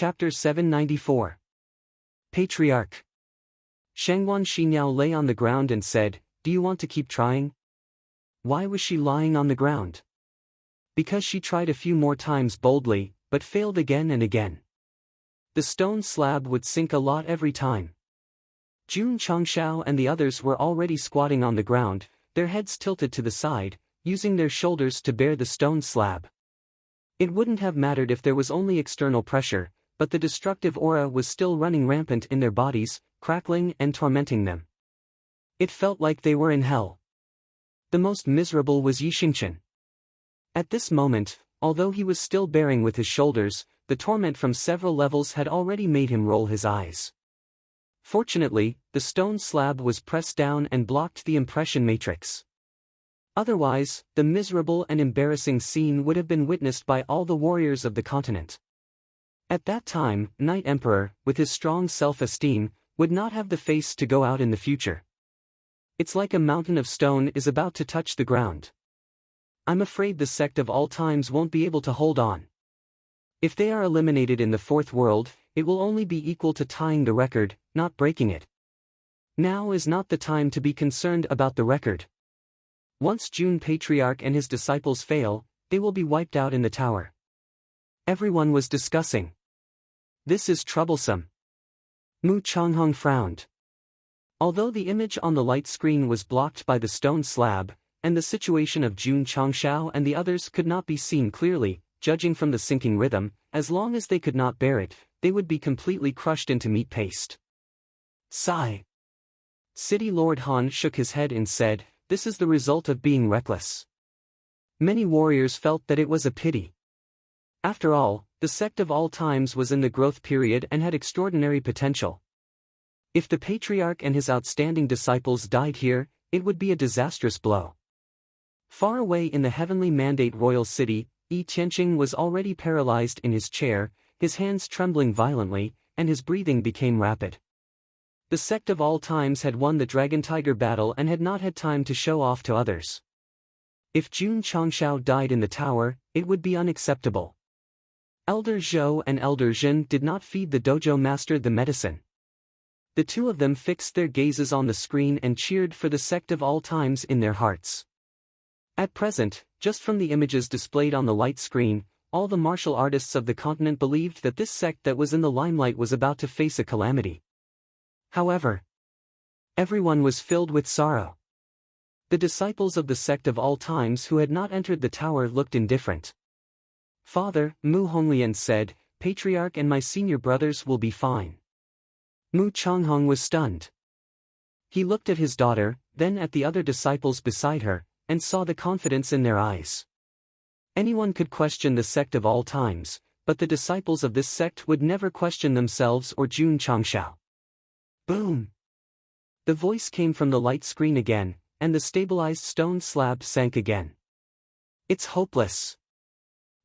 Chapter 794. Patriarch. Shangwan Xinyao lay on the ground and said, "Do you want to keep trying?" Why was she lying on the ground? Because she tried a few more times boldly, but failed again and again. The stone slab would sink a lot every time. Jun Changshao and the others were already squatting on the ground, their heads tilted to the side, using their shoulders to bear the stone slab. It wouldn't have mattered if there was only external pressure, but the destructive aura was still running rampant in their bodies, crackling and tormenting them. It felt like they were in hell. The most miserable was Yixingchen. At this moment, although he was still bearing with his shoulders, the torment from several levels had already made him roll his eyes. Fortunately, the stone slab was pressed down and blocked the impression matrix. Otherwise, the miserable and embarrassing scene would have been witnessed by all the warriors of the continent. At that time, Night Emperor, with his strong self-esteem, would not have the face to go out in the future. It's like a mountain of stone is about to touch the ground. I'm afraid the Sect of all times won't be able to hold on. If they are eliminated in the fourth world, it will only be equal to tying the record, not breaking it. Now is not the time to be concerned about the record. Once Jun Patriarch and his disciples fail, they will be wiped out in the tower. Everyone was discussing. This is troublesome. Mu Changhong frowned. Although the image on the light screen was blocked by the stone slab, and the situation of Jun Changshao and the others could not be seen clearly, judging from the sinking rhythm, as long as they could not bear it, they would be completely crushed into meat paste. Sigh. City Lord Han shook his head and said, "This is the result of being reckless." Many warriors felt that it was a pity. After all, the Sect of all times was in the growth period and had extraordinary potential. If the Patriarch and his outstanding disciples died here, it would be a disastrous blow. Far away in the heavenly mandate royal city, Yi Tianqing was already paralyzed in his chair, his hands trembling violently, and his breathing became rapid. The Sect of all times had won the Dragon Tiger battle and had not had time to show off to others. If Jun Changshao died in the tower, it would be unacceptable. Elder Zhou and Elder Jin did not feed the dojo master the medicine. The two of them fixed their gazes on the screen and cheered for the Sect of all times in their hearts. At present, just from the images displayed on the light screen, all the martial artists of the continent believed that this sect that was in the limelight was about to face a calamity. However, everyone was filled with sorrow. The disciples of the Sect of all times who had not entered the tower looked indifferent. Father, Mu Honglian said, "Patriarch and my senior brothers will be fine." Mu Changhong was stunned. He looked at his daughter, then at the other disciples beside her, and saw the confidence in their eyes. Anyone could question the Sect of all times, but the disciples of this sect would never question themselves or Jun Changshao. Boom! The voice came from the light screen again, and the stabilized stone slab sank again. It's hopeless.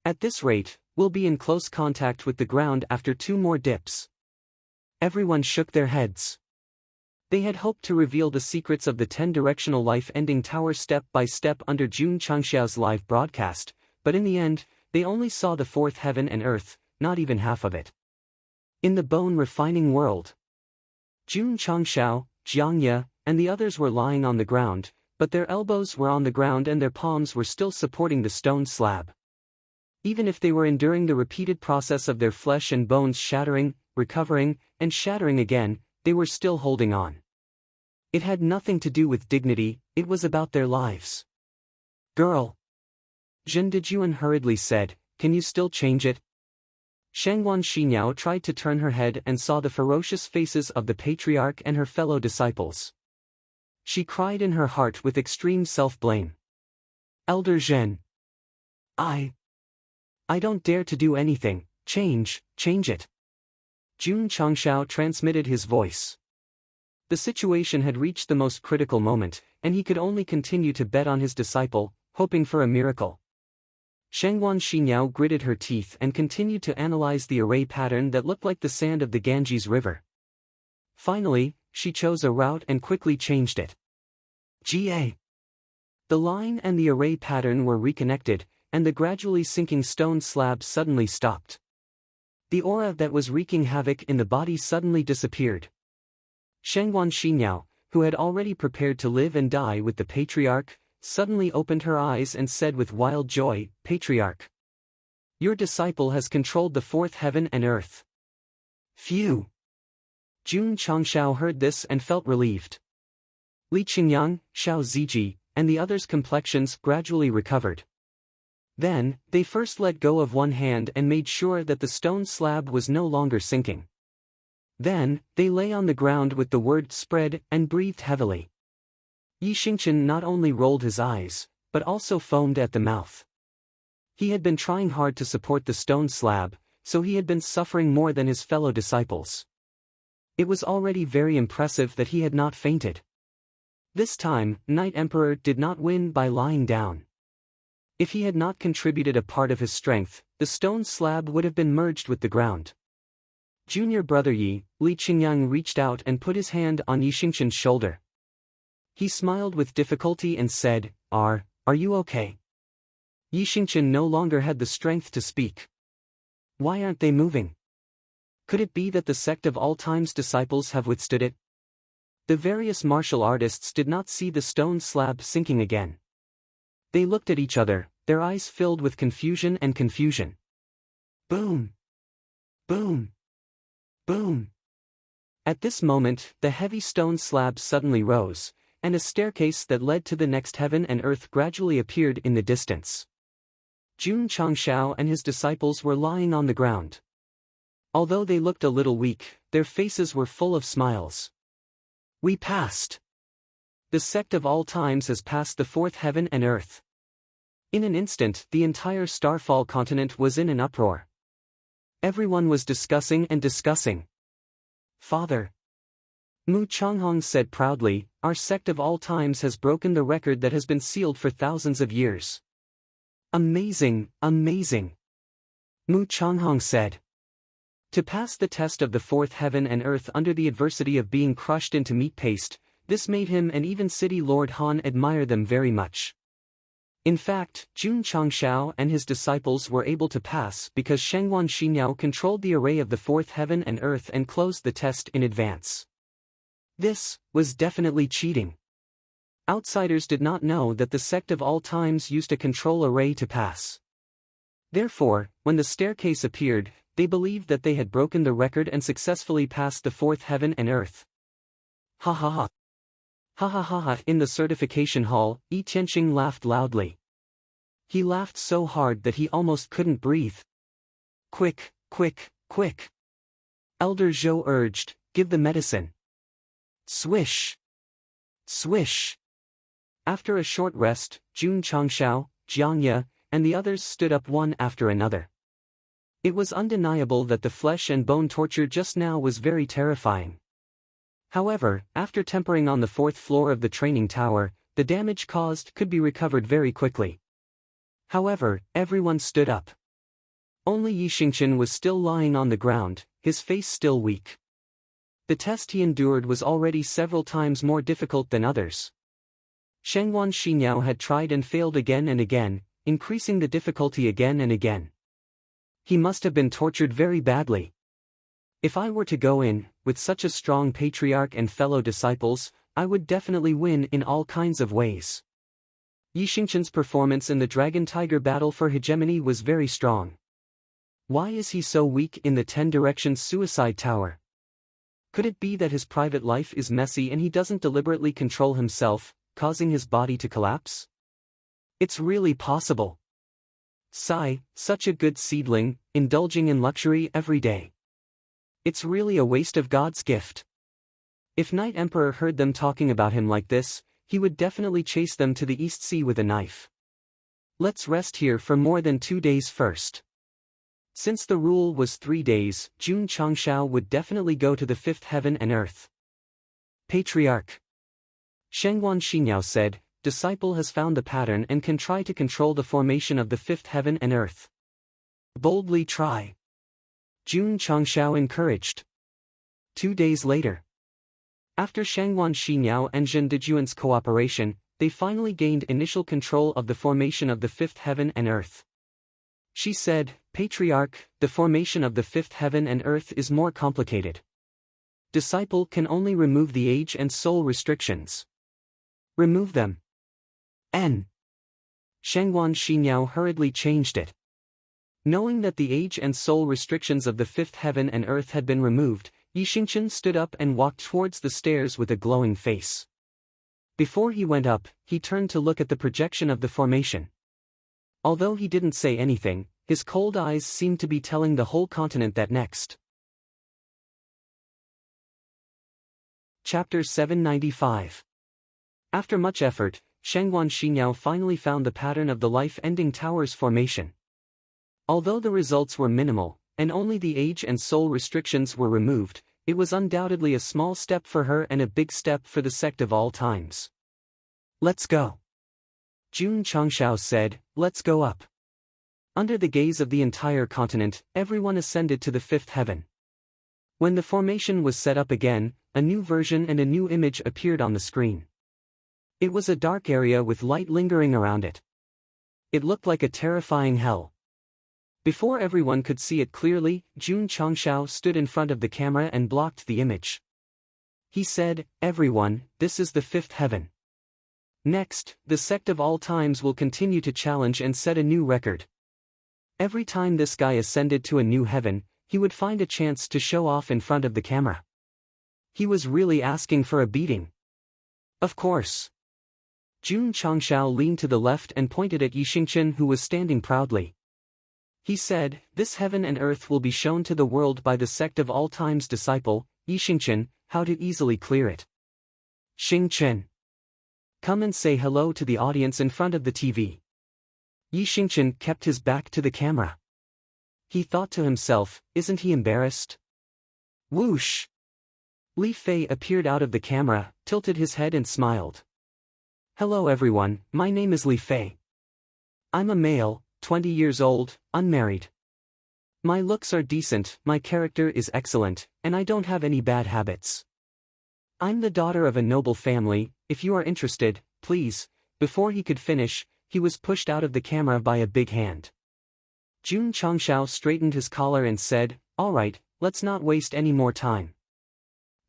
At this rate, we'll be in close contact with the ground after 2 more dips. Everyone shook their heads. They had hoped to reveal the secrets of the 10-directional life-ending tower step by step under Jun Changshao's live broadcast, but in the end, they only saw the 4th heaven and earth, not even half of it. In the bone-refining world, Jun Changshao, Jiang Ye, and the others were lying on the ground, but their elbows were on the ground and their palms were still supporting the stone slab. Even if they were enduring the repeated process of their flesh and bones shattering, recovering, and shattering again, they were still holding on. It had nothing to do with dignity, it was about their lives. "Girl," Zhen Dijuan hurriedly said, "can you still change it?" Shangwan Xinyao tried to turn her head and saw the ferocious faces of the Patriarch and her fellow disciples. She cried in her heart with extreme self-blame. "Elder Zhen. I don't dare to do anything, change it." Jun Changshao transmitted his voice. The situation had reached the most critical moment, and he could only continue to bet on his disciple, hoping for a miracle. Shangwan Xinyao gritted her teeth and continued to analyze the array pattern that looked like the sand of the Ganges River. Finally, she chose a route and quickly changed it. GA. The line and the array pattern were reconnected, and the gradually sinking stone slab suddenly stopped. The aura that was wreaking havoc in the body suddenly disappeared. Shangwan Xinyao, who had already prepared to live and die with the Patriarch, suddenly opened her eyes and said with wild joy, "Patriarch, your disciple has controlled the fourth heaven and earth." Phew! Jun Changshao heard this and felt relieved. Li Qingyang, Xiao Ziji, and the others' complexions gradually recovered. Then, they first let go of one hand and made sure that the stone slab was no longer sinking. Then, they lay on the ground with the word spread and breathed heavily. Yi Xingqian not only rolled his eyes, but also foamed at the mouth. He had been trying hard to support the stone slab, so he had been suffering more than his fellow disciples. It was already very impressive that he had not fainted. This time, Night Emperor did not win by lying down. If he had not contributed a part of his strength, the stone slab would have been merged with the ground. Junior brother Yi, Li Qingyang reached out and put his hand on Yi Xingqian's shoulder. He smiled with difficulty and said, Are you okay?" Yi Xingqian no longer had the strength to speak. Why aren't they moving? Could it be that the Sect of All Time's disciples have withstood it? The various martial artists did not see the stone slab sinking again. They looked at each other, their eyes filled with confusion and confusion. Boom! Boom! Boom! At this moment, the heavy stone slab suddenly rose, and a staircase that led to the next heaven and earth gradually appeared in the distance. Jun Changshao and his disciples were lying on the ground. Although they looked a little weak, their faces were full of smiles. "We passed! The Sect of All Times has passed the fourth heaven and earth." In an instant, the entire Starfall continent was in an uproar. Everyone was discussing and discussing. "Father," Mu Changhong said proudly, "our Sect of All Times has broken the record that has been sealed for thousands of years." "Amazing, amazing," Mu Changhong said. To pass the test of the fourth heaven and earth under the adversity of being crushed into meat paste, this made him and even City Lord Han admire them very much. In fact, Jun Changshao and his disciples were able to pass because Shangwan Xinyao controlled the array of the fourth heaven and earth and closed the test in advance. This was definitely cheating. Outsiders did not know that the Sect of All Times used a control array to pass. Therefore, when the staircase appeared, they believed that they had broken the record and successfully passed the fourth heaven and earth. Ha ha ha. Ha ha ha ha. In the certification hall, Yi Tianqing laughed loudly. He laughed so hard that he almost couldn't breathe. "Quick, quick, quick!" Elder Zhou urged, "Give the medicine." Swish! Swish! After a short rest, Jun Changshao, Jiang Ye, and the others stood up one after another. It was undeniable that the flesh and bone torture just now was very terrifying. However, after tempering on the fourth floor of the training tower, the damage caused could be recovered very quickly. However, everyone stood up. Only Yi Xingqian was still lying on the ground, his face still weak. The test he endured was already several times more difficult than others. Shangwan Xinyao had tried and failed again and again, increasing the difficulty again and again. He must have been tortured very badly. If I were to go in, with such a strong patriarch and fellow disciples, I would definitely win in all kinds of ways. Yi Xingqian's performance in the Dragon Tiger battle for hegemony was very strong. Why is he so weak in the 10 Directions Suicide Tower? Could it be that his private life is messy and he doesn't deliberately control himself, causing his body to collapse? It's really possible. Sigh, such a good seedling, indulging in luxury every day. It's really a waste of God's gift. If Night Emperor heard them talking about him like this, he would definitely chase them to the East Sea with a knife. Let's rest here for more than 2 days first. Since the rule was 3 days, Jun Changshao would definitely go to the fifth heaven and earth. Patriarch Shangwan Xinyao said, "Disciple has found the pattern and can try to control the formation of the fifth heaven and earth." "Boldly try," Jun Changshao encouraged. 2 days later. After Shangwan Xinyao and Zhen Dejuan's cooperation, they finally gained initial control of the formation of the fifth heaven and earth. She said, Patriarch, the formation of the fifth heaven and earth is more complicated. Disciple can only remove the age and soul restrictions. Remove them. N. Shengwan Xinyao hurriedly changed it. Knowing that the age and soul restrictions of the fifth heaven and earth had been removed, Yixingchen stood up and walked towards the stairs with a glowing face. Before he went up, he turned to look at the projection of the formation. Although he didn't say anything, his cold eyes seemed to be telling the whole continent that next. Chapter 795. After much effort, Shengwan Xinyao finally found the pattern of the life-ending tower's formation. Although the results were minimal, and only the age and soul restrictions were removed, it was undoubtedly a small step for her and a big step for the sect of all times. Let's go. Jun Changshao said, let's go up. Under the gaze of the entire continent, everyone ascended to the fifth heaven. When the formation was set up again, a new version and a new image appeared on the screen. It was a dark area with light lingering around it. It looked like a terrifying hell. Before everyone could see it clearly, Jun Changshao stood in front of the camera and blocked the image. He said, everyone, this is the fifth heaven. Next, the sect of all times will continue to challenge and set a new record. Every time this guy ascended to a new heaven, he would find a chance to show off in front of the camera. He was really asking for a beating. Of course. Jun Changshao leaned to the left and pointed at Yixingchen, who was standing proudly. He said, this heaven and earth will be shown to the world by the sect of all times disciple, Yixingchen, how to easily clear it. Xingchen. Come and say hello to the audience in front of the TV. Yixingchen kept his back to the camera. He thought to himself, isn't he embarrassed? Whoosh! Li Fei appeared out of the camera, tilted his head and smiled. Hello everyone, my name is Li Fei. I'm a male, 20 years old, unmarried. My looks are decent, my character is excellent, and I don't have any bad habits. I'm the daughter of a noble family, if you are interested, please. Before he could finish, he was pushed out of the camera by a big hand. Jun Changshao straightened his collar and said, all right, let's not waste any more time.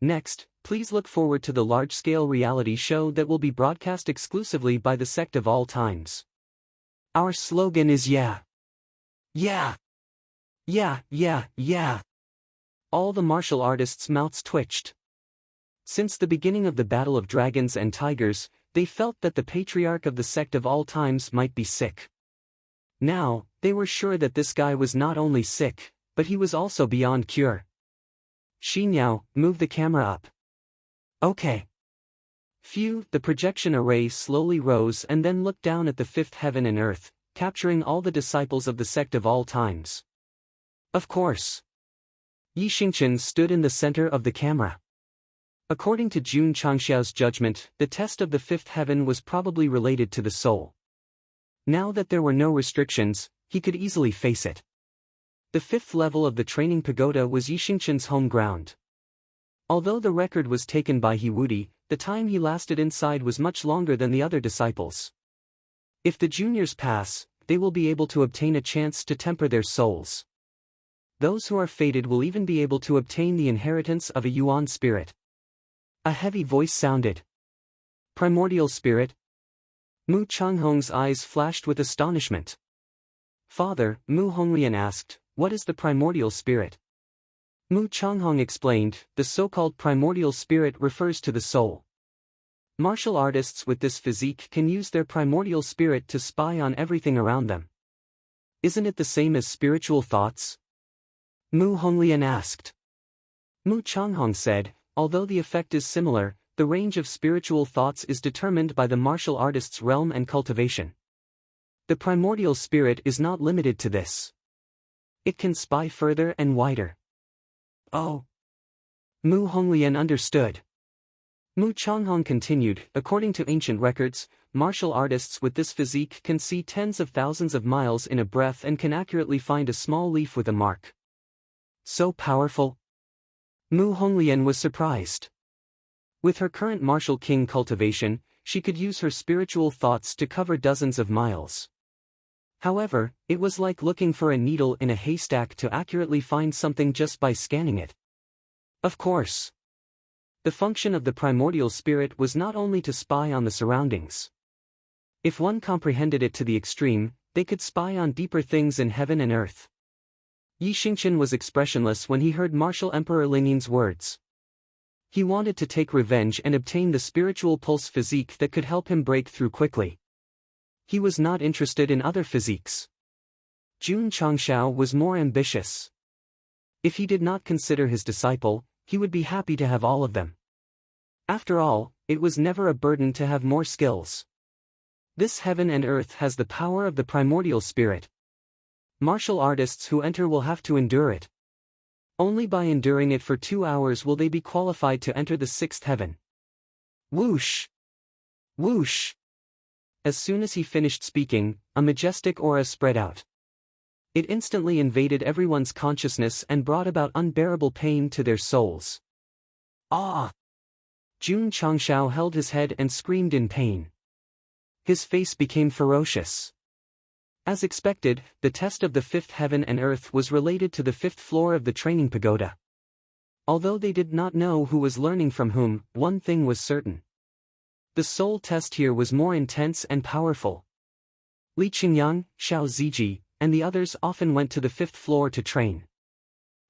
Next, please look forward to the large-scale reality show that will be broadcast exclusively by the sect of all times. Our slogan is yeah. Yeah. Yeah, yeah, yeah. All the martial artists' mouths twitched. Since the beginning of the Battle of Dragons and Tigers, they felt that the patriarch of the sect of all times might be sick. Now, they were sure that this guy was not only sick, but he was also beyond cure. Xinyao, move the camera up. Okay. Phew, the projection array slowly rose and then looked down at the fifth heaven and earth, capturing all the disciples of the sect of all times. Of course. Yixingchen stood in the center of the camera. According to Jun Changshao's judgment, the test of the fifth heaven was probably related to the soul. Now that there were no restrictions, he could easily face it. The fifth level of the training pagoda was Yixingchen's home ground. Although the record was taken by Hiwudi, the time he lasted inside was much longer than the other disciples. If the juniors pass, they will be able to obtain a chance to temper their souls. Those who are fated will even be able to obtain the inheritance of a Yuan spirit. A heavy voice sounded. Primordial spirit? Mu Changhong's eyes flashed with astonishment. Father, Mu Honglian asked, what is the primordial spirit? Mu Changhong explained, the so-called primordial spirit refers to the soul. Martial artists with this physique can use their primordial spirit to spy on everything around them. Isn't it the same as spiritual thoughts? Mu Honglian asked. Mu Changhong said, although the effect is similar, the range of spiritual thoughts is determined by the martial artist's realm and cultivation. The primordial spirit is not limited to this. It can spy further and wider. Oh. Mu Honglian understood. Mu Changhong continued, according to ancient records, martial artists with this physique can see tens of thousands of miles in a breath and can accurately find a small leaf with a mark. So powerful? Mu Honglian was surprised. With her current martial king cultivation, she could use her spiritual thoughts to cover dozens of miles. However, it was like looking for a needle in a haystack to accurately find something just by scanning it. Of course. The function of the primordial spirit was not only to spy on the surroundings. If one comprehended it to the extreme, they could spy on deeper things in heaven and earth. Yi Xingqian was expressionless when he heard Martial Emperor Lingin's words. He wanted to take revenge and obtain the spiritual pulse physique that could help him break through quickly. He was not interested in other physiques. Jun Changshao was more ambitious. If he did not consider his disciple, he would be happy to have all of them. After all, it was never a burden to have more skills. This heaven and earth has the power of the primordial spirit. Martial artists who enter will have to endure it. Only by enduring it for 2 hours will they be qualified to enter the sixth heaven. Whoosh! Whoosh! As soon as he finished speaking, a majestic aura spread out. It instantly invaded everyone's consciousness and brought about unbearable pain to their souls. Ah! Jun Changshao held his head and screamed in pain. His face became ferocious. As expected, the test of the fifth heaven and earth was related to the fifth floor of the training pagoda. Although they did not know who was learning from whom, one thing was certain. The soul test here was more intense and powerful. Li Qingyang, Xiao Ziji, and the others often went to the fifth floor to train.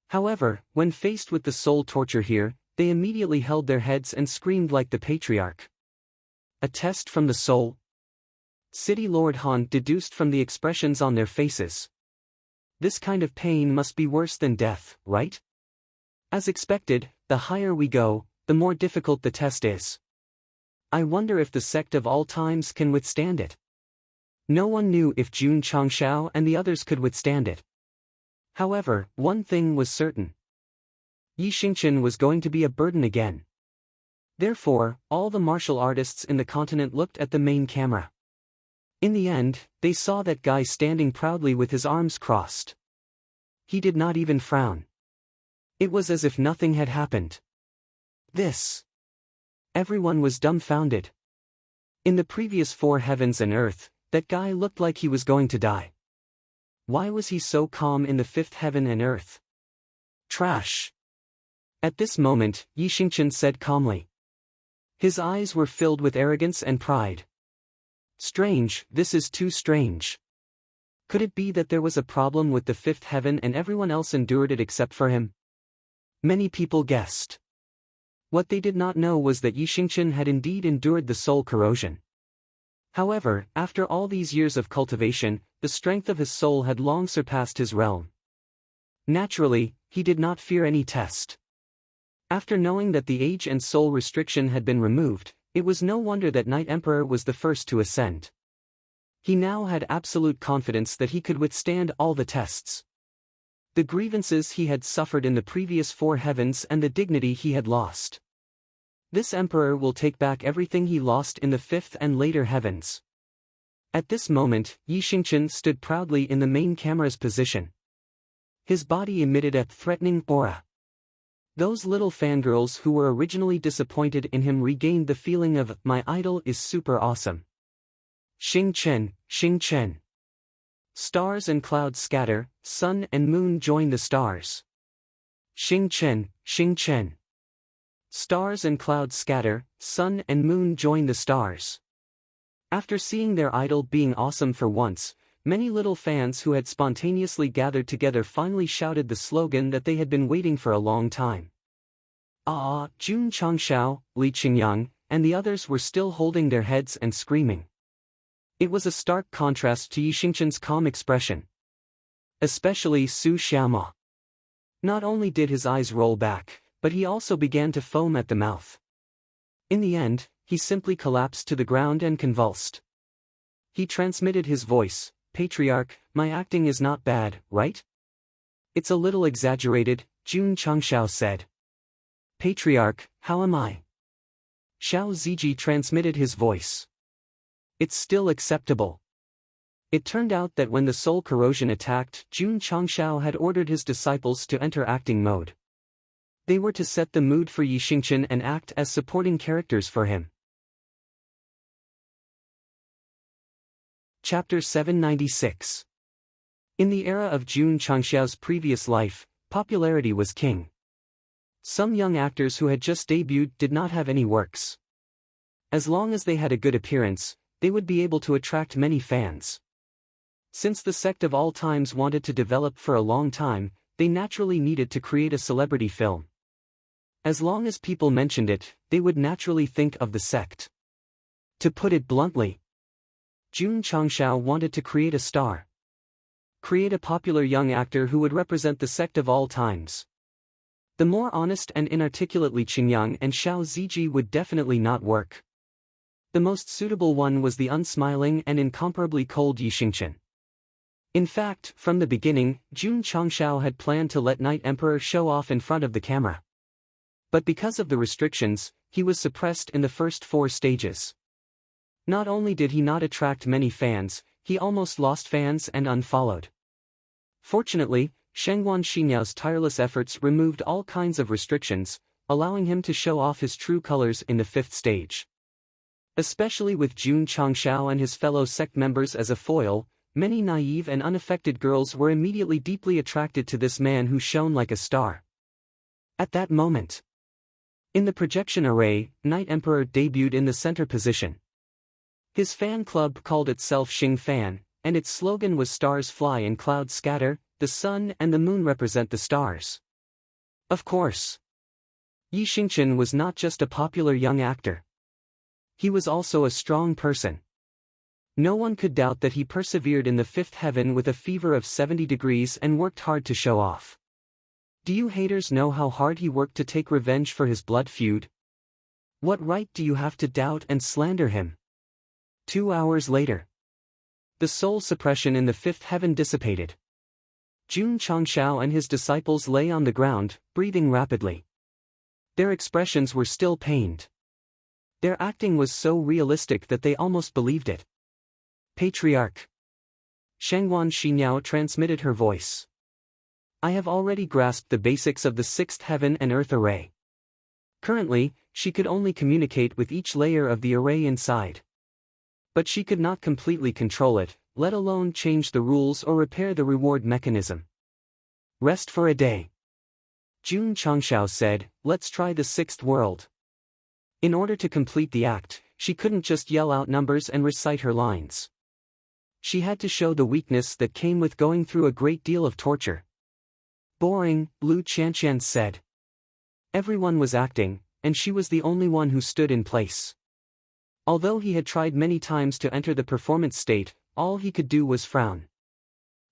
However, when faced with the soul torture here, they immediately held their heads and screamed like the patriarch. A test from the soul? City Lord Han deduced from the expressions on their faces. This kind of pain must be worse than death, right? As expected, the higher we go, the more difficult the test is. I wonder if the sect of all times can withstand it. No one knew if Jun Changshao and the others could withstand it. However, one thing was certain. Yi Xingqian was going to be a burden again. Therefore, all the martial artists in the continent looked at the main camera. In the end, they saw that guy standing proudly with his arms crossed. He did not even frown. It was as if nothing had happened. This. Everyone was dumbfounded. In the previous 4 heavens and earth, that guy looked like he was going to die. Why was he so calm in the 5th heaven and earth? Trash. At this moment, Yi Xingqian said calmly. His eyes were filled with arrogance and pride. Strange, this is too strange. Could it be that there was a problem with the 5th heaven and everyone else endured it except for him? Many people guessed. What they did not know was that Yi Xingqian had indeed endured the soul corrosion. However, after all these years of cultivation, the strength of his soul had long surpassed his realm. Naturally, he did not fear any test. After knowing that the age and soul restriction had been removed, it was no wonder that Night Emperor was the first to ascend. He now had absolute confidence that he could withstand all the tests. The grievances he had suffered in the previous 4 heavens and the dignity he had lost. This emperor will take back everything he lost in the 5th and later heavens. At this moment, Yi Xingqian stood proudly in the main camera's position. His body emitted a threatening aura. Those little fangirls who were originally disappointed in him regained the feeling of, my idol is super awesome. Xing Chen, Xing Chen. Stars and clouds scatter, sun and moon join the stars. Xing Chen, Xing Chen. Stars and clouds scatter, sun and moon join the stars. After seeing their idol being awesome for once, many little fans who had spontaneously gathered together finally shouted the slogan that they had been waiting for a long time. Jun Changshao, Li Qingyang, and the others were still holding their heads and screaming. It was a stark contrast to Yi Xingqian's calm expression. Especially Su Xiaoma. Not only did his eyes roll back, but he also began to foam at the mouth. In the end, he simply collapsed to the ground and convulsed. He transmitted his voice, Patriarch, my acting is not bad, right? It's a little exaggerated, Jun Changshao said. Patriarch, how am I? Xiao Ziji transmitted his voice. It's still acceptable. It turned out that when the soul corrosion attacked, Jun Changshao had ordered his disciples to enter acting mode. They were to set the mood for Yi Xingqian and act as supporting characters for him. Chapter 796. In the era of Jun Changxiao's previous life, popularity was king. Some young actors who had just debuted did not have any works. As long as they had a good appearance, they would be able to attract many fans. Since the Sect of all times wanted to develop for a long time, they naturally needed to create a celebrity film. As long as people mentioned it, they would naturally think of the Sect. To put it bluntly, Jun Changxiao wanted to create a star. Create a popular young actor who would represent the Sect of all times. The more honest and inarticulate Li Qingyang and Xiao Ziji would definitely not work. The most suitable one was the unsmiling and incomparably cold Yi Xingchen. In fact, from the beginning, Jun Changxiao had planned to let Night Emperor show off in front of the camera. But because of the restrictions, he was suppressed in the first 4 stages. Not only did he not attract many fans, he almost lost fans and unfollowed. Fortunately, Shengwan Xiniao's tireless efforts removed all kinds of restrictions, allowing him to show off his true colors in the 5th stage. Especially with Jun Changxiao and his fellow Sect members as a foil, many naive and unaffected girls were immediately deeply attracted to this man who shone like a star. At that moment, in the projection array, Night Emperor debuted in the center position. His fan club called itself Xing Fan, and its slogan was "Stars fly and clouds scatter, the sun and the moon represent the stars." Of course, Yi Xingchen was not just a popular young actor. He was also a strong person. No one could doubt that he persevered in the 5th heaven with a fever of 70 degrees and worked hard to show off. Do you haters know how hard he worked to take revenge for his blood feud? What right do you have to doubt and slander him? 2 hours later, the soul suppression in the 5th heaven dissipated. Jun Changxiao and his disciples lay on the ground, breathing rapidly. Their expressions were still pained. Their acting was so realistic that they almost believed it. Patriarch Shengwan Xiniao transmitted her voice. I have already grasped the basics of the 6th heaven and earth array. Currently, she could only communicate with each layer of the array inside. But she could not completely control it, let alone change the rules or repair the reward mechanism. Rest for a day. Jun Changxiao said, let's try the 6th world. In order to complete the act, she couldn't just yell out numbers and recite her lines. She had to show the weakness that came with going through a great deal of torture. Boring, Lu Qianqian said. Everyone was acting, and she was the only one who stood in place. Although he had tried many times to enter the performance state, all he could do was frown.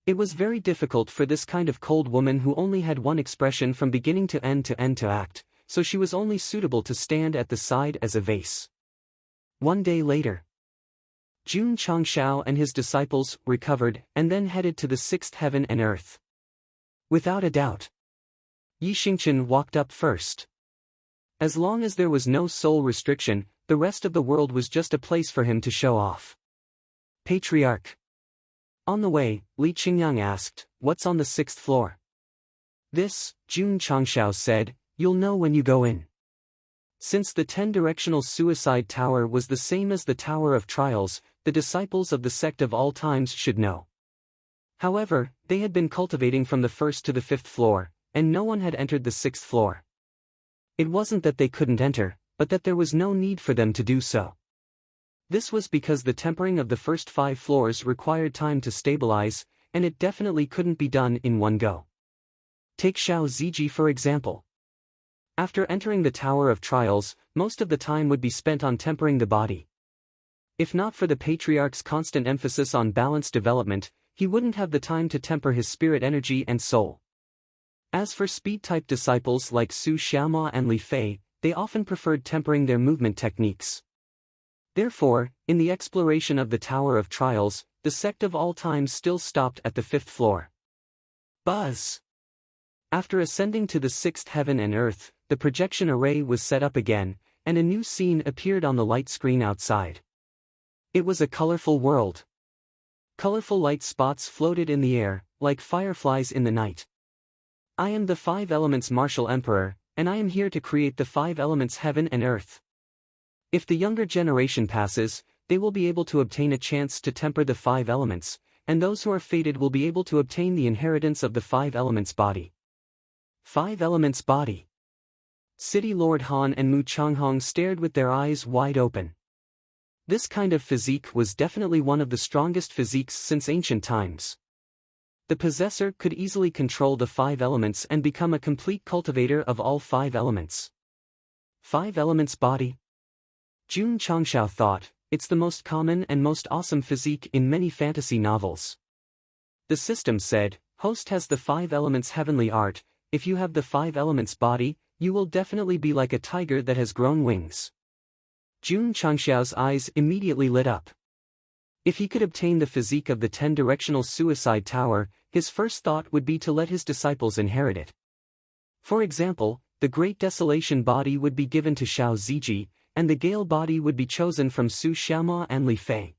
It was very difficult for this kind of cold woman who only had one expression from beginning to end to act, so she was only suitable to stand at the side as a vase. One day later, Jun Changxiao and his disciples recovered and then headed to the 6th heaven and earth. Without a doubt, Yi Xingchen walked up first. As long as there was no soul restriction, the rest of the world was just a place for him to show off. Patriarch. On the way, Li Qingyang asked, what's on the 6th floor? This, Jun Changxiao said, you'll know when you go in. Since the 10-directional suicide tower was the same as the Tower of Trials, the disciples of the Sect of all times should know. However, they had been cultivating from the 1st to the 5th floor, and no one had entered the 6th floor. It wasn't that they couldn't enter, but that there was no need for them to do so. This was because the tempering of the first 5 floors required time to stabilize, and it definitely couldn't be done in one go. Take Xiao Ziji for example. After entering the Tower of Trials, most of the time would be spent on tempering the body. If not for the Patriarch's constant emphasis on balanced development, he wouldn't have the time to temper his spirit energy and soul. As for speed-type disciples like Su Xiaoma and Li Fei, they often preferred tempering their movement techniques. Therefore, in the exploration of the Tower of Trials, the Sect of all times still stopped at the 5th floor. Buzz! After ascending to the 6th heaven and earth, the projection array was set up again, and a new scene appeared on the light screen outside. It was a colorful world. Colorful light spots floated in the air, like fireflies in the night. I am the 5 elements martial emperor, and I am here to create the 5 elements heaven and earth. If the younger generation passes, they will be able to obtain a chance to temper the 5 elements, and those who are fated will be able to obtain the inheritance of the 5 elements body. 5 elements body. City Lord Han and Mu Changhong stared with their eyes wide open. This kind of physique was definitely one of the strongest physiques since ancient times. The possessor could easily control the 5 elements and become a complete cultivator of all 5 elements. 5 elements body? Jun Changshao thought, it's the most common and most awesome physique in many fantasy novels. The system said, host has the 5 elements heavenly art, if you have the 5 elements body, you will definitely be like a tiger that has grown wings. Jun Changshao's eyes immediately lit up. If he could obtain the physique of the 10-directional suicide tower, his first thought would be to let his disciples inherit it. For example, the Great Desolation body would be given to Xiao Ziji, and the Gale body would be chosen from Su Xiaoma and Li Fei.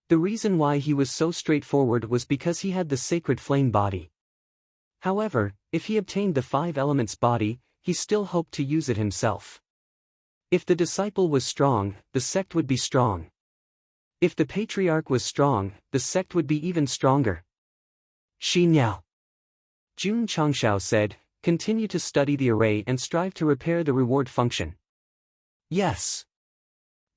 The reason why he was so straightforward was because he had the Sacred Flame body. However, if he obtained the 5 elements body, he still hoped to use it himself. If the disciple was strong, the sect would be strong. If the patriarch was strong, the sect would be even stronger. Xi Niao. Jun Changshao said, continue to study the array and strive to repair the reward function. Yes.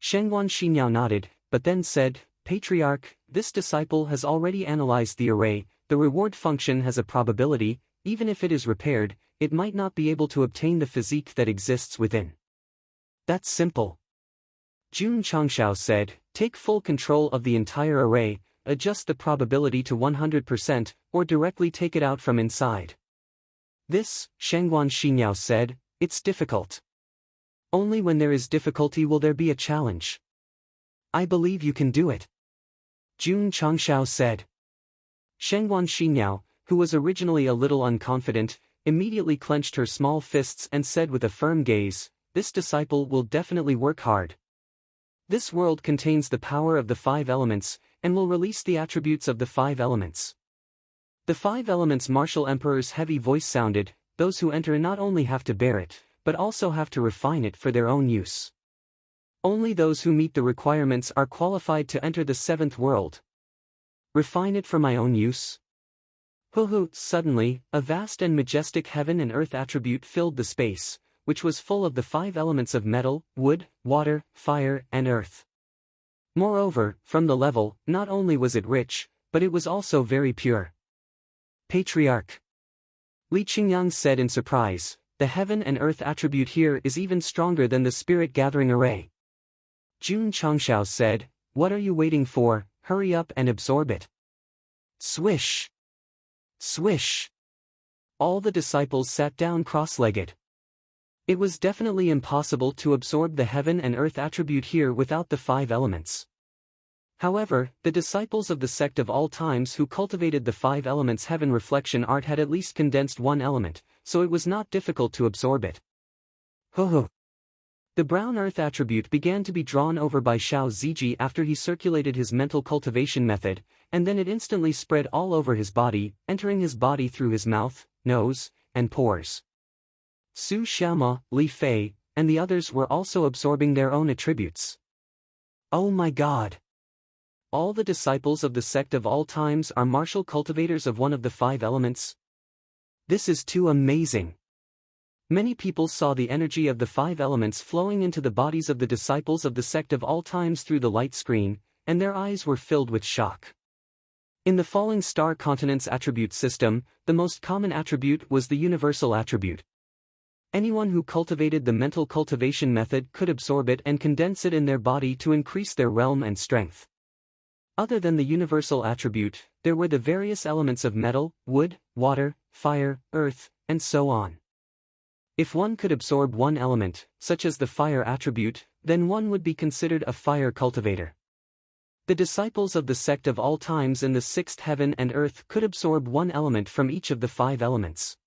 Shengguan Xiniao nodded, but then said, Patriarch, this disciple has already analyzed the array, the reward function has a probability, even if it is repaired, it might not be able to obtain the physique that exists within. That's simple. Jun Changshao said, take full control of the entire array, adjust the probability to 100%, or directly take it out from inside. This, Shengguan Xiniao said, it's difficult. Only when there is difficulty will there be a challenge. I believe you can do it. Jun Changshao said. Shengguan Xiniao, who was originally a little unconfident, immediately clenched her small fists and said with a firm gaze, this disciple will definitely work hard. This world contains the power of the 5 elements, and will release the attributes of the 5 elements. The 5 elements martial emperor's heavy voice sounded, those who enter not only have to bear it, but also have to refine it for their own use. Only those who meet the requirements are qualified to enter the 7th world. Refine it for my own use? Suddenly, a vast and majestic heaven and earth attribute filled the space, which was full of the 5 elements of metal, wood, water, fire, and earth. Moreover, from the level, not only was it rich, but it was also very pure. Patriarch. Li Qingyang said in surprise, the heaven and earth attribute here is even stronger than the spirit gathering array. Jun Changshao said, what are you waiting for, hurry up and absorb it. Swish. Swish. All the disciples sat down cross-legged. It was definitely impossible to absorb the heaven and earth attribute here without the 5 elements. However, the disciples of the sect of all times who cultivated the 5 elements heaven reflection art had at least condensed one element, so it was not difficult to absorb it. The brown earth attribute began to be drawn over by Xiao Ziji after he circulated his mental cultivation method, and then it instantly spread all over his body, entering his body through his mouth, nose, and pores. Su Xiaoma, Li Fei, and the others were also absorbing their own attributes. Oh my God! All the disciples of the sect of all times are martial cultivators of one of the 5 elements? This is too amazing! Many people saw the energy of the 5 elements flowing into the bodies of the disciples of the sect of all times through the light screen, and their eyes were filled with shock. In the falling star continents attribute system, the most common attribute was the universal attribute. Anyone who cultivated the mental cultivation method could absorb it and condense it in their body to increase their realm and strength. Other than the universal attribute, there were the various elements of metal, wood, water, fire, earth, and so on. If one could absorb one element, such as the fire attribute, then one would be considered a fire cultivator. The disciples of the sect of all times in the 6th heaven and earth could absorb one element from each of the 5 elements.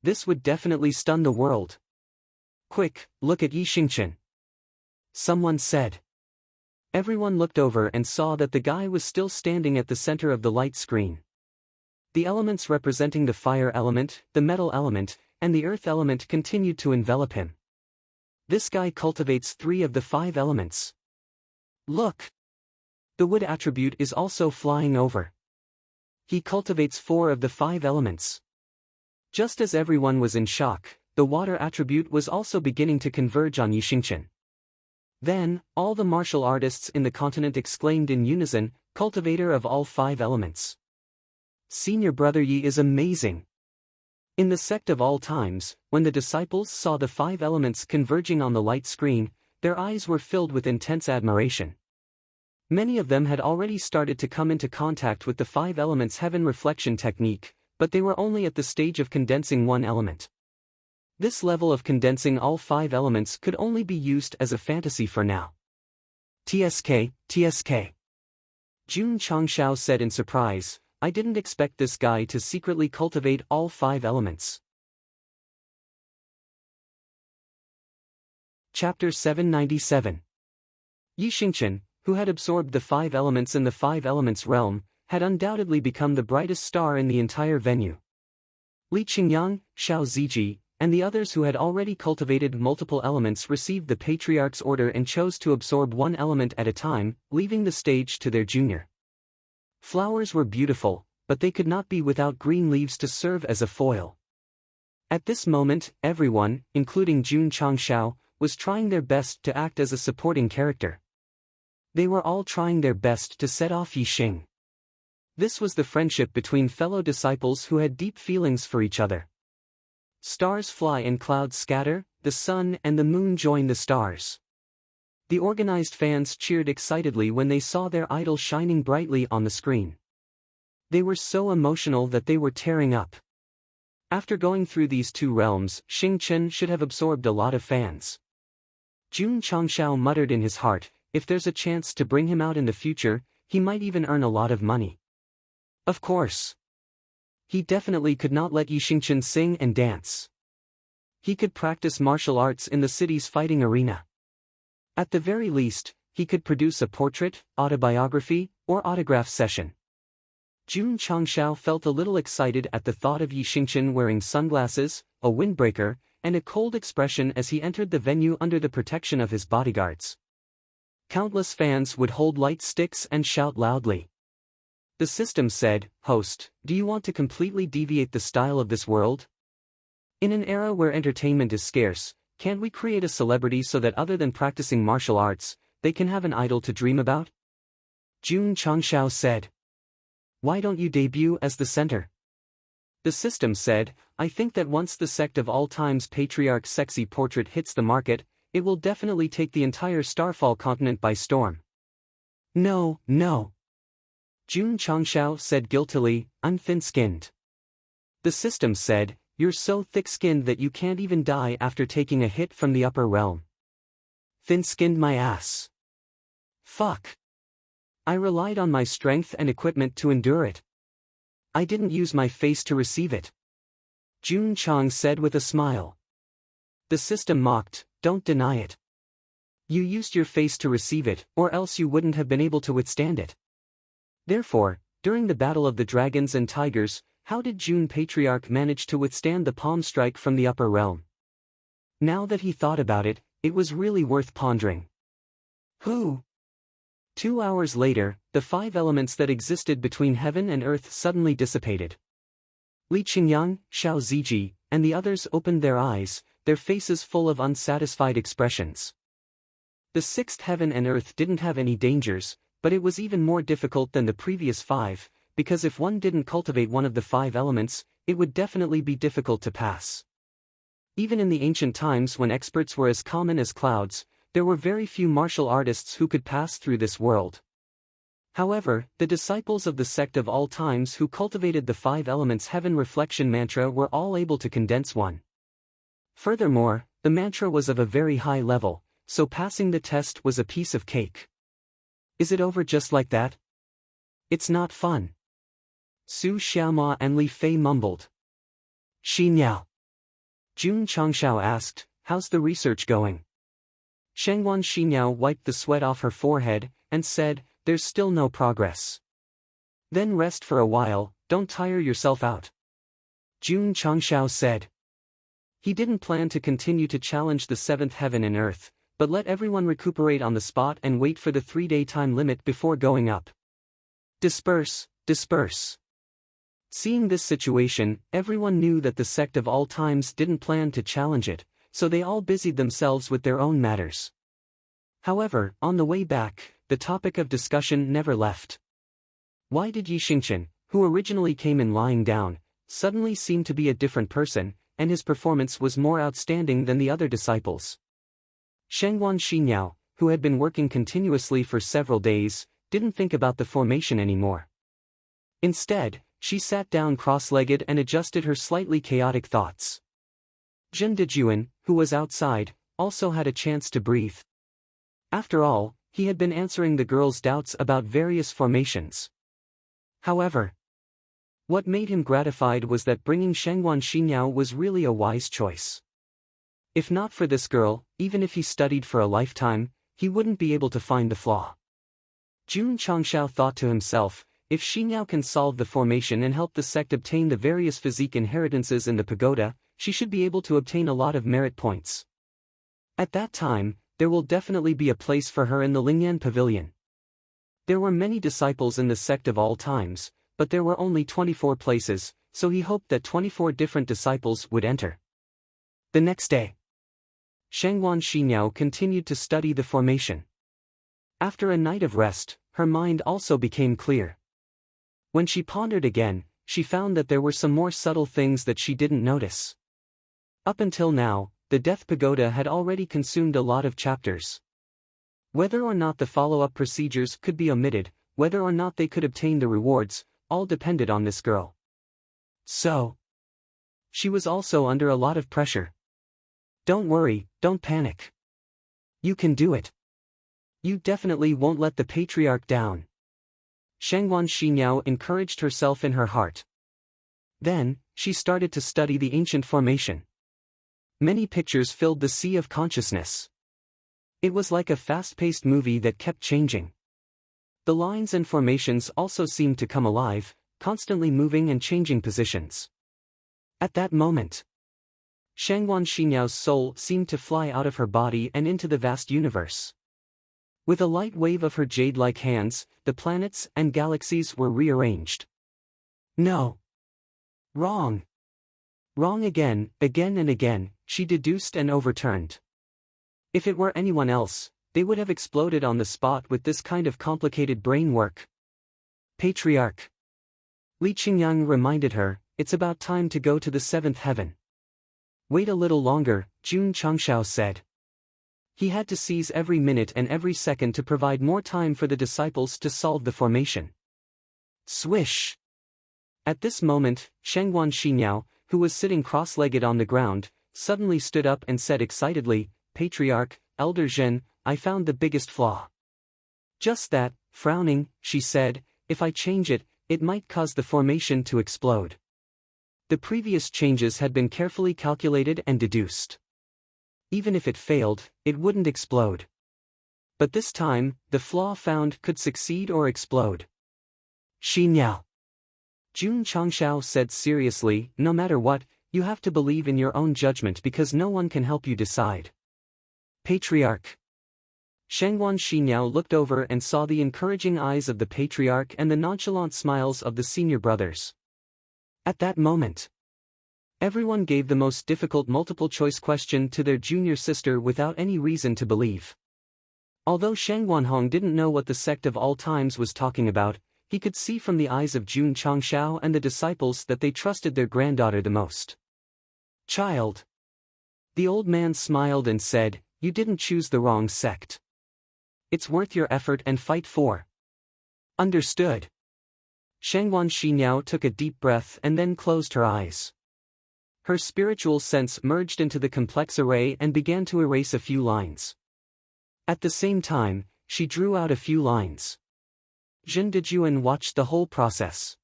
This would definitely stun the world. Quick, look at Yi Xingchen. Someone said. Everyone looked over and saw that the guy was still standing at the center of the light screen. The elements representing the fire element, the metal element, and the earth element continued to envelop him. This guy cultivates 3 of the 5 elements. Look! The wood attribute is also flying over. He cultivates 4 of the 5 elements. Just as everyone was in shock, the water attribute was also beginning to converge on Yixingchen. Then, all the martial artists in the continent exclaimed in unison, cultivator of all 5 elements. Senior brother Yi is amazing. In the sect of all times, when the disciples saw the 5 elements converging on the light screen, their eyes were filled with intense admiration. Many of them had already started to come into contact with the 5 elements heaven reflection technique, but they were only at the stage of condensing one element. This level of condensing all 5 elements could only be used as a fantasy for now. TSK. Jun Changshao said in surprise, I didn't expect this guy to secretly cultivate all 5 elements. Chapter 797. Yixingchen, who had absorbed the 5 elements in the 5 elements realm, had undoubtedly become the brightest star in the entire venue. Li Qingyang, Xiao Ziji, and the others who had already cultivated multiple elements received the Patriarch's order and chose to absorb one element at a time, leaving the stage to their junior. Flowers were beautiful, but they could not be without green leaves to serve as a foil. At this moment, everyone, including Jun Changshao, was trying their best to act as a supporting character. They were all trying their best to set off Yixing. This was the friendship between fellow disciples who had deep feelings for each other. Stars fly and clouds scatter, the sun and the moon join the stars. The organized fans cheered excitedly when they saw their idol shining brightly on the screen. They were so emotional that they were tearing up. After going through these 2 realms, Xingchen should have absorbed a lot of fans. Jun Changshao muttered in his heart, if there's a chance to bring him out in the future, he might even earn a lot of money. Of course. He definitely could not let Yixingchen sing and dance. He could practice martial arts in the city's fighting arena. At the very least, he could produce a portrait, autobiography, or autograph session. Jun Changshao felt a little excited at the thought of Yixingchen wearing sunglasses, a windbreaker, and a cold expression as he entered the venue under the protection of his bodyguards. Countless fans would hold light sticks and shout loudly. The system said, Host, do you want to completely deviate the style of this world? In an era where entertainment is scarce, can't we create a celebrity so that other than practicing martial arts, they can have an idol to dream about? Jun Changshao said. Why don't you debut as the center? The system said, I think that once the Sect of all times Patriarch's sexy portrait hits the market, it will definitely take the entire Starfall continent by storm. No. Jun Changshao said guiltily, I'm thin-skinned. The system said, you're so thick-skinned that you can't even die after taking a hit from the upper realm. Thin-skinned my ass. Fuck. I relied on my strength and equipment to endure it. I didn't use my face to receive it. Jun Chang said with a smile. The system mocked, don't deny it. You used your face to receive it, or else you wouldn't have been able to withstand it. Therefore, during the Battle of the Dragons and Tigers, how did Jun Patriarch manage to withstand the palm strike from the upper realm? Now that he thought about it, it was really worth pondering. Who? 2 hours later, the 5 elements that existed between heaven and earth suddenly dissipated. Li Qingyang, Xiao Ziji, and the others opened their eyes, their faces full of unsatisfied expressions. The 6th heaven and earth didn't have any dangers, but it was even more difficult than the previous 5, because if one didn't cultivate one of the 5 elements, it would definitely be difficult to pass. Even in the ancient times when experts were as common as clouds, there were very few martial artists who could pass through this world. However, the disciples of the Sect of all times who cultivated the 5 elements heaven reflection mantra were all able to condense one. Furthermore, the mantra was of a very high level, so passing the test was a piece of cake. Is it over just like that? It's not fun. Su Xiaoma and Li Fei mumbled. Xinyao. Jun Changshao asked, how's the research going? Shengwan Xinyao wiped the sweat off her forehead, and said, there's still no progress. Then rest for a while, don't tire yourself out. Jun Changshao said. He didn't plan to continue to challenge the 7th heaven and earth, but let everyone recuperate on the spot and wait for the 3-day time limit before going up. Disperse, disperse. Seeing this situation, everyone knew that the sect of all times didn't plan to challenge it, so they all busied themselves with their own matters. However, on the way back, the topic of discussion never left. Why did Yi Xingchen, who originally came in lying down, suddenly seem to be a different person, and his performance was more outstanding than the other disciples? Shengwan Xinyao, who had been working continuously for several days, didn't think about the formation anymore. Instead, she sat down cross-legged and adjusted her slightly chaotic thoughts. Zhen Dejuan, who was outside, also had a chance to breathe. After all, he had been answering the girl's doubts about various formations. However, what made him gratified was that bringing Shengwan Xinyao was really a wise choice. If not for this girl, even if he studied for a lifetime, he wouldn't be able to find the flaw. Jun Changshao thought to himself, if Xinyao can solve the formation and help the sect obtain the various physique inheritances in the pagoda, she should be able to obtain a lot of merit points. At that time, there will definitely be a place for her in the Lingyan Pavilion. There were many disciples in the sect of all times, but there were only 24 places, so he hoped that 24 different disciples would enter. The next day, Shengwan Xinyao continued to study the formation. After a night of rest, her mind also became clear. When she pondered again, she found that there were some more subtle things that she didn't notice. Up until now, the Death Pagoda had already consumed a lot of chapters. Whether or not the follow-up procedures could be omitted, whether or not they could obtain the rewards, all depended on this girl. So, she was also under a lot of pressure. Don't worry, don't panic. You can do it. You definitely won't let the patriarch down. Shengwan Xinyao encouraged herself in her heart. Then, she started to study the ancient formation. Many pictures filled the sea of consciousness. It was like a fast-paced movie that kept changing. The lines and formations also seemed to come alive, constantly moving and changing positions. At that moment, Shengwan Xinyao's soul seemed to fly out of her body and into the vast universe. With a light wave of her jade-like hands, the planets and galaxies were rearranged. No. Wrong. Wrong again, again and again, she deduced and overturned. If it were anyone else, they would have exploded on the spot with this kind of complicated brain work. Patriarch. Li Qingyang reminded her, it's about time to go to the 7th heaven. Wait a little longer, Jun Changshao said. He had to seize every minute and every second to provide more time for the disciples to solve the formation. Swish! At this moment, Shengwan Xinyao, who was sitting cross-legged on the ground, suddenly stood up and said excitedly, Patriarch, Elder Zhen, I found the biggest flaw. Just that, frowning, she said, if I change it, it might cause the formation to explode. The previous changes had been carefully calculated and deduced. Even if it failed, it wouldn't explode. But this time, the flaw found could succeed or explode. Xinyao. Jun Changshao said seriously, no matter what, you have to believe in your own judgment because no one can help you decide. Patriarch. Shengwan Xinyao looked over and saw the encouraging eyes of the patriarch and the nonchalant smiles of the senior brothers. At that moment, everyone gave the most difficult multiple-choice question to their junior sister without any reason to believe. Although Sheng Wanhong didn't know what the sect of all times was talking about, he could see from the eyes of Jun Changshao and the disciples that they trusted their granddaughter the most. Child. The old man smiled and said, you didn't choose the wrong sect. It's worth your effort and fight for. Understood. Shengwan Xinyao took a deep breath and then closed her eyes. Her spiritual sense merged into the complex array and began to erase a few lines. At the same time, she drew out a few lines. Zhen Dejuan watched the whole process.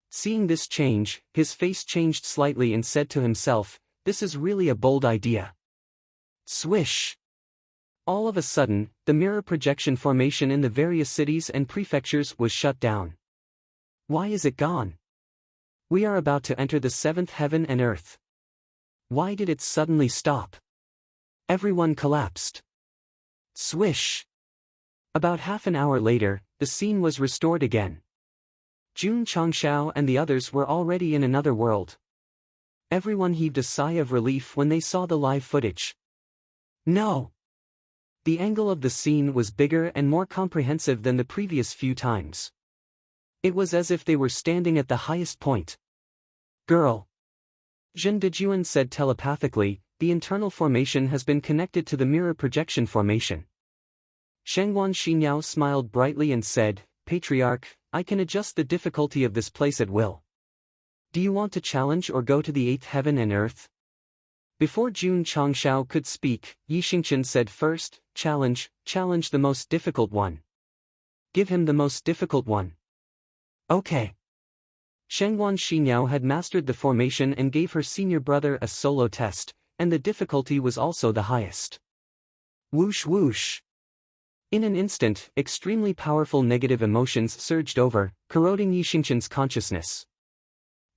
Seeing this change, his face changed slightly and said to himself, this is really a bold idea. Swish! All of a sudden, the mirror projection formation in the various cities and prefectures was shut down. Why is it gone? We are about to enter the 7th heaven and earth. Why did it suddenly stop? Everyone collapsed. Swish! About half an hour later, the scene was restored again. Jun Changshao and the others were already in another world. Everyone heaved a sigh of relief when they saw the live footage. No! The angle of the scene was bigger and more comprehensive than the previous few times. It was as if they were standing at the highest point. Girl! Zhen Dejuan said telepathically, the internal formation has been connected to the mirror projection formation. Shangguan Xinyao smiled brightly and said, Patriarch, I can adjust the difficulty of this place at will. Do you want to challenge or go to the eighth heaven and earth? Before Jun Changshao could speak, Yi Xingqian said first, challenge the most difficult one. Give him the most difficult one. Okay. Shangguan Xinyao had mastered the formation and gave her senior brother a solo test, and the difficulty was also the highest. Whoosh whoosh. In an instant, extremely powerful negative emotions surged over, corroding Yi Xingqian's consciousness.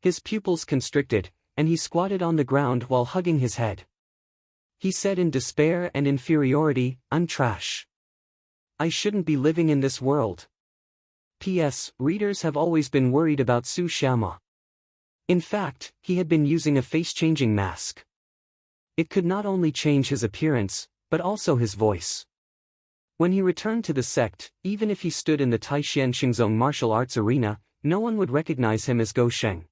His pupils constricted, and he squatted on the ground while hugging his head. He said in despair and inferiority, I'm trash. I shouldn't be living in this world. P.S. Readers have always been worried about Su Xiaoma. In fact, he had been using a face-changing mask. It could not only change his appearance, but also his voice. When he returned to the sect, even if he stood in the Taishan Xingzong martial arts arena, no one would recognize him as Go Sheng.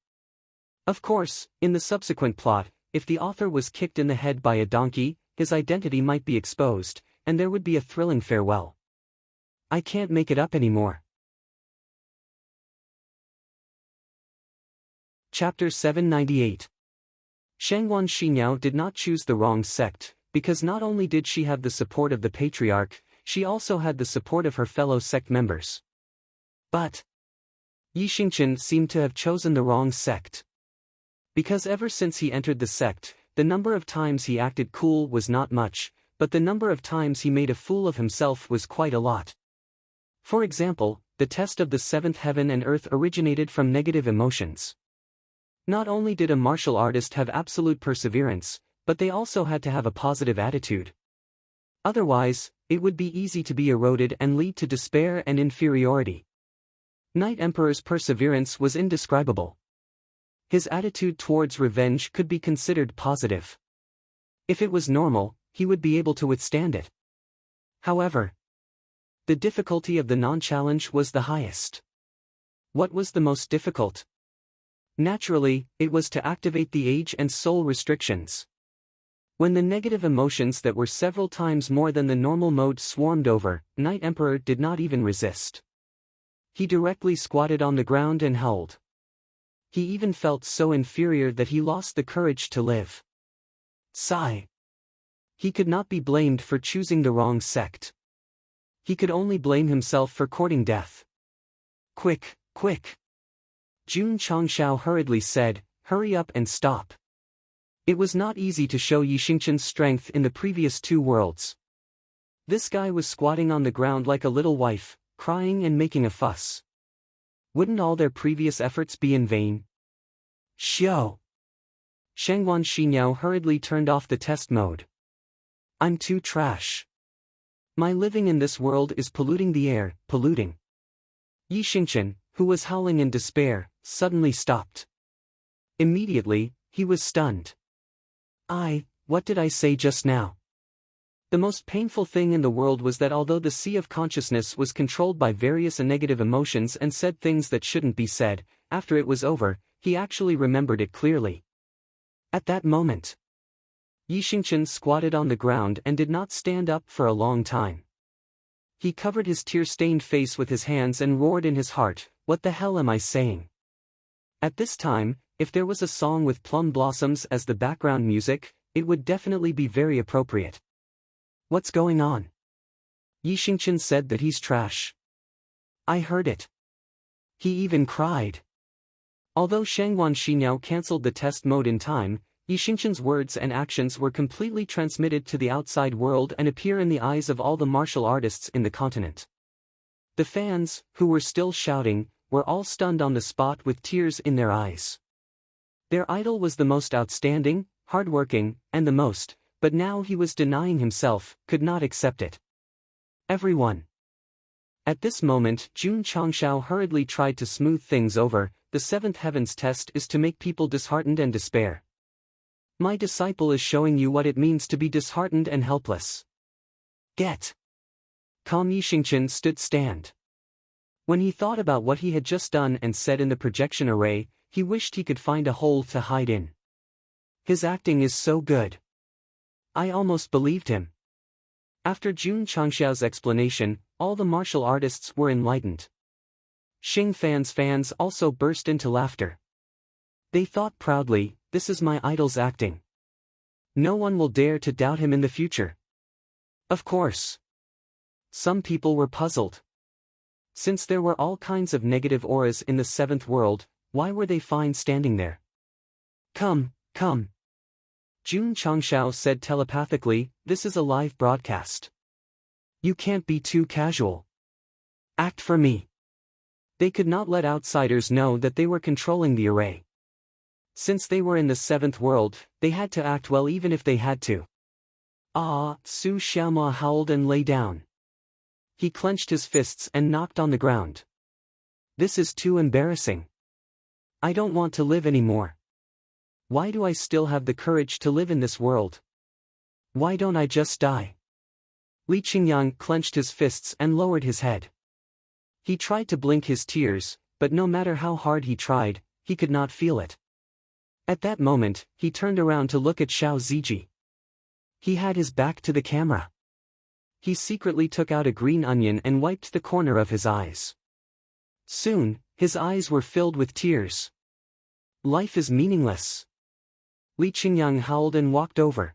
Of course, in the subsequent plot, if the author was kicked in the head by a donkey, his identity might be exposed, and there would be a thrilling farewell. I can't make it up anymore. Chapter 798. Shangguan Xinyao did not choose the wrong sect, because not only did she have the support of the Patriarch, she also had the support of her fellow sect members. But Yi Xingqian seemed to have chosen the wrong sect. Because ever since he entered the sect, the number of times he acted cool was not much, but the number of times he made a fool of himself was quite a lot. For example, the test of the seventh heaven and earth originated from negative emotions. Not only did a martial artist have absolute perseverance, but they also had to have a positive attitude. Otherwise, it would be easy to be eroded and lead to despair and inferiority. Knight Emperor's perseverance was indescribable. His attitude towards revenge could be considered positive. If it was normal, he would be able to withstand it. However, the difficulty of the non-challenge was the highest. What was the most difficult? Naturally, it was to activate the age and soul restrictions. When the negative emotions that were several times more than the normal mode swarmed over, Knight Emperor did not even resist. He directly squatted on the ground and howled. He even felt so inferior that he lost the courage to live. Sigh. He could not be blamed for choosing the wrong sect. He could only blame himself for courting death. Quick, quick. Jun Changshao hurriedly said, hurry up and stop. It was not easy to show Yi Xingqian's strength in the previous two worlds. This guy was squatting on the ground like a little wife, crying and making a fuss. Wouldn't all their previous efforts be in vain? Xiao. Shangguan Xinyao hurriedly turned off the test mode. I'm too trash. My living in this world is polluting the air, polluting. Yi Xingqian, who was howling in despair, suddenly stopped. Immediately, he was stunned. What did I say just now? The most painful thing in the world was that although the sea of consciousness was controlled by various negative emotions and said things that shouldn't be said, after it was over, he actually remembered it clearly. At that moment, Yi Xingqian squatted on the ground and did not stand up for a long time. He covered his tear-stained face with his hands and roared in his heart, what the hell am I saying? At this time, if there was a song with plum blossoms as the background music, it would definitely be very appropriate. What's going on? Yi Xingqian said that he's trash. I heard it. He even cried. Although Shangguan Xinyao cancelled the test mode in time, Yi Xingqian's words and actions were completely transmitted to the outside world and appear in the eyes of all the martial artists in the continent. The fans, who were still shouting, were all stunned on the spot with tears in their eyes. Their idol was the most outstanding, hardworking, and the most, but now he was denying himself, could not accept it. Everyone. At this moment, Jun Changshao hurriedly tried to smooth things over. The seventh heaven's test is to make people disheartened and despair. My disciple is showing you what it means to be disheartened and helpless. Get. Calm Yixingchen stood stand. When he thought about what he had just done and said in the projection array, he wished he could find a hole to hide in. His acting is so good. I almost believed him. After Jun Changshao's explanation, all the martial artists were enlightened. Xing fans also burst into laughter. They thought proudly, this is my idol's acting. No one will dare to doubt him in the future. Of course. Some people were puzzled. Since there were all kinds of negative auras in the seventh world, why were they fine standing there? Come. Jun Changshao said telepathically, this is a live broadcast. You can't be too casual. Act for me. They could not let outsiders know that they were controlling the array. Since they were in the seventh world, they had to act well even if they had to. Su Xiaoma howled and lay down. He clenched his fists and knocked on the ground. This is too embarrassing. I don't want to live anymore. Why do I still have the courage to live in this world? Why don't I just die? Li Qingyang clenched his fists and lowered his head. He tried to blink his tears, but no matter how hard he tried, he could not feel it. At that moment, he turned around to look at Xiao Ziji. He had his back to the camera. He secretly took out a green onion and wiped the corner of his eyes. Soon, his eyes were filled with tears. Life is meaningless. Li Qingyang howled and walked over.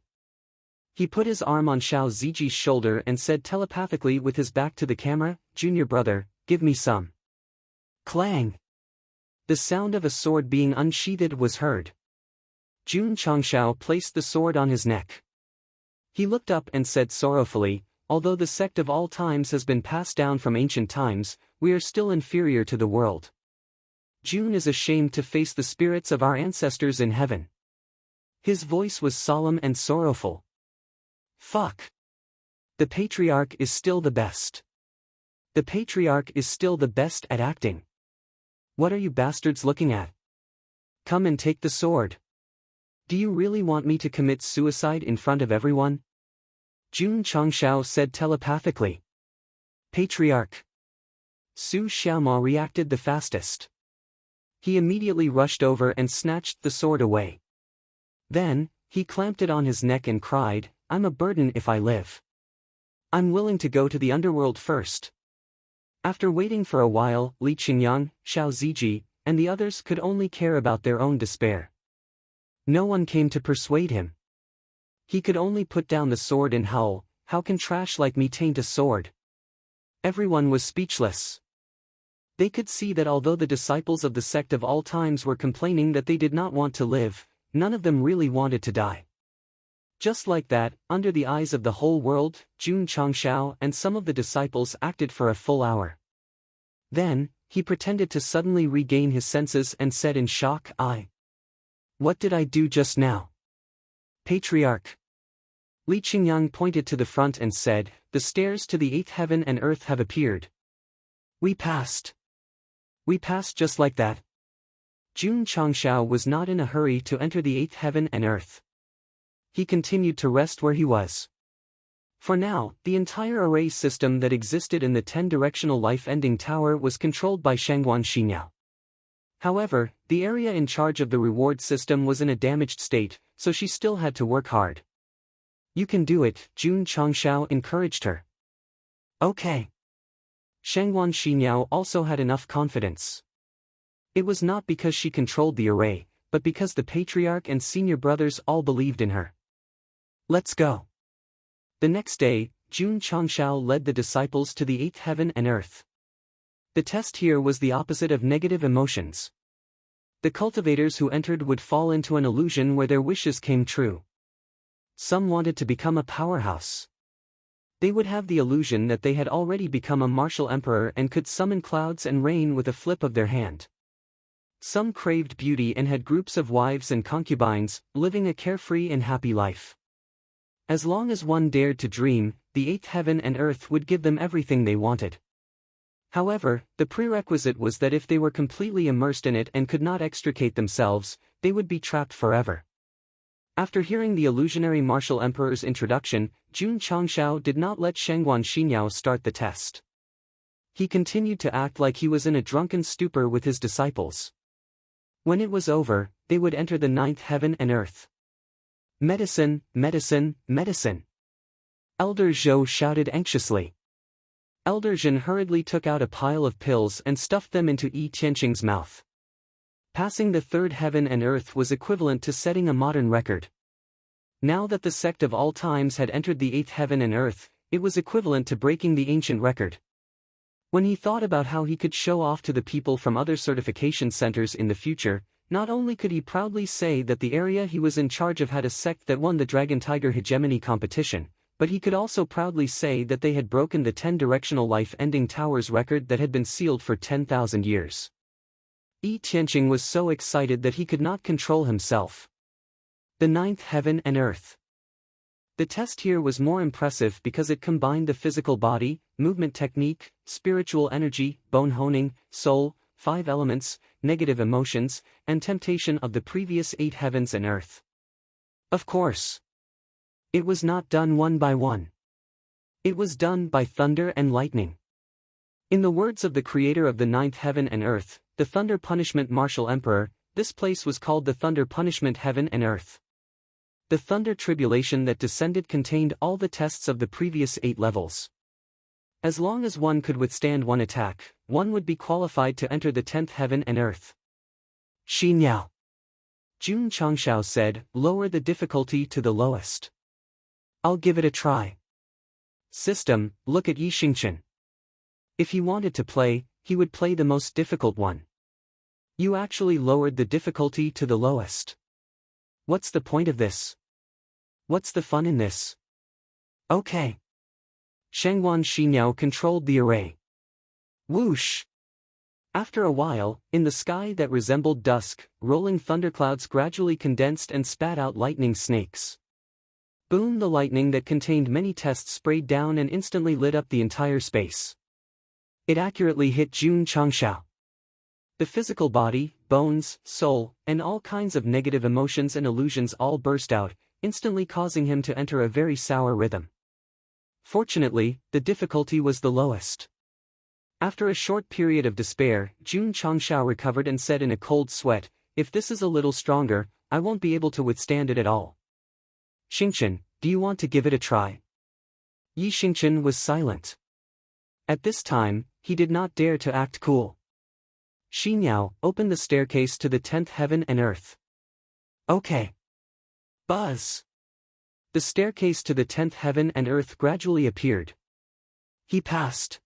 He put his arm on Xiao Ziji's shoulder and said telepathically with his back to the camera, "Junior brother, give me some." Clang! The sound of a sword being unsheathed was heard. Jun Changshao placed the sword on his neck. He looked up and said sorrowfully, although the sect of all times has been passed down from ancient times, we are still inferior to the world. Jun is ashamed to face the spirits of our ancestors in heaven. His voice was solemn and sorrowful. Fuck. The patriarch is still the best. The patriarch is still the best at acting. What are you bastards looking at? Come and take the sword. Do you really want me to commit suicide in front of everyone? Jun Changshao said telepathically. Patriarch. Su Xiaoma reacted the fastest. He immediately rushed over and snatched the sword away. Then, he clamped it on his neck and cried, I'm a burden if I live. I'm willing to go to the underworld first. After waiting for a while, Li Qingyang, Xiao Ziji, and the others could only care about their own despair. No one came to persuade him. He could only put down the sword and howl, how can trash like me taint a sword? Everyone was speechless. They could see that although the disciples of the sect of all times were complaining that they did not want to live, none of them really wanted to die. Just like that, under the eyes of the whole world, Jun Changshao and some of the disciples acted for a full hour. Then, he pretended to suddenly regain his senses and said in shock, What did I do just now? Patriarch. Li Qingyang pointed to the front and said, the stairs to the eighth heaven and earth have appeared. We passed. We passed just like that. Jun Changshao was not in a hurry to enter the eighth heaven and earth. He continued to rest where he was. For now, the entire array system that existed in the 10-directional life-ending tower was controlled by Shangguan Xinyao. However, the area in charge of the reward system was in a damaged state, so she still had to work hard. You can do it, Jun Changshao encouraged her. Okay. Shangguan Xinyao also had enough confidence. It was not because she controlled the array, but because the patriarch and senior brothers all believed in her. Let's go. The next day, Jun Changshao led the disciples to the eighth heaven and earth. The test here was the opposite of negative emotions. The cultivators who entered would fall into an illusion where their wishes came true. Some wanted to become a powerhouse. They would have the illusion that they had already become a martial emperor and could summon clouds and rain with a flip of their hand. Some craved beauty and had groups of wives and concubines, living a carefree and happy life. As long as one dared to dream, the eighth heaven and earth would give them everything they wanted. However, the prerequisite was that if they were completely immersed in it and could not extricate themselves, they would be trapped forever. After hearing the illusionary martial emperor's introduction, Jun Changshao did not let Shengguan Xiniao start the test. He continued to act like he was in a drunken stupor with his disciples. When it was over, they would enter the ninth heaven and earth. Medicine, medicine, medicine! Elder Zhou shouted anxiously. Elder Zhen hurriedly took out a pile of pills and stuffed them into Yi Tianqing's mouth. Passing the third heaven and earth was equivalent to setting a modern record. Now that the sect of all times had entered the eighth heaven and earth, it was equivalent to breaking the ancient record. When he thought about how he could show off to the people from other certification centers in the future, not only could he proudly say that the area he was in charge of had a sect that won the Dragon Tiger Hegemony competition, but he could also proudly say that they had broken the 10-directional life-ending towers record that had been sealed for 10,000 years. Yi Tianqing was so excited that he could not control himself. The ninth heaven and earth. The test here was more impressive because it combined the physical body, movement technique, spiritual energy, bone honing, soul, 5 elements, negative emotions, and temptation of the previous 8 heavens and earth. Of course, it was not done one by one. It was done by thunder and lightning. In the words of the creator of the ninth heaven and earth, the Thunder Punishment Martial Emperor, this place was called the Thunder Punishment Heaven and Earth. The thunder tribulation that descended contained all the tests of the previous 8 levels. As long as one could withstand one attack, one would be qualified to enter the 10th heaven and earth. Xiniao. Jun Changshao said, lower the difficulty to the lowest. I'll give it a try. System, look at Yi Xingchen. If he wanted to play, he would play the most difficult one. You actually lowered the difficulty to the lowest. What's the point of this? What's the fun in this? Okay. Shengguan Xiniao controlled the array. Whoosh! After a while, in the sky that resembled dusk, rolling thunderclouds gradually condensed and spat out lightning snakes. Boom! The lightning that contained many tests sprayed down and instantly lit up the entire space. It accurately hit Jun Changshao. The physical body, bones, soul, and all kinds of negative emotions and illusions all burst out, instantly causing him to enter a very sour rhythm. Fortunately, the difficulty was the lowest. After a short period of despair, Jun Changshao recovered and said in a cold sweat, if this is a little stronger, I won't be able to withstand it at all. Xingchen, do you want to give it a try? Yi Xingchen was silent. At this time, he did not dare to act cool. Xiniao, open the staircase to the 10th heaven and earth. Okay. Buzz. The staircase to the 10th heaven and earth gradually appeared. He passed.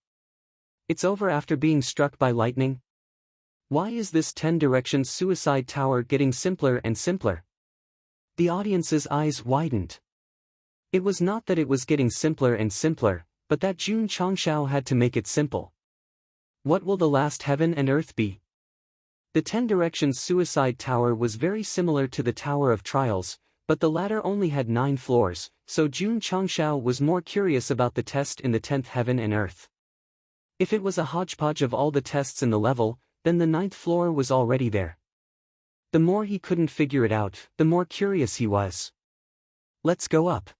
It's over after being struck by lightning? Why is this 10 directions suicide tower getting simpler and simpler? The audience's eyes widened. It was not that it was getting simpler and simpler, but that Jun Changshao had to make it simple. What will the last heaven and earth be? The 10 directions suicide tower was very similar to the Tower of Trials, but the latter only had 9 floors, so Jun Changshao was more curious about the test in the 10th heaven and earth. If it was a hodgepodge of all the tests in the level, then the 9th floor was already there. The more he couldn't figure it out, the more curious he was. Let's go up.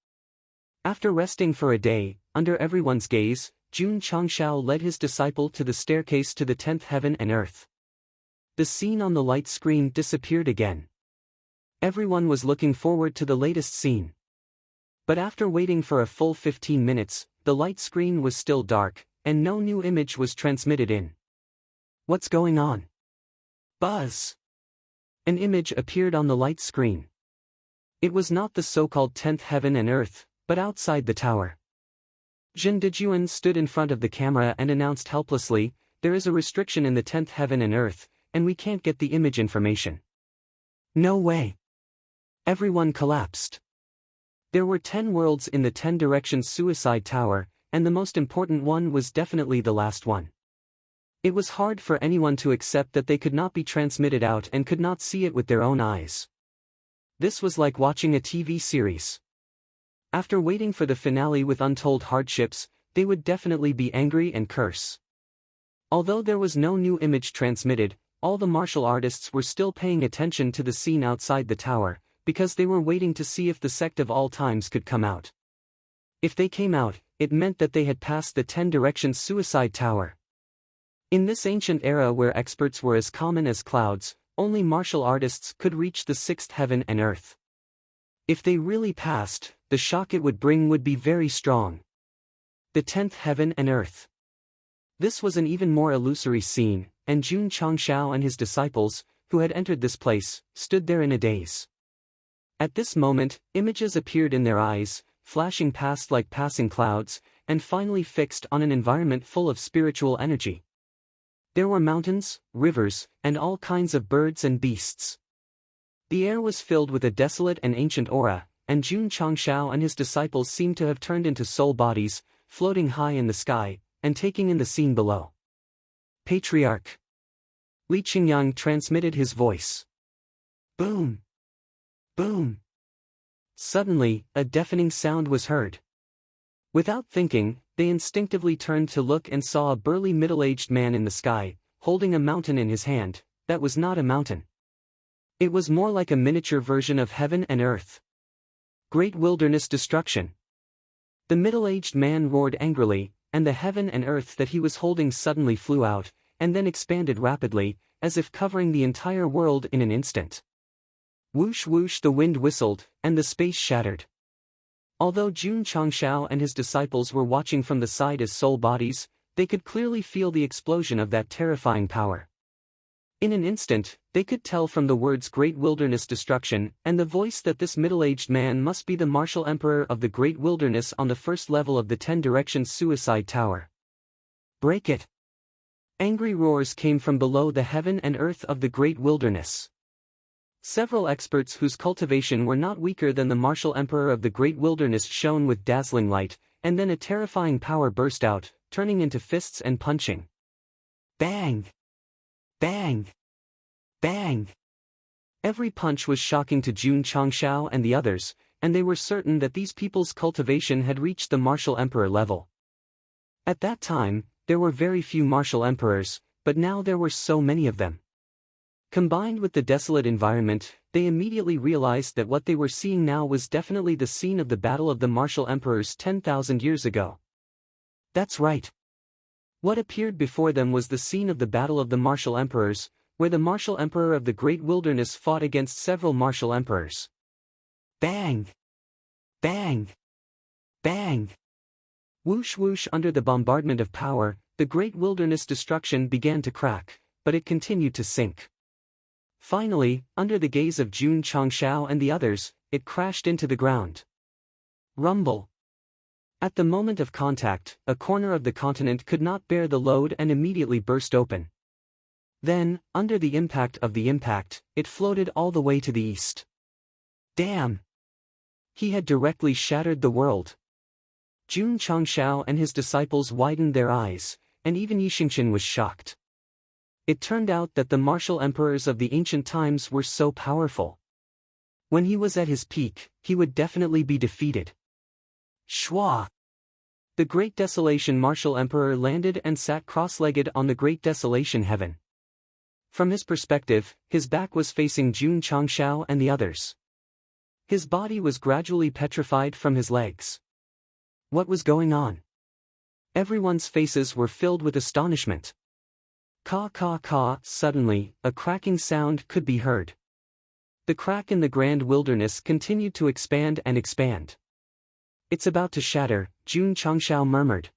After resting for a day, under everyone's gaze, Jun Changshao led his disciple to the staircase to the 10th heaven and earth. The scene on the light screen disappeared again. Everyone was looking forward to the latest scene. But after waiting for a full 15 minutes, the light screen was still dark, and no new image was transmitted in. What's going on? Buzz! An image appeared on the light screen. It was not the so-called 10th heaven and earth, but outside the tower. Jin Dejuan stood in front of the camera and announced helplessly, there is a restriction in the 10th heaven and earth, and we can't get the image information. No way. Everyone collapsed. There were 10 worlds in the 10 directions suicide tower, and the most important one was definitely the last one. It was hard for anyone to accept that they could not be transmitted out and could not see it with their own eyes. This was like watching a TV series. After waiting for the finale with untold hardships, they would definitely be angry and curse. Although there was no new image transmitted, all the martial artists were still paying attention to the scene outside the tower, because they were waiting to see if the Sect of all times could come out. If they came out, it meant that they had passed the 10 Directions Suicide Tower. In this ancient era where experts were as common as clouds, only martial artists could reach the 6th heaven and earth. If they really passed, the shock it would bring would be very strong. The 10th heaven and earth. This was an even more illusory scene, and Jun Changshao and his disciples, who had entered this place, stood there in a daze. At this moment, images appeared in their eyes, flashing past like passing clouds, and finally fixed on an environment full of spiritual energy. There were mountains, rivers, and all kinds of birds and beasts. The air was filled with a desolate and ancient aura, and Jun Changshao and his disciples seemed to have turned into soul bodies, floating high in the sky, and taking in the scene below. Patriarch. Li Qingyang transmitted his voice. Boom! Boom! Suddenly, a deafening sound was heard. Without thinking, they instinctively turned to look and saw a burly middle-aged man in the sky, holding a mountain in his hand. That was not a mountain. It was more like a miniature version of heaven and earth. Great wilderness destruction. The middle-aged man roared angrily, and the heaven and earth that he was holding suddenly flew out, and then expanded rapidly, as if covering the entire world in an instant. Whoosh whoosh, the wind whistled, and the space shattered. Although Jun Changshao and his disciples were watching from the side as soul bodies, they could clearly feel the explosion of that terrifying power. In an instant, they could tell from the words Great Wilderness Destruction and the voice that this middle-aged man must be the martial emperor of the Great Wilderness on the first level of the 10 Directions Suicide Tower. Break it! Angry roars came from below the heaven and earth of the Great Wilderness. Several experts whose cultivation were not weaker than the martial emperor of the Great Wilderness shone with dazzling light, and then a terrifying power burst out, turning into fists and punching. Bang! Bang! Bang! Every punch was shocking to Jun Changshao and the others, and they were certain that these people's cultivation had reached the martial emperor level. At that time, there were very few martial emperors, but now there were so many of them. Combined with the desolate environment, they immediately realized that what they were seeing now was definitely the scene of the battle of the martial emperors 10,000 years ago. That's right. What appeared before them was the scene of the battle of the martial emperors, where the martial emperor of the Great Wilderness fought against several martial emperors. Bang! Bang! Bang! Whoosh whoosh, under the bombardment of power, the Great Wilderness Destruction began to crack, but it continued to sink. Finally, under the gaze of Jun Changshao and the others, it crashed into the ground. Rumble. At the moment of contact, a corner of the continent could not bear the load and immediately burst open. Then, under the impact of the impact, it floated all the way to the east. Damn! He had directly shattered the world. Jun Changshao and his disciples widened their eyes, and even Yixingqian was shocked. It turned out that the martial emperors of the ancient times were so powerful. When he was at his peak, he would definitely be defeated. Shwa! The Great Desolation martial emperor landed and sat cross-legged on the Great Desolation heaven. From his perspective, his back was facing Jun Changshao and the others. His body was gradually petrified from his legs. What was going on? Everyone's faces were filled with astonishment. Caw caw caw, suddenly, a cracking sound could be heard. The crack in the Grand Wilderness continued to expand and expand. It's about to shatter, Jun Changshao murmured.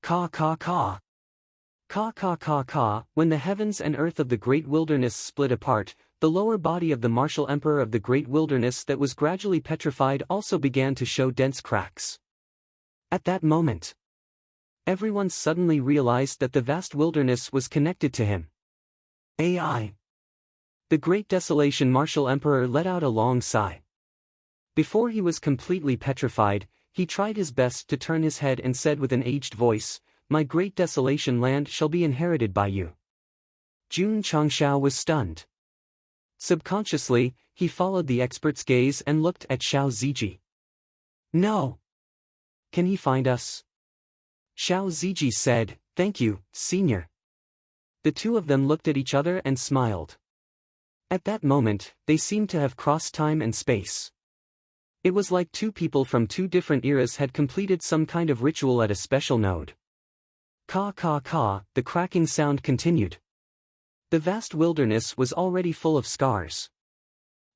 Caw caw caw. Caw caw caw caw. When the heavens and earth of the Great Wilderness split apart, the lower body of the martial emperor of the Great Wilderness that was gradually petrified also began to show dense cracks. At that moment, everyone suddenly realized that the vast wilderness was connected to him. AI. The Great Desolation martial emperor let out a long sigh. Before he was completely petrified, he tried his best to turn his head and said with an aged voice, "My Great Desolation land shall be inherited by you." Jun Changshao was stunned. Subconsciously, he followed the expert's gaze and looked at Xiao Ziji. No. Can he find us? Xiao Ziji said, thank you, senior. The two of them looked at each other and smiled. At that moment, they seemed to have crossed time and space. It was like two people from two different eras had completed some kind of ritual at a special node. Ka ka ka, the cracking sound continued. The vast wilderness was already full of scars.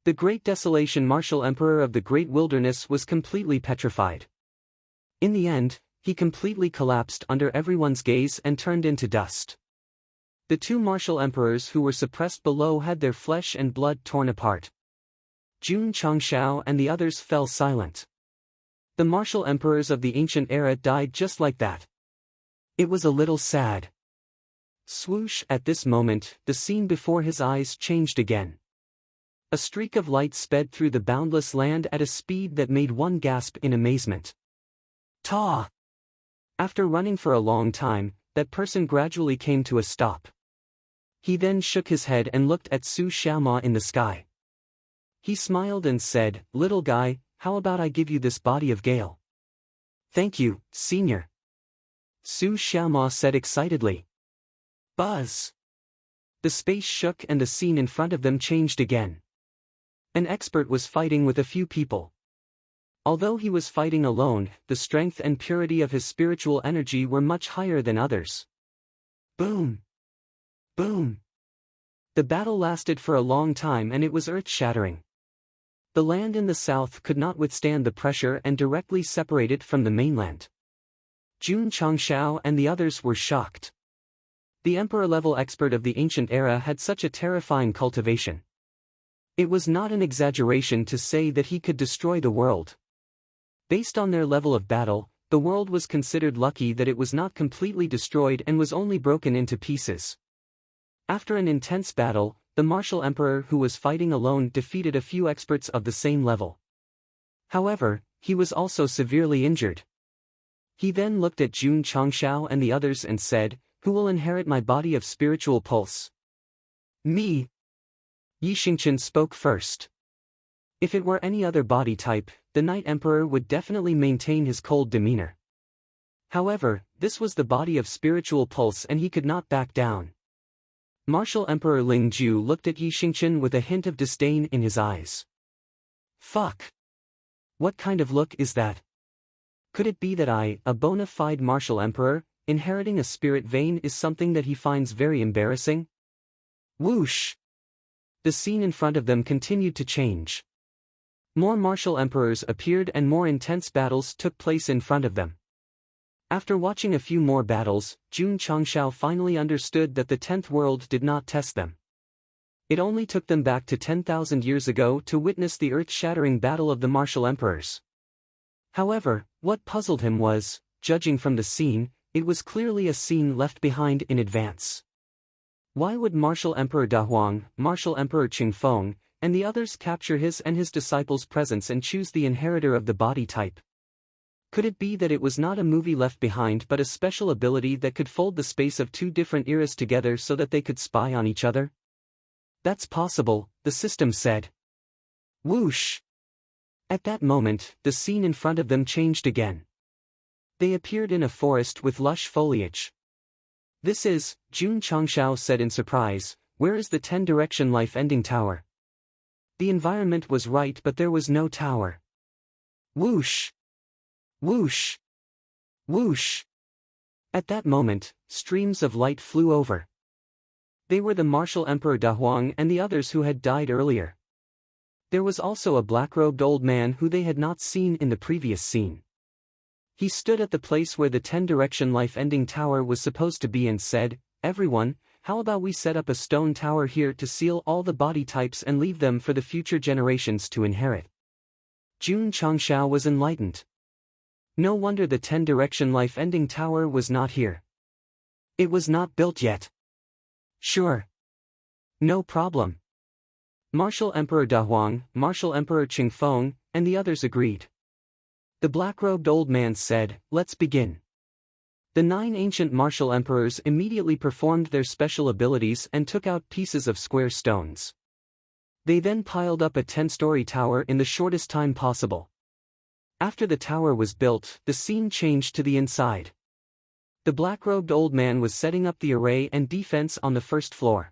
The Great Desolation Martial Emperor of the Great Wilderness was completely petrified. In the end, he completely collapsed under everyone's gaze and turned into dust. The two martial emperors who were suppressed below had their flesh and blood torn apart. Jun Changshao and the others fell silent. The martial emperors of the ancient era died just like that. It was a little sad. Swoosh! At this moment, the scene before his eyes changed again. A streak of light sped through the boundless land at a speed that made one gasp in amazement. Ta! After running for a long time, that person gradually came to a stop. He then shook his head and looked at Su Xiaoma in the sky. He smiled and said, little guy, how about I give you this body of Gale? Thank you, senior. Su Xiaoma said excitedly. Buzz! The space shook and the scene in front of them changed again. An expert was fighting with a few people. Although he was fighting alone, the strength and purity of his spiritual energy were much higher than others. Boom! Boom! The battle lasted for a long time and it was earth-shattering. The land in the south could not withstand the pressure and directly separated from the mainland. Jun Changshao and the others were shocked. The emperor-level expert of the ancient era had such a terrifying cultivation. It was not an exaggeration to say that he could destroy the world. Based on their level of battle, the world was considered lucky that it was not completely destroyed and was only broken into pieces. After an intense battle, the martial emperor who was fighting alone defeated a few experts of the same level. However, he was also severely injured. He then looked at Jun Changshao and the others and said, who will inherit my body of spiritual pulse? Me. Yi Xingqian spoke first. If it were any other body type, the Night Emperor would definitely maintain his cold demeanor. However, this was the body of spiritual pulse and he could not back down. Martial Emperor Ling Ju looked at Yi Xingqian with a hint of disdain in his eyes. Fuck! What kind of look is that? Could it be that I, a bona fide martial emperor, inheriting a spirit vein is something that he finds very embarrassing? Whoosh! The scene in front of them continued to change. More martial emperors appeared and more intense battles took place in front of them. After watching a few more battles, Jun Changshao finally understood that the 10th world did not test them. It only took them back to 10,000 years ago to witness the earth-shattering battle of the martial emperors. However, what puzzled him was, judging from the scene, it was clearly a scene left behind in advance. Why would Martial Emperor Dahuang, Martial Emperor Qingfeng, and the others capture his and his disciples' presence and choose the inheritor of the body type? Could it be that it was not a movie left behind but a special ability that could fold the space of two different eras together so that they could spy on each other? That's possible, the system said. Whoosh! At that moment, the scene in front of them changed again. They appeared in a forest with lush foliage. This is, Jun Changshao said in surprise, where is the 10-direction life-ending tower? The environment was right but there was no tower. Whoosh! Whoosh! Whoosh! At that moment, streams of light flew over. They were the Martial Emperor Dahuang and the others who had died earlier. There was also a black-robed old man who they had not seen in the previous scene. He stood at the place where the 10-direction life-ending tower was supposed to be and said, everyone, how about we set up a stone tower here to seal all the body types and leave them for the future generations to inherit? Jun Changshao was enlightened. No wonder the 10-direction life-ending tower was not here. It was not built yet. Sure. No problem. Martial Emperor Dahuang, Martial Emperor Qingfeng, and the others agreed. The black-robed old man said, let's begin. The 9 ancient martial emperors immediately performed their special abilities and took out pieces of square stones. They then piled up a 10-story tower in the shortest time possible. After the tower was built, the scene changed to the inside. The black-robed old man was setting up the array and defense on the first floor.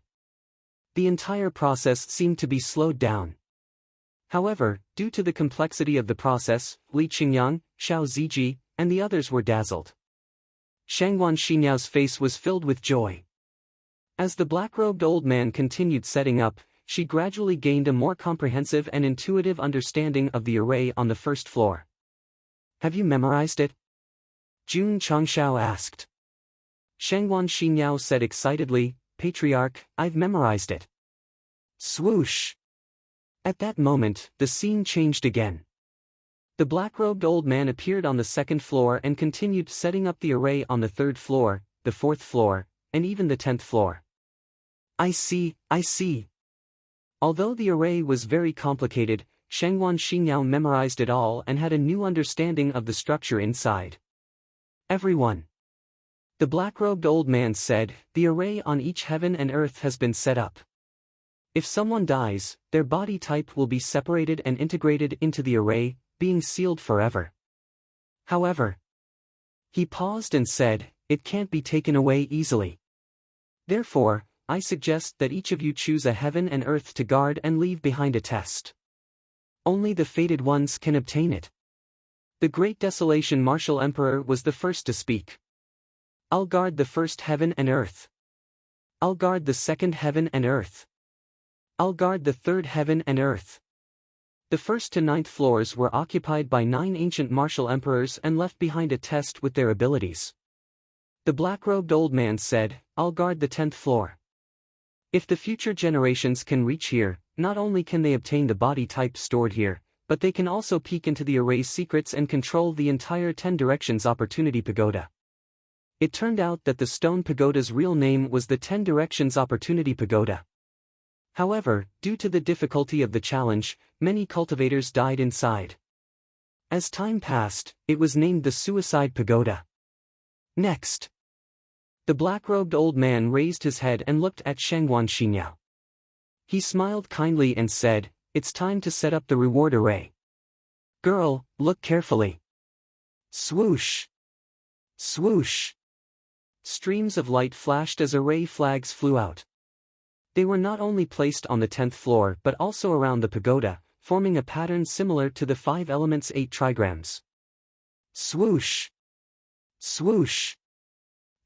The entire process seemed to be slowed down. However, due to the complexity of the process, Li Qingyang, Xiao Ziji, and the others were dazzled. Shangguan Xiniao's face was filled with joy. As the black-robed old man continued setting up, she gradually gained a more comprehensive and intuitive understanding of the array on the first floor. Have you memorized it? Jun Changshao asked. Shangguan Xiniao said excitedly, Patriarch, I've memorized it. Swoosh! At that moment, the scene changed again. The black-robed old man appeared on the second floor and continued setting up the array on the third floor, the fourth floor, and even the 10th floor. I see. Although the array was very complicated, Shangguan Xiniao memorized it all and had a new understanding of the structure inside. Everyone. The black-robed old man said, the array on each heaven and earth has been set up. If someone dies, their body type will be separated and integrated into the array, being sealed forever. However, he paused and said, it can't be taken away easily. Therefore, I suggest that each of you choose a heaven and earth to guard and leave behind a test. Only the fated ones can obtain it. The Great Desolation Martial Emperor was the first to speak. I'll guard the first heaven and earth. I'll guard the second heaven and earth. I'll guard the third heaven and earth. The first to 9th floors were occupied by 9 ancient martial emperors and left behind a test with their abilities. The black-robed old man said, I'll guard the 10th floor. If the future generations can reach here, not only can they obtain the body type stored here, but they can also peek into the array's secrets and control the entire 10 Directions Opportunity Pagoda. It turned out that the stone pagoda's real name was the 10 Directions Opportunity Pagoda. However, due to the difficulty of the challenge, many cultivators died inside. As time passed, it was named the Suicide Pagoda. Next. The black-robed old man raised his head and looked at Shangguan Xiniao. He smiled kindly and said, it's time to set up the reward array. Girl, look carefully. Swoosh! Swoosh! Streams of light flashed as array flags flew out. They were not only placed on the 10th floor but also around the pagoda, forming a pattern similar to the 5 elements 8 trigrams. Swoosh! Swoosh!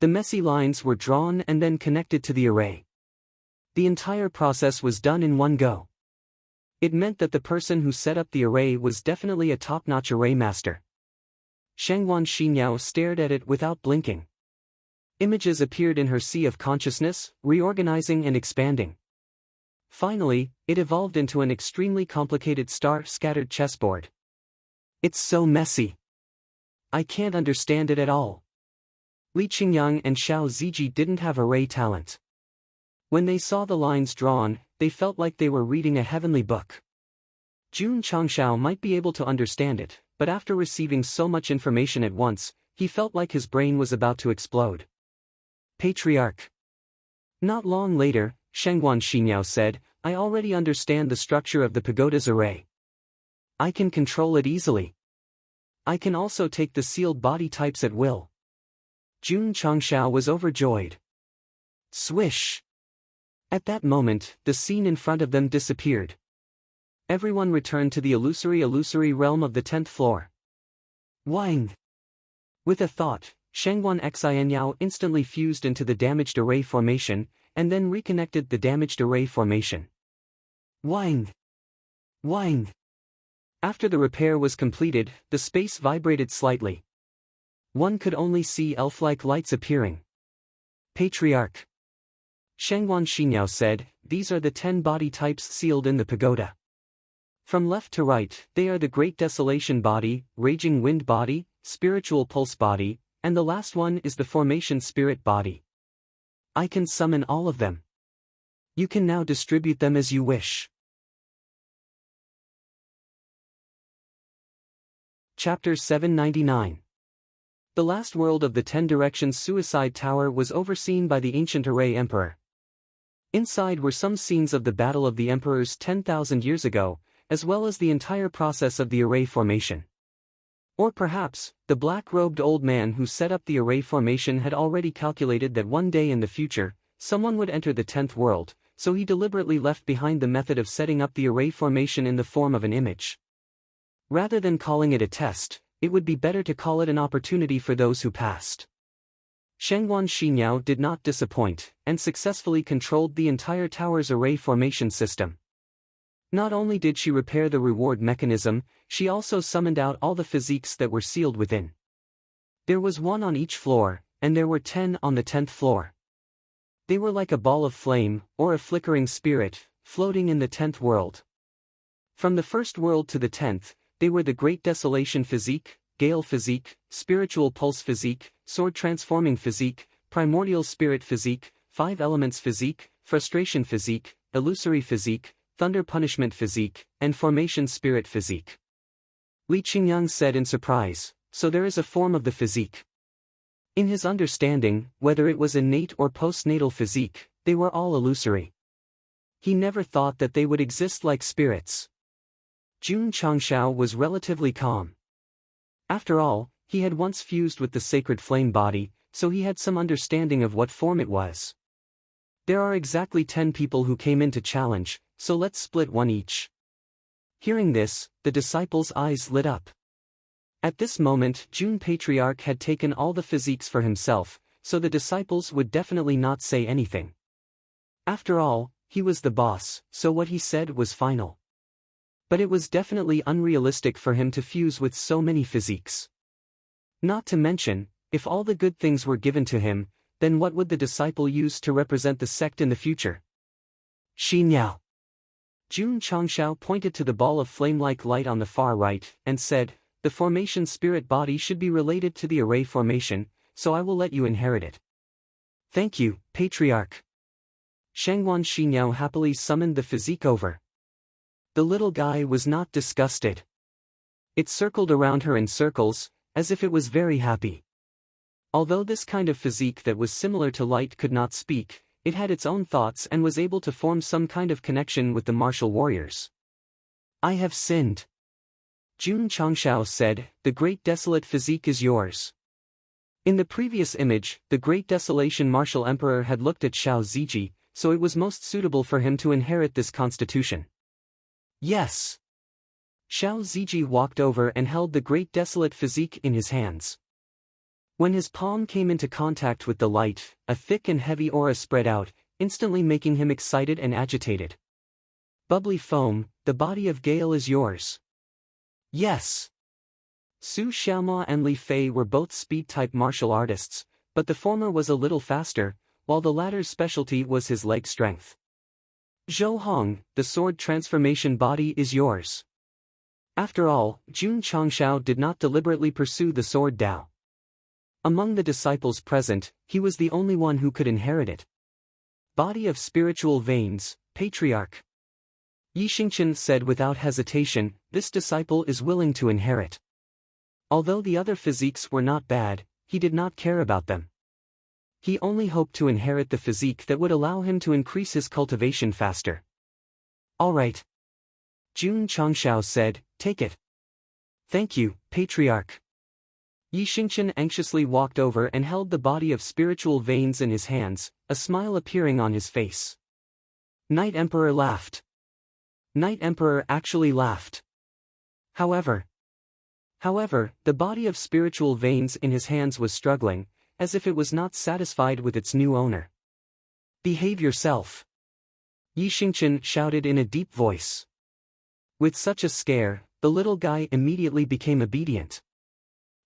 The messy lines were drawn and then connected to the array. The entire process was done in one go. It meant that the person who set up the array was definitely a top-notch array master. Shangguan Xiniao stared at it without blinking. Images appeared in her sea of consciousness, reorganizing and expanding. Finally, it evolved into an extremely complicated star-scattered chessboard. It's so messy. I can't understand it at all. Li Qingyang and Xiao Ziji didn't have array talent. When they saw the lines drawn, they felt like they were reading a heavenly book. Jun Changshao might be able to understand it, but after receiving so much information at once, he felt like his brain was about to explode. Patriarch. Not long later, Shangguan Xiniao said, I already understand the structure of the pagoda's array. I can control it easily. I can also take the sealed body types at will. Jun Changshao was overjoyed. Swish! At that moment, the scene in front of them disappeared. Everyone returned to the illusory realm of the 10th floor. Wang! With a thought, Shangguan Xianyao instantly fused into the damaged array formation, and then reconnected the damaged array formation. Wang! Wang! After the repair was completed, the space vibrated slightly. One could only see elf-like lights appearing. Patriarch. Shangguan Xiniao said, these are the 10 body types sealed in the pagoda. From left to right, they are the Great Desolation body, Raging Wind body, Spiritual Pulse body, and the last one is the Formation Spirit body. I can summon all of them. You can now distribute them as you wish. Chapter 799. The last world of the 10 Directions Suicide Tower was overseen by the ancient Array Emperor. Inside were some scenes of the Battle of the Emperors 10,000 years ago, as well as the entire process of the array formation. Or perhaps, the black-robed old man who set up the array formation had already calculated that one day in the future, someone would enter the 10th world, so he deliberately left behind the method of setting up the array formation in the form of an image. Rather than calling it a test, it would be better to call it an opportunity for those who passed. Shengwan Xinyao did not disappoint, and successfully controlled the entire tower's array formation system. Not only did she repair the reward mechanism, she also summoned out all the physiques that were sealed within. There was one on each floor, and there were 10 on the 10th floor. They were like a ball of flame, or a flickering spirit, floating in the 10th world. From the first world to the 10th, they were the Great Desolation Physique, Gale Physique, Spiritual Pulse Physique, Sword Transforming Physique, Primordial Spirit Physique, Five Elements Physique, Frustration Physique, Illusory Physique, Thunder Punishment Physique, and Formation Spirit Physique. Li Qingyang said in surprise, so there is a form of the physique. In his understanding, whether it was innate or postnatal physique, they were all illusory. He never thought that they would exist like spirits. Jun Changshao was relatively calm. After all, he had once fused with the sacred flame body, so he had some understanding of what form it was. There are exactly 10 people who came in to challenge, so let's split one each. Hearing this, the disciples' eyes lit up. At this moment, Jun Patriarch had taken all the physiques for himself, so the disciples would definitely not say anything. After all, he was the boss, so what he said was final. But it was definitely unrealistic for him to fuse with so many physiques. Not to mention, if all the good things were given to him, then what would the disciple use to represent the sect in the future? Xinyao. Jun Changshao pointed to the ball of flame-like light on the far right, and said, the formation spirit body should be related to the array formation, so I will let you inherit it. Thank you, Patriarch. Shengwan Xinyao happily summoned the physique over. The little guy was not disgusted. It circled around her in circles, as if it was very happy. Although this kind of physique that was similar to light could not speak, it had its own thoughts and was able to form some kind of connection with the martial warriors. I have sinned. Jun Changshao said, the Great Desolate Physique is yours. In the previous image, the Great Desolation Martial Emperor had looked at Xiao Ziji, so it was most suitable for him to inherit this constitution. Yes. Xiao Ziji walked over and held the Great Desolate Physique in his hands. When his palm came into contact with the light, a thick and heavy aura spread out, instantly making him excited and agitated. Bubbly foam, the body of Gale is yours. Yes. Su Xiaoma and Li Fei were both speed-type martial artists, but the former was a little faster, while the latter's specialty was his leg strength. Zhou Hong, the sword transformation body is yours. After all, Jun Changshao did not deliberately pursue the sword Dao. Among the disciples present, he was the only one who could inherit it. Body of spiritual veins, Patriarch. Yi Xingqian said without hesitation, this disciple is willing to inherit. Although the other physiques were not bad, he did not care about them. He only hoped to inherit the physique that would allow him to increase his cultivation faster. All right. Jun Changshao said, take it. Thank you, Patriarch. Yi Xingqian anxiously walked over and held the body of spiritual veins in his hands, a smile appearing on his face. Night Emperor laughed. Night Emperor actually laughed. However, the body of spiritual veins in his hands was struggling, as if it was not satisfied with its new owner. Behave yourself. Yi Xingqian shouted in a deep voice. With such a scare, the little guy immediately became obedient.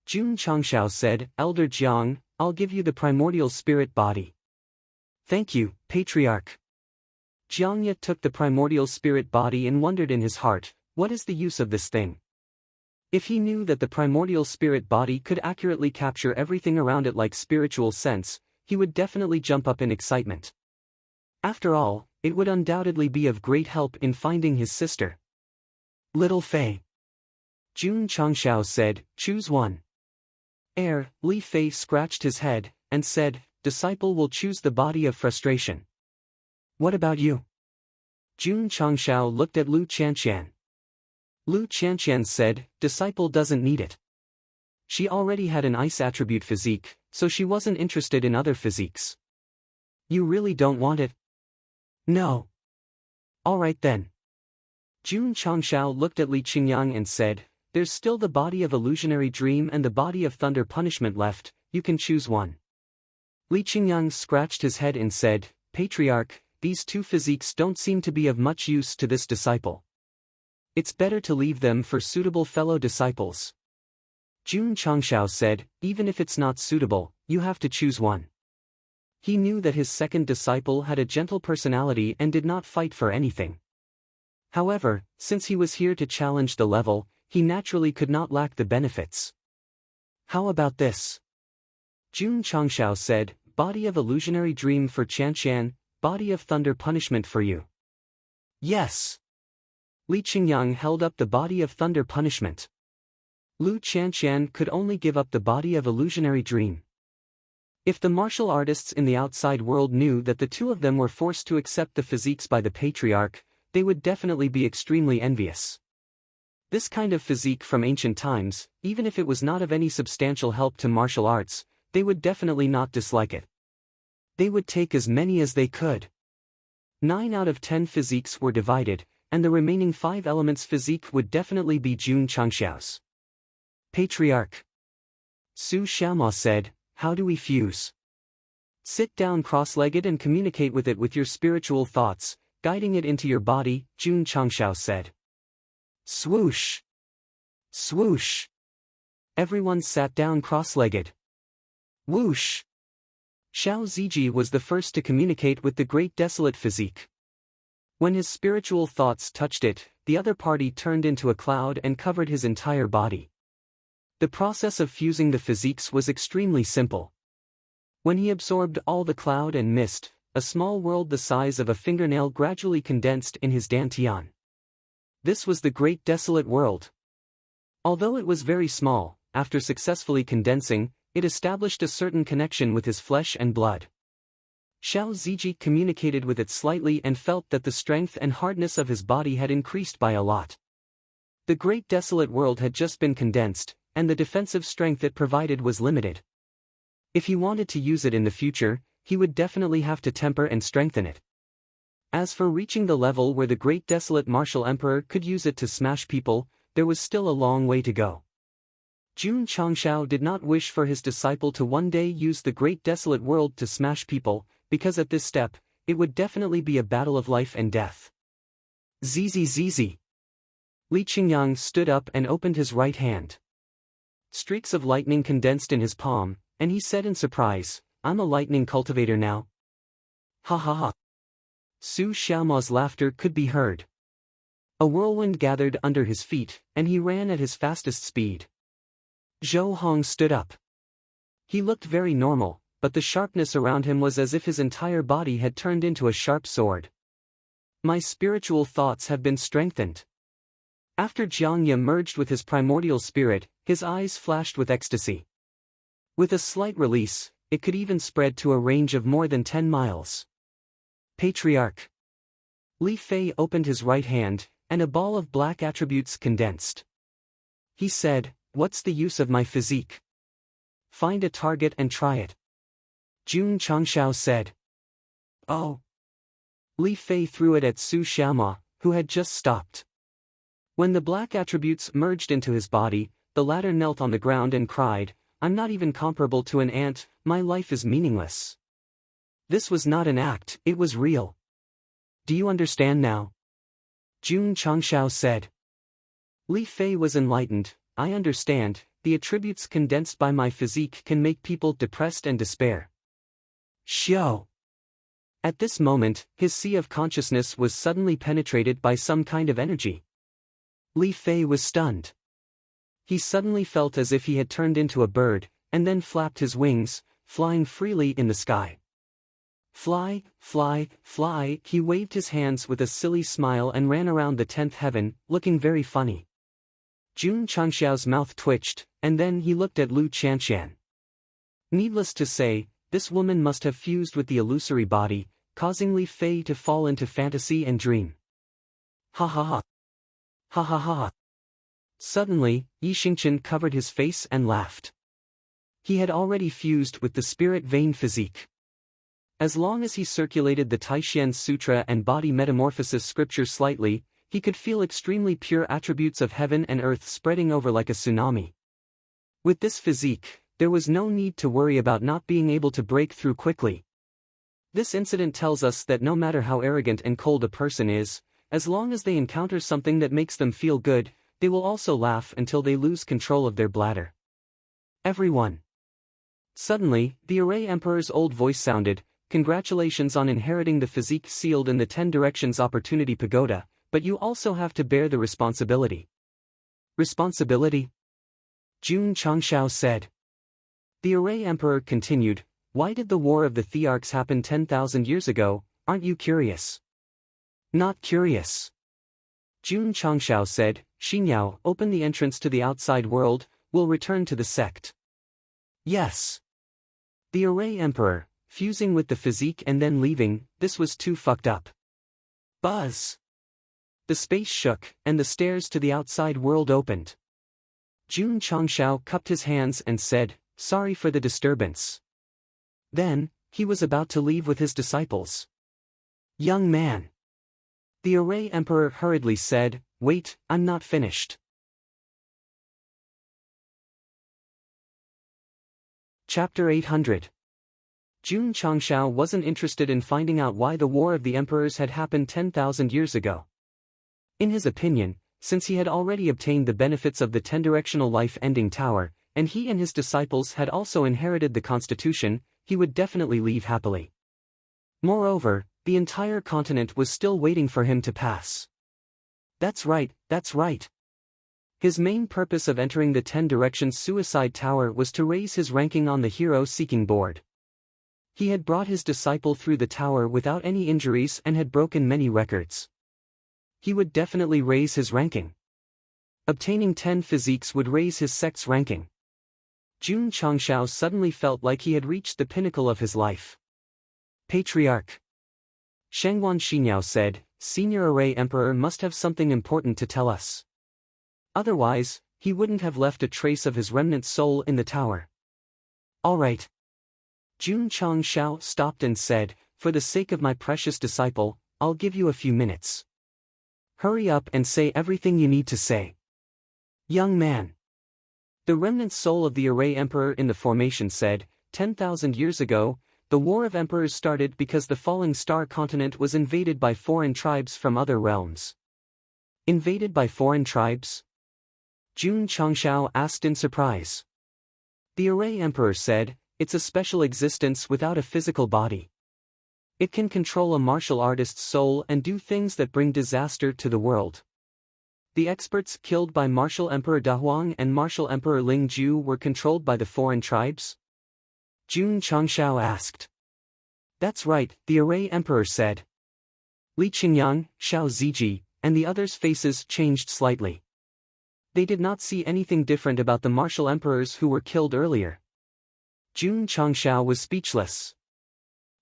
Jun Changshao said, Elder Jiang, I'll give you the primordial spirit body. Thank you, Patriarch. Jiangye took the primordial spirit body and wondered in his heart, what is the use of this thing? If he knew that the primordial spirit body could accurately capture everything around it like spiritual sense, he would definitely jump up in excitement. After all, it would undoubtedly be of great help in finding his sister. Little Fei. Jun Changshao said, choose one. Li Fei scratched his head, and said, disciple will choose the body of frustration. What about you? Jun Changshao looked at Lu Qianqian. Lu Qianqian said, disciple doesn't need it. She already had an ice attribute physique, so she wasn't interested in other physiques. You really don't want it? No. Alright then. Jun Changshao looked at Li Qingyang and said, there's still the body of illusionary dream and the body of thunder punishment left, you can choose one. Li Qingyang scratched his head and said, Patriarch, these two physiques don't seem to be of much use to this disciple. It's better to leave them for suitable fellow disciples. Jun Changshao said, even if it's not suitable, you have to choose one. He knew that his second disciple had a gentle personality and did not fight for anything. However, since he was here to challenge the level, he naturally could not lack the benefits. How about this? Jun Changshao said, body of illusionary dream for Qianqian, body of thunder punishment for you. Yes. Li Qingyang held up the body of thunder punishment. Lu Qianqian could only give up the body of illusionary dream. If the martial artists in the outside world knew that the two of them were forced to accept the physiques by the Patriarch, they would definitely be extremely envious. This kind of physique from ancient times, even if it was not of any substantial help to martial arts, they would definitely not dislike it. They would take as many as they could. 9 out of 10 physiques were divided, and the remaining 5 elements physique would definitely be Jun Changshao's. Patriarch. Su Xiaoma said, how do we fuse? Sit down cross-legged and communicate with it with your spiritual thoughts, guiding it into your body, Jun Changshao said. Swoosh! Swoosh! Everyone sat down cross-legged. Whoosh! Xiao Ziji was the first to communicate with the great desolate physique. When his spiritual thoughts touched it, the other party turned into a cloud and covered his entire body. The process of fusing the physiques was extremely simple. When he absorbed all the cloud and mist, a small world the size of a fingernail gradually condensed in his dantian. This was the great desolate world. Although it was very small, after successfully condensing, it established a certain connection with his flesh and blood. Xiao Ziji communicated with it slightly and felt that the strength and hardness of his body had increased by a lot. The great desolate world had just been condensed, and the defensive strength it provided was limited. If he wanted to use it in the future, he would definitely have to temper and strengthen it. As for reaching the level where the great desolate martial emperor could use it to smash people, there was still a long way to go. Jun Changshao did not wish for his disciple to one day use the great desolate world to smash people, because at this step, it would definitely be a battle of life and death. Zizi zizi. Li Qingyang stood up and opened his right hand. Streaks of lightning condensed in his palm, and he said in surprise, I'm a lightning cultivator now. Ha ha ha. Su Xiaoma's laughter could be heard. A whirlwind gathered under his feet, and he ran at his fastest speed. Zhou Hong stood up. He looked very normal, but the sharpness around him was as if his entire body had turned into a sharp sword. My spiritual thoughts have been strengthened. After Jiang Ye merged with his primordial spirit, his eyes flashed with ecstasy. With a slight release, it could even spread to a range of more than 10 miles. Patriarch. Li Fei opened his right hand, and a ball of black attributes condensed. He said, what's the use of my physique? Find a target and try it. Jun Changshao said. Oh. Li Fei threw it at Su Xiaoma, who had just stopped. When the black attributes merged into his body, the latter knelt on the ground and cried, I'm not even comparable to an ant, my life is meaningless. This was not an act, it was real. Do you understand now? Jun Changshao said. Li Fei was enlightened, I understand, the attributes condensed by my physique can make people depressed and despair. Xiao. At this moment, his sea of consciousness was suddenly penetrated by some kind of energy. Li Fei was stunned. He suddenly felt as if he had turned into a bird, and then flapped his wings, flying freely in the sky. Fly, fly, fly, he waved his hands with a silly smile and ran around the 10th heaven, looking very funny. Jun Changshao's mouth twitched, and then he looked at Lu Qianqian. Needless to say, this woman must have fused with the illusory body, causing Li Fei to fall into fantasy and dream. Ha ha ha. Ha ha ha. Suddenly, Yi Xingqian covered his face and laughed. He had already fused with the spirit vein physique. As long as he circulated the Taishan Sutra and body metamorphosis scripture slightly, he could feel extremely pure attributes of heaven and earth spreading over like a tsunami. With this physique, there was no need to worry about not being able to break through quickly. This incident tells us that no matter how arrogant and cold a person is, as long as they encounter something that makes them feel good, they will also laugh until they lose control of their bladder. Everyone. Suddenly, the Array Emperor's old voice sounded, "Congratulations on inheriting the physique sealed in the 10 Directions Opportunity Pagoda, but you also have to bear the responsibility." Responsibility? Jun Changshao said. The Array Emperor continued, "Why did the War of the Thearchs happen 10,000 years ago, aren't you curious?" Not curious. Jun Changshao said, "Xinyao, open the entrance to the outside world, we'll return to the sect." Yes. The Array Emperor, fusing with the physique and then leaving, this was too fucked up. Buzz. The space shook, and the stairs to the outside world opened. Jun Changshao cupped his hands and said, "Sorry for the disturbance." Then, he was about to leave with his disciples. "Young man." The Array Emperor hurriedly said, "Wait, I'm not finished." Chapter 800. Jun Changshao wasn't interested in finding out why the War of the Emperors had happened 10,000 years ago. In his opinion, since he had already obtained the benefits of the 10-directional life-ending tower, and he and his disciples had also inherited the constitution, he would definitely leave happily. Moreover, the entire continent was still waiting for him to pass. That's right, that's right. His main purpose of entering the 10 Directions Suicide Tower was to raise his ranking on the hero-seeking board. He had brought his disciple through the tower without any injuries and had broken many records. He would definitely raise his ranking. Obtaining 10 physiques would raise his sect's ranking. Jun Changshao suddenly felt like he had reached the pinnacle of his life. Patriarch Shengwan Xinyao said, "Senior Array Emperor must have something important to tell us. Otherwise, he wouldn't have left a trace of his remnant soul in the tower." "All right." Jun Changshao stopped and said, "For the sake of my precious disciple, I'll give you a few minutes. Hurry up and say everything you need to say." "Young man." The remnant soul of the Array Emperor in the formation said, 10,000 years ago, the War of Emperors started because the falling star continent was invaded by foreign tribes from other realms." Invaded by foreign tribes? Jun Changshao asked in surprise. The Array Emperor said, "It's a special existence without a physical body. It can control a martial artist's soul and do things that bring disaster to the world." The experts killed by Martial Emperor Dahuang and Martial Emperor Ling Ju were controlled by the foreign tribes? Jun Changshao asked. "That's right," the Array Emperor said. Li Qingyang, Xiao Ziji, and the others' faces changed slightly. They did not see anything different about the martial emperors who were killed earlier. Jun Changshao was speechless.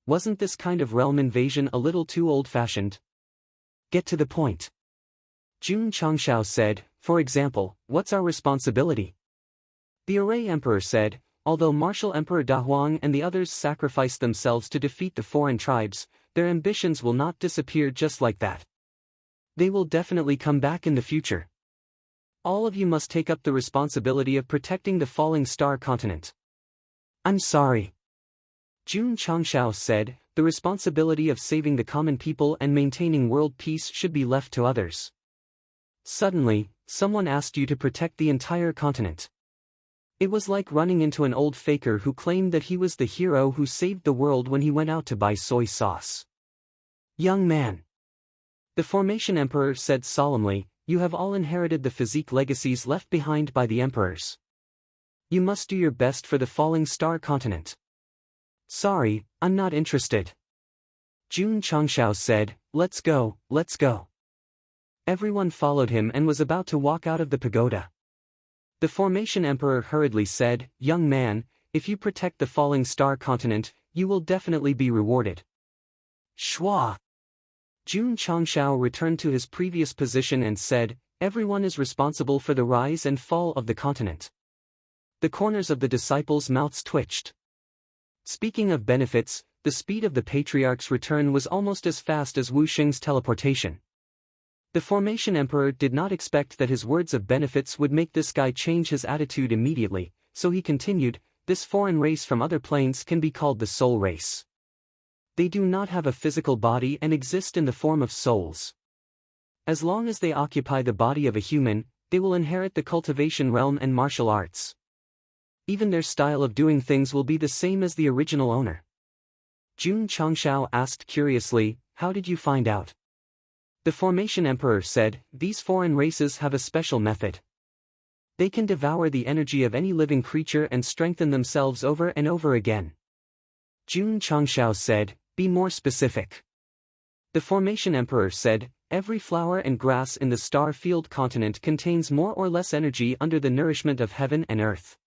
Wasn't this kind of realm invasion a little too old-fashioned? Get to the point. Jun Changshao said, "For example, what's our responsibility?" The Array Emperor said, "Although Martial Emperor Dahuang and the others sacrificed themselves to defeat the foreign tribes, their ambitions will not disappear just like that. They will definitely come back in the future. All of you must take up the responsibility of protecting the falling star continent." "I'm sorry." Jun Changshao said, "The responsibility of saving the common people and maintaining world peace should be left to others." Suddenly, someone asked you to protect the entire continent. It was like running into an old faker who claimed that he was the hero who saved the world when he went out to buy soy sauce. "Young man." The Formation Emperor said solemnly, "You have all inherited the physique legacies left behind by the emperors. You must do your best for the falling star continent." "Sorry, I'm not interested." Jun Changshao said, let's go." Everyone followed him and was about to walk out of the pagoda. The Formation Emperor hurriedly said, "Young man, if you protect the falling star continent, you will definitely be rewarded." Schwa! Jun Changshao returned to his previous position and said, Everyone is responsible for the rise and fall of the continent. The corners of the disciples' mouths twitched. Speaking of benefits, the speed of the patriarch's return was almost as fast as Wu Xing's teleportation. The Formation Emperor did not expect that his words of benefits would make this guy change his attitude immediately, so he continued, "This foreign race from other planes can be called the soul race. They do not have a physical body and exist in the form of souls. As long as they occupy the body of a human, they will inherit the cultivation realm and martial arts. Even their style of doing things will be the same as the original owner." Jun Changshao asked curiously, "How did you find out?" The Formation Emperor said, "These foreign races have a special method. They can devour the energy of any living creature and strengthen themselves over and over again." Jun Changshao said, "Be more specific." The Formation Emperor said, "Every flower and grass in the star-field continent contains more or less energy under the nourishment of heaven and earth.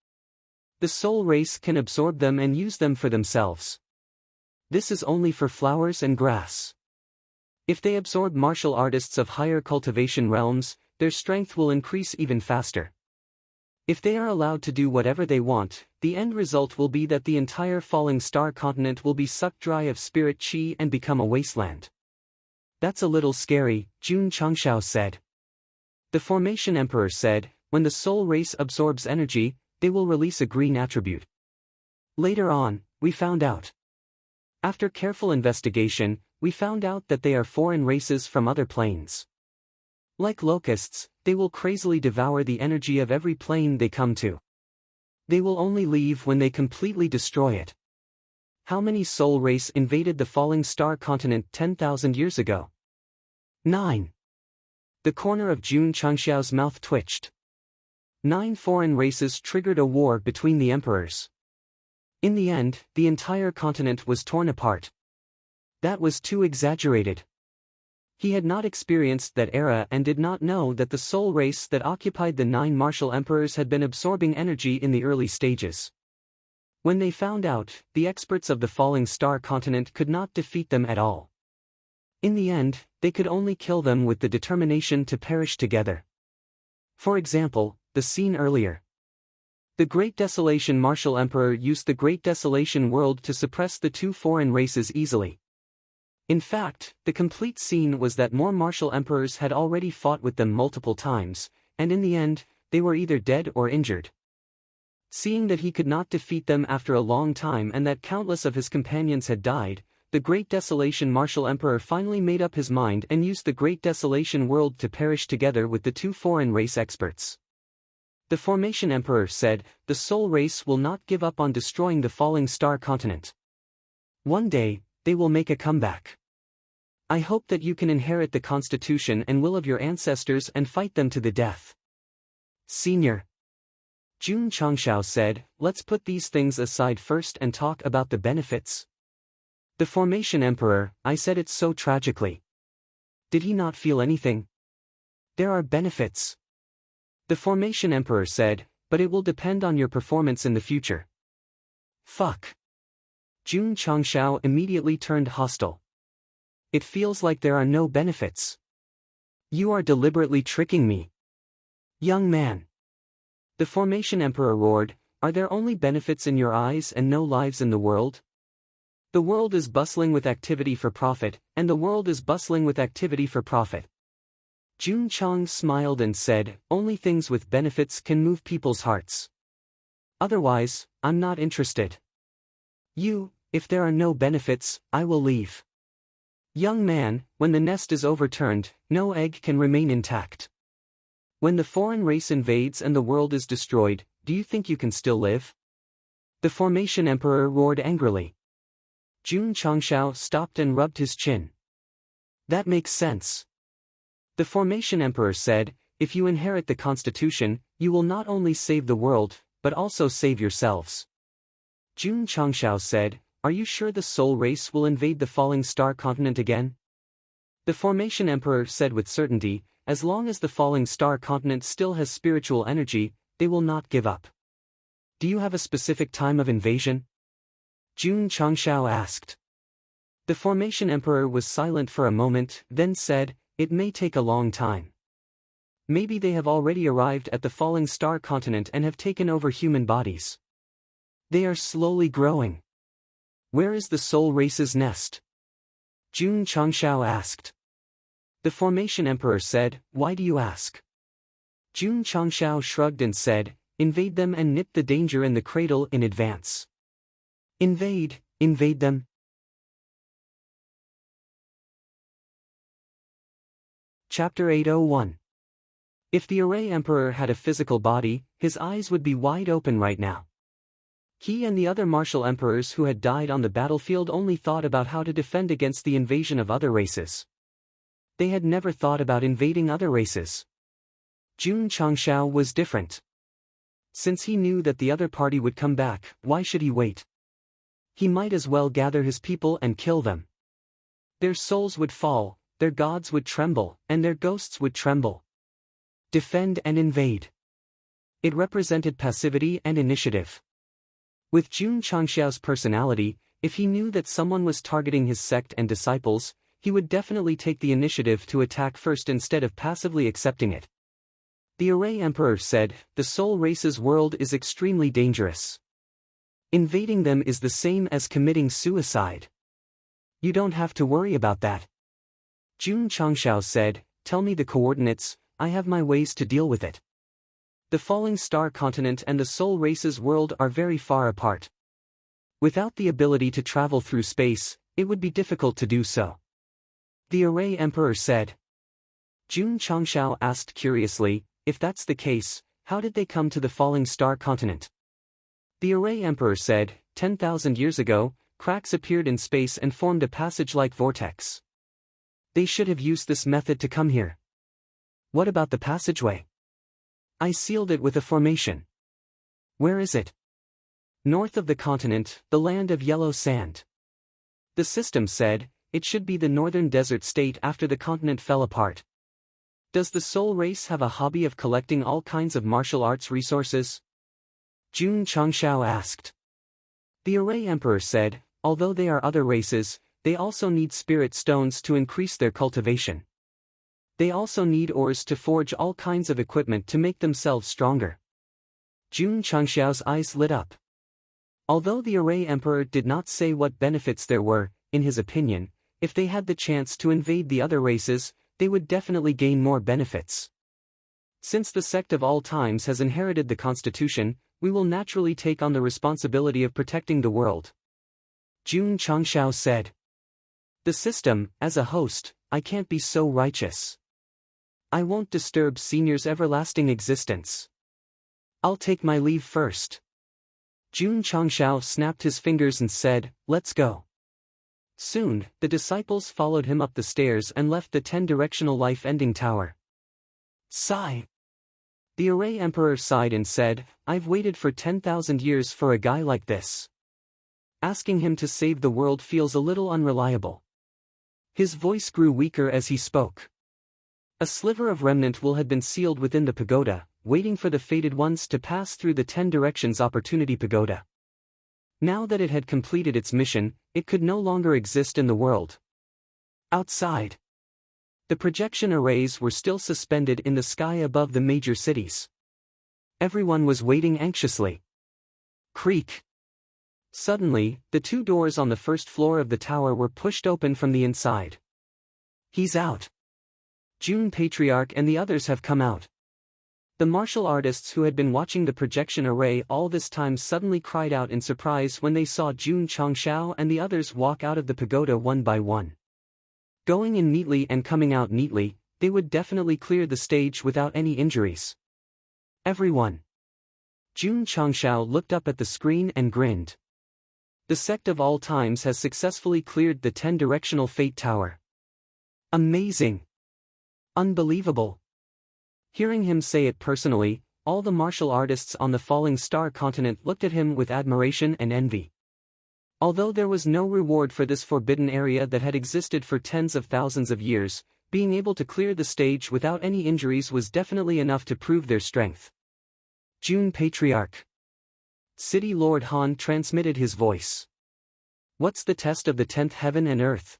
The soul race can absorb them and use them for themselves. This is only for flowers and grass. If they absorb martial artists of higher cultivation realms, their strength will increase even faster. If they are allowed to do whatever they want, the end result will be that the entire falling star continent will be sucked dry of spirit chi and become a wasteland." "That's a little scary," Jun Changshao said. The Formation Emperor said, "When the soul race absorbs energy, they will release a green attribute. Later on, we found out. After careful investigation, we found out that they are foreign races from other planes. Like locusts, they will crazily devour the energy of every plane they come to. They will only leave when they completely destroy it." "How many soul race invaded the falling star continent 10,000 years ago?" 9. The corner of Jun Changshao's mouth twitched. 9 foreign races triggered a war between the emperors. In the end, the entire continent was torn apart. That was too exaggerated. He had not experienced that era and did not know that the soul race that occupied the 9 martial emperors had been absorbing energy in the early stages. When they found out, the experts of the falling star continent could not defeat them at all. In the end, they could only kill them with the determination to perish together. For example, the scene earlier. The Great Desolation Martial Emperor used the Great Desolation World to suppress the 2 foreign races easily. In fact, the complete scene was that more martial emperors had already fought with them multiple times, and in the end, they were either dead or injured. Seeing that he could not defeat them after a long time and that countless of his companions had died, the Great Desolation Martial Emperor finally made up his mind and used the Great Desolation World to perish together with the 2 foreign race experts. The Formation Emperor said, "The soul race will not give up on destroying the falling star continent. One day, they will make a comeback. I hope that you can inherit the constitution and will of your ancestors and fight them to the death." Senior. Jun Changshao said, "Let's put these things aside first and talk about the benefits." The Formation Emperor, "I said it so tragically. Did he not feel anything?" "There are benefits." The Formation Emperor said, "But it will depend on your performance in the future." Fuck. Jun Changshao immediately turned hostile. "It feels like there are no benefits. You are deliberately tricking me." "Young man." The Formation Emperor roared, "Are there only benefits in your eyes and no lives in the world? The world is bustling with activity for profit, and the world is bustling with activity for profit." Jun Chang smiled and said, "Only things with benefits can move people's hearts. Otherwise, I'm not interested. If there are no benefits, I will leave." "Young man, when the nest is overturned, no egg can remain intact. When the foreign race invades and the world is destroyed, do you think you can still live?" The Formation Emperor roared angrily. Jun Changshao stopped and rubbed his chin. "That makes sense." The Formation Emperor said, "If you inherit the constitution, you will not only save the world, but also save yourselves." Jun Changshao said, "Are you sure the soul race will invade the falling star continent again?" The Formation Emperor said with certainty, "As long as the falling star continent still has spiritual energy, they will not give up." "Do you have a specific time of invasion?" Jun Changshao asked. The Formation Emperor was silent for a moment, then said, "It may take a long time. Maybe they have already arrived at the falling star continent and have taken over human bodies. They are slowly growing. Where is the soul race's nest? Jun Changshao asked. The Formation Emperor said, why do you ask? Jun Changshao shrugged and said, invade them and nip the danger in the cradle in advance. Invade them. Chapter 801. If the Array Emperor had a physical body, his eyes would be wide open right now. He and the other martial emperors who had died on the battlefield only thought about how to defend against the invasion of other races. They had never thought about invading other races. Jun Changshao was different. Since he knew that the other party would come back, why should he wait? He might as well gather his people and kill them. Their souls would fall, their gods would tremble, and their ghosts would tremble. Defend and invade. It represented passivity and initiative. With Jun Changshao's personality, if he knew that someone was targeting his sect and disciples, he would definitely take the initiative to attack first instead of passively accepting it. The Array Emperor said, the soul race's world is extremely dangerous. Invading them is the same as committing suicide. You don't have to worry about that. Jun Changshao said, tell me the coordinates, I have my ways to deal with it. The falling star continent and the soul race's world are very far apart. Without the ability to travel through space, it would be difficult to do so. The Array Emperor said. Jun Changshao asked curiously, if that's the case, how did they come to the falling star continent? The Array Emperor said, 10,000 years ago, cracks appeared in space and formed a passage-like vortex. They should have used this method to come here. What about the passageway? I sealed it with a formation. Where is it? North of the continent, the land of yellow sand. The system said, it should be the northern desert state after the continent fell apart. Does the soul race have a hobby of collecting all kinds of martial arts resources? Jun Changshao asked. The Array Emperor said, although they are other races, they also need spirit stones to increase their cultivation. They also need ores to forge all kinds of equipment to make themselves stronger. Jun Changshao's eyes lit up. Although the Array Emperor did not say what benefits there were, in his opinion, if they had the chance to invade the other races, they would definitely gain more benefits. Since the Sect of all times has inherited the constitution, we will naturally take on the responsibility of protecting the world. Jun Changshao said. The system, as a host, I can't be so righteous. I won't disturb Senior's everlasting existence. I'll take my leave first. Jun Changshao snapped his fingers and said, let's go. Soon, the disciples followed him up the stairs and left the 10-directional life-ending tower. Sigh. The Array Emperor sighed and said, I've waited for 10,000 years for a guy like this. Asking him to save the world feels a little unreliable. His voice grew weaker as he spoke. A sliver of remnant will had been sealed within the pagoda, waiting for the fated ones to pass through the 10 Directions Opportunity Pagoda. Now that it had completed its mission, it could no longer exist in the world. Outside, the projection arrays were still suspended in the sky above the major cities. Everyone was waiting anxiously. Creak. Suddenly, the 2 doors on the first floor of the tower were pushed open from the inside. He's out. Jun Patriarch and the others have come out. The martial artists who had been watching the projection array all this time suddenly cried out in surprise when they saw Jun Changshao and the others walk out of the pagoda one by one. Going in neatly and coming out neatly, they would definitely clear the stage without any injuries. Everyone. Jun Changshao looked up at the screen and grinned. The Sect of all times has successfully cleared the 10-directional Fate Tower. Amazing. Unbelievable. Hearing him say it personally, all the martial artists on the falling star continent looked at him with admiration and envy. Although there was no reward for this forbidden area that had existed for tens of thousands of years, being able to clear the stage without any injuries was definitely enough to prove their strength. Jun Patriarch. City Lord Han transmitted his voice. What's the test of the 10th heaven and earth?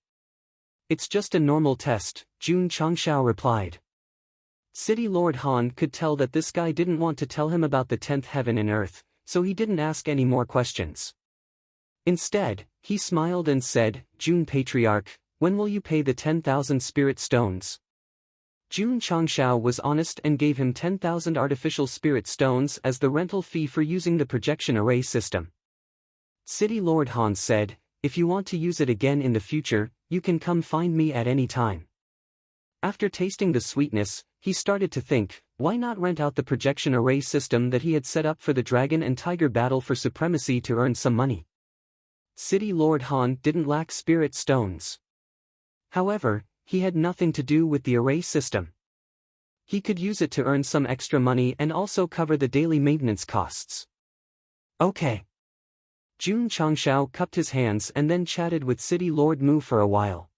It's just a normal test, Jun Changshao replied. City Lord Han could tell that this guy didn't want to tell him about the 10th heaven and earth, so he didn't ask any more questions. Instead, he smiled and said, "June Patriarch, when will you pay the 10,000 spirit stones?" June Changshao was honest and gave him 10,000 artificial spirit stones as the rental fee for using the projection array system. City Lord Han said, "If you want to use it again in the future, you can come find me at any time." After tasting the sweetness, he started to think, why not rent out the projection array system that he had set up for the dragon and tiger battle for supremacy to earn some money? City Lord Han didn't lack spirit stones. However, he had nothing to do with the array system. He could use it to earn some extra money and also cover the daily maintenance costs. Okay. Jun Changshao cupped his hands and then chatted with City Lord Mu for a while.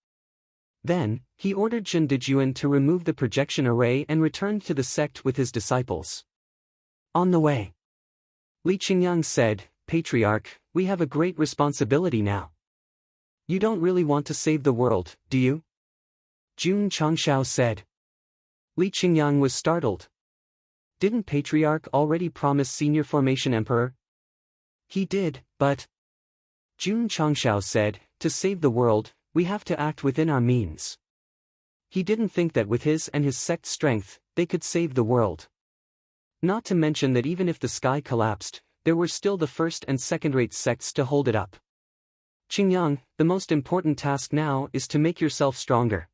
Then, he ordered Zhen Dejuan to remove the projection array and returned to the sect with his disciples. On the way, Li Qingyang said, "Patriarch, we have a great responsibility now. You don't really want to save the world, do you?" Jun Changshao said. Li Qingyang was startled. Didn't Patriarch already promise Senior Formation Emperor? He did, but... Jun Changshao said, "To save the world, we have to act within our means." He didn't think that with his and his sect's strength, they could save the world. Not to mention that even if the sky collapsed, there were still the first and second-rate sects to hold it up. Qingyang, the most important task now is to make yourself stronger.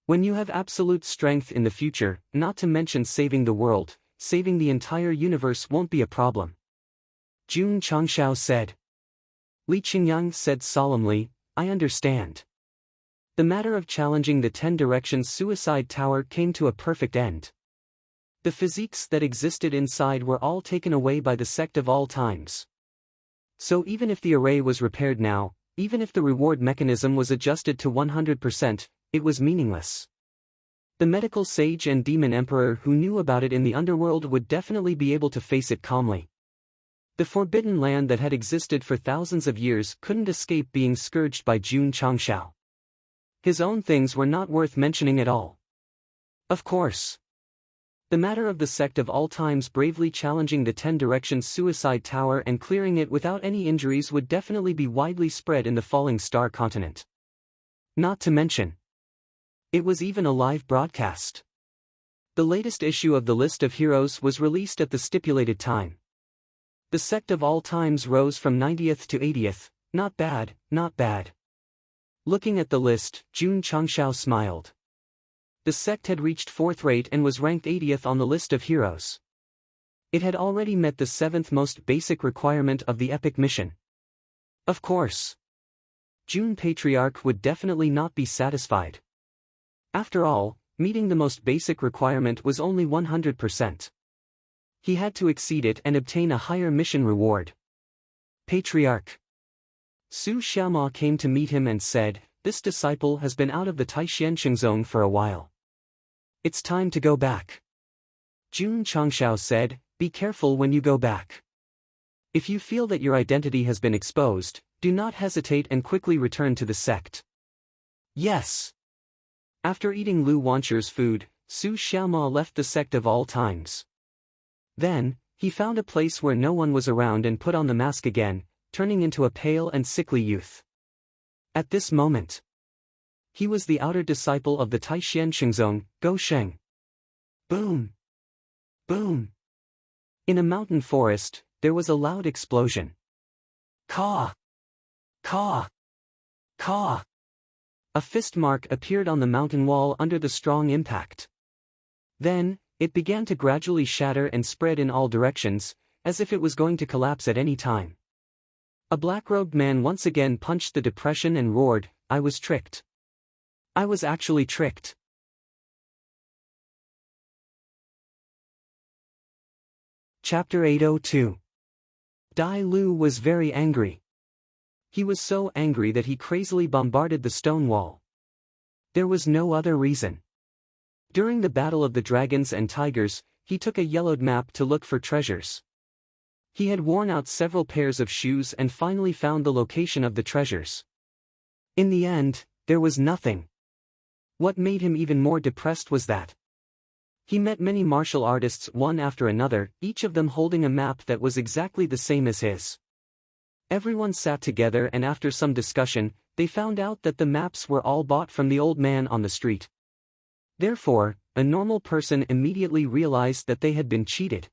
When you have absolute strength in the future, not to mention saving the world, saving the entire universe won't be a problem. Jun Changshao said. Li Qingyang said solemnly, "I understand." The matter of challenging the 10 Directions suicide tower came to a perfect end. The physiques that existed inside were all taken away by the Sect of all times. So even if the array was repaired now, even if the reward mechanism was adjusted to 100%, it was meaningless. The medical sage and demon emperor who knew about it in the underworld would definitely be able to face it calmly. The forbidden land that had existed for thousands of years couldn't escape being scourged by Jun Changshao. His own things were not worth mentioning at all. Of course. The matter of the Sect of all times bravely challenging the 10 Directions suicide tower and clearing it without any injuries would definitely be widely spread in the Falling Star continent. Not to mention, it was even a live broadcast. The latest issue of the List of Heroes was released at the stipulated time. The Sect of all times rose from 90th to 80th, not bad, not bad. Looking at the list, Jun Changshao smiled. The sect had reached 4th rate and was ranked 80th on the list of heroes. It had already met the 7th most basic requirement of the epic mission. Of course, Jun Patriarch would definitely not be satisfied. After all, meeting the most basic requirement was only 100%. He had to exceed it and obtain a higher mission reward. Patriarch Su Xiaoma came to meet him and said, "This disciple has been out of the Taixianqing zone for a while. It's time to go back." Jun Changshao said, "Be careful when you go back. If you feel that your identity has been exposed, do not hesitate and quickly return to the sect." Yes. After eating Lu Wancher's food, Su Xiaoma left the Sect of all times. Then, he found a place where no one was around and put on the mask again, turning into a pale and sickly youth. At this moment, he was the outer disciple of the Taixianqing zone, Go Sheng. Boom! Boom! In a mountain forest, there was a loud explosion. Caw! Caw! Caw! A fist mark appeared on the mountain wall under the strong impact. Then, it began to gradually shatter and spread in all directions, as if it was going to collapse at any time. A black-robed man once again punched the depression and roared, "I was tricked. I was actually tricked." Chapter 802. Dai Lu was very angry. He was so angry that he crazily bombarded the stone wall. There was no other reason. During the Battle of the Dragons and Tigers, he took a yellowed map to look for treasures. He had worn out several pairs of shoes and finally found the location of the treasures. In the end, there was nothing. What made him even more depressed was that He met many martial artists one after another, each of them holding a map that was exactly the same as his. Everyone sat together and after some discussion, they found out that the maps were all bought from the old man on the street. Therefore, a normal person immediately realized that they had been cheated.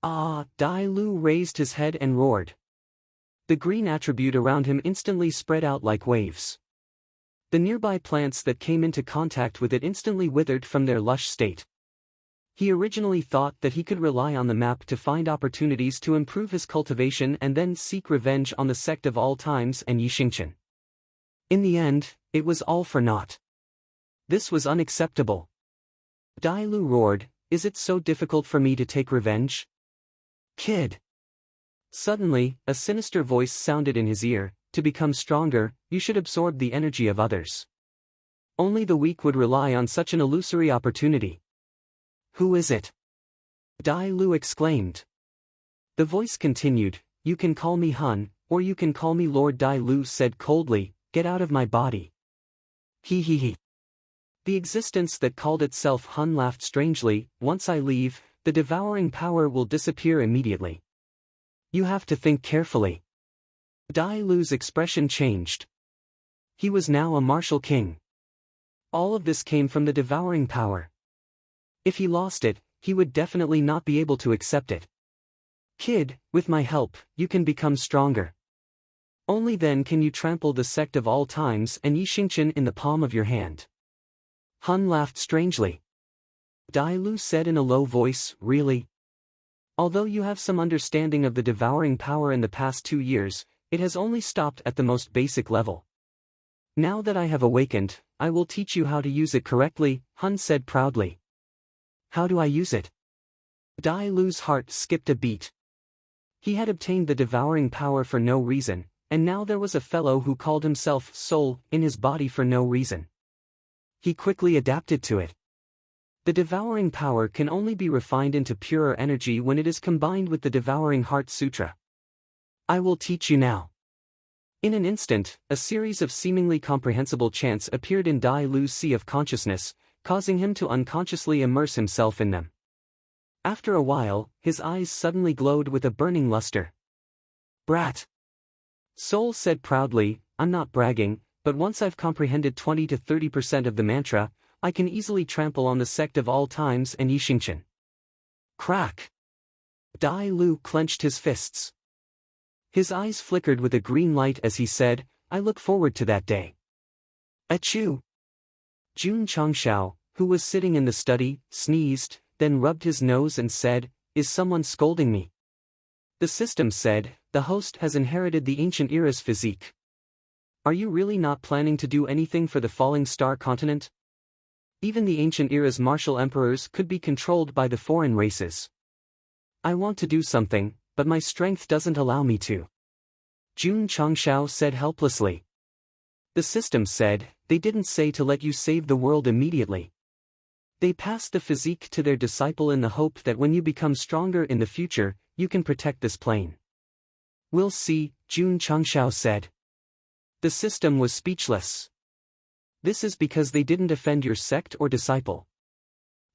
Ah! Dai Lu raised his head and roared. The green attribute around him instantly spread out like waves. The nearby plants that came into contact with it instantly withered from their lush state. He originally thought that he could rely on the map to find opportunities to improve his cultivation and then seek revenge on the Sect of all times and Yixingchen. In the end, it was all for naught. This was unacceptable. Dai Lu roared, "Is it so difficult for me to take revenge? Kid!" Suddenly, a sinister voice sounded in his ear, "To become stronger, you should absorb the energy of others. Only the weak would rely on such an illusory opportunity." "Who is it?" Dai Lu exclaimed. The voice continued, "You can call me Hun, or you can call me Lord." Dai Lu said coldly, "Get out of my body." He. The existence that called itself Hun laughed strangely, "Once I leave, the devouring power will disappear immediately. You have to think carefully." Dai Lu's expression changed. He was now a martial king. All of this came from the devouring power. If he lost it, he would definitely not be able to accept it. "Kid, with my help, you can become stronger. Only then can you trample the Sect of all times and Yixingchen in the palm of your hand." Hun laughed strangely. Dai Lu said in a low voice, "Really? Although you have some understanding of the devouring power in the past 2 years, it has only stopped at the most basic level. Now that I have awakened, I will teach you how to use it correctly," Hun said proudly. "How do I use it?" Dai Lu's heart skipped a beat. He had obtained the devouring power for no reason, and now there was a fellow who called himself Soul in his body for no reason. He quickly adapted to it. The devouring power can only be refined into purer energy when it is combined with the devouring heart sutra. "I will teach you now." In an instant, a series of seemingly comprehensible chants appeared in Dai Lu's sea of consciousness, causing him to unconsciously immerse himself in them. After a while, his eyes suddenly glowed with a burning luster. "Brat!" Soul said proudly, "I'm not bragging, but once I've comprehended 20 to 30% of the mantra, I can easily trample on the Sect of all times and Yixingchen." Crack! Dai Lu clenched his fists. His eyes flickered with a green light as he said, "I look forward to that day." Achoo! Jun Changshao, who was sitting in the study, sneezed, then rubbed his nose and said, "Is someone scolding me?" The system said, "The host has inherited the ancient era's physique. Are you really not planning to do anything for the falling star continent? Even the ancient era's martial emperors could be controlled by the foreign races. I want to do something, but my strength doesn't allow me to." Jun Changshao said helplessly. The system said, "They didn't say to let you save the world immediately. They passed the physique to their disciple in the hope that when you become stronger in the future, you can protect this plane." "We'll see," Jun Changshao said. The system was speechless. "This is because they didn't offend your sect or disciple.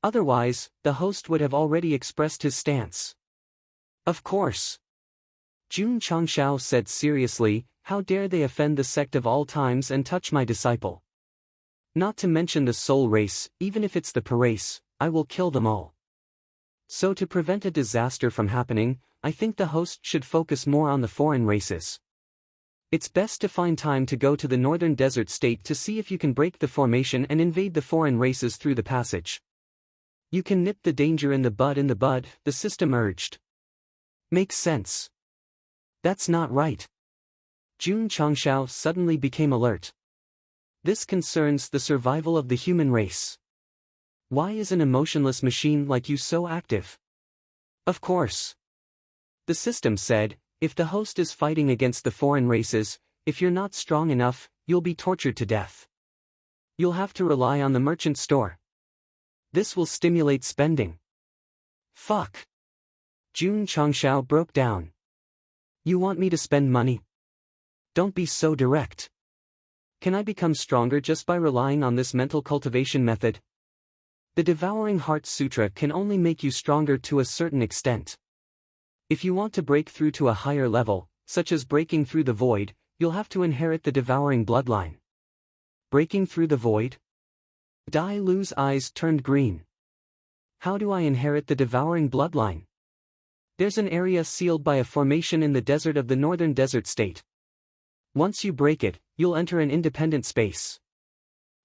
Otherwise, the host would have already expressed his stance." "Of course." Jun Changshao said seriously, "How dare they offend the Sect of all times and touch my disciple? Not to mention the soul race, even if it's the Parace, I will kill them all." So to prevent a disaster from happening, I think the host should focus more on the foreign races. It's best to find time to go to the northern desert state to see if you can break the formation and invade the foreign races through the passage. You can nip the danger in the bud, the system urged. "Makes sense." "That's not right." Jun Changshao suddenly became alert. "This concerns the survival of the human race. Why is an emotionless machine like you so active?" "Of course." The system said, "If the host is fighting against the foreign races, if you're not strong enough, you'll be tortured to death. You'll have to rely on the merchant store. This will stimulate spending." "Fuck." Jun Changshao broke down. "You want me to spend money? Don't be so direct. Can I become stronger just by relying on this mental cultivation method?" The Devouring Heart Sutra can only make you stronger to a certain extent. If you want to break through to a higher level, such as breaking through the void, you'll have to inherit the devouring bloodline. Breaking through the void? Dai Lu's eyes turned green. How do I inherit the devouring bloodline? There's an area sealed by a formation in the desert of the northern desert state. Once you break it, you'll enter an independent space.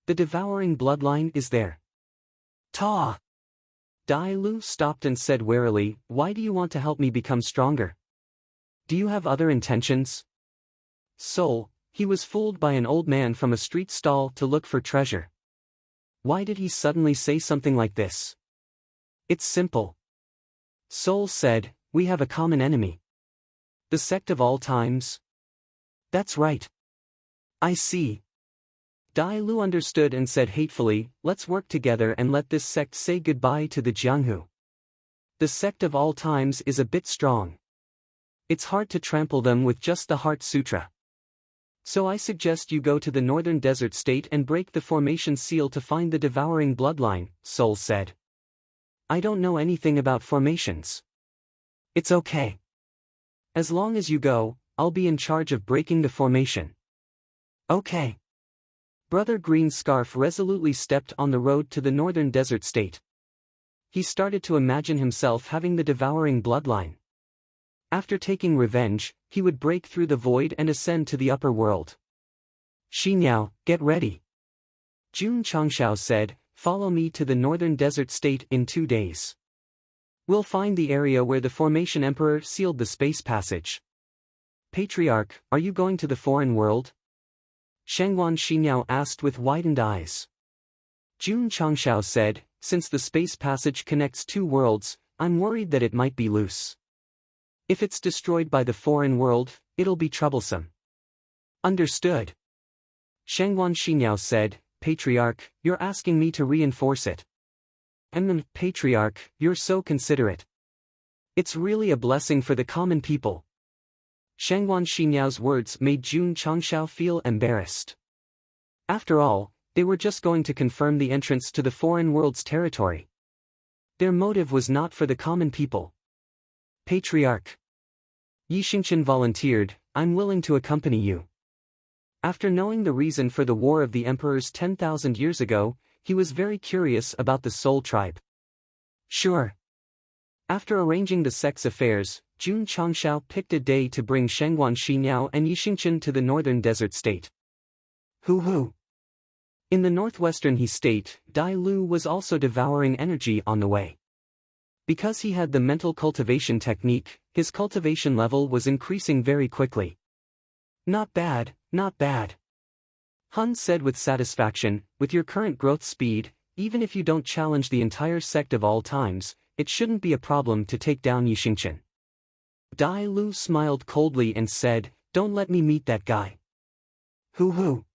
The devouring bloodline is there. Ta! Dai Lu stopped and said warily, "Why do you want to help me become stronger? Do you have other intentions?" Soul, he was fooled by an old man from a street stall to look for treasure. Why did he suddenly say something like this? It's simple. Soul said, "We have a common enemy. The Sect of all times." That's right. I see. Dai Lu understood and said hatefully, "Let's work together and let this sect say goodbye to the Jianghu. The Sect of all times is a bit strong. It's hard to trample them with just the Heart Sutra. So I suggest you go to the northern desert state and break the formation seal to find the devouring bloodline," Soul said. "I don't know anything about formations." "It's okay. As long as you go, I'll be in charge of breaking the formation." "Okay." Brother Green Scarf resolutely stepped on the road to the northern desert state. He started to imagine himself having the devouring bloodline. After taking revenge, he would break through the void and ascend to the upper world. "Xiniao, get ready." Jun Changshao said, "Follow me to the northern desert state in 2 days. We'll find the area where the Formation Emperor sealed the space passage." "Patriarch, are you going to the foreign world?" Shengwan Xiniao asked with widened eyes. Jun Changshao said, "Since the space passage connects 2 worlds, I'm worried that it might be loose. If it's destroyed by the foreign world, it'll be troublesome." "Understood." Shengwan Xiniao said, "Patriarch, you're asking me to reinforce it." Patriarch, you're so considerate. It's really a blessing for the common people." Shengwan Xiniao's words made Jun Changshao feel embarrassed. After all, they were just going to confirm the entrance to the foreign world's territory. Their motive was not for the common people. "Patriarch." Yi Xingqian volunteered, "I'm willing to accompany you." After knowing the reason for the War of the Emperors 10,000 years ago, he was very curious about the Soul tribe. "Sure." After arranging the sect's affairs, Jun Changshao picked a day to bring Shengwan Xiniao and Yi Xingqian to the northern desert state. Hoo. In the northwestern He state, Dai Lu was also devouring energy on the way. Because he had the mental cultivation technique, his cultivation level was increasing very quickly. Not bad, not bad. Han said with satisfaction, "With your current growth speed, even if you don't challenge the entire sect of all times, it shouldn't be a problem to take down Yi Xingqian." Dai Lu smiled coldly and said, "Don't let me meet that guy." Hoo.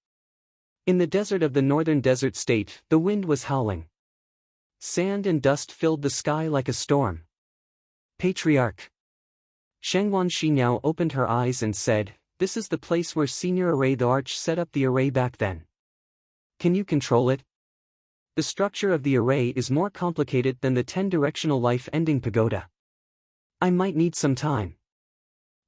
In the desert of the northern desert state, the wind was howling. Sand and dust filled the sky like a storm. "Patriarch." Shengwan Xiniao opened her eyes and said, "This is the place where Senior Array the Arch set up the array back then. Can you control it? The structure of the array is more complicated than the 10-directional life-ending pagoda. I might need some time."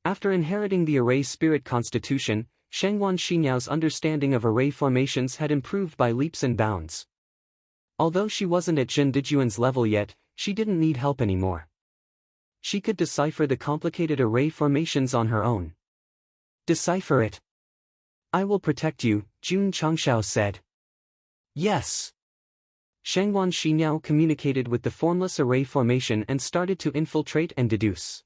After inheriting the array spirit constitution, Shengwan Xiniao's understanding of array formations had improved by leaps and bounds. Although she wasn't at Jin Dijuan's level yet, she didn't need help anymore. She could decipher the complicated array formations on her own. "Decipher it." "I will protect you," Jun Changshao said. "Yes." Shengwan Xiniao communicated with the formless array formation and started to infiltrate and deduce.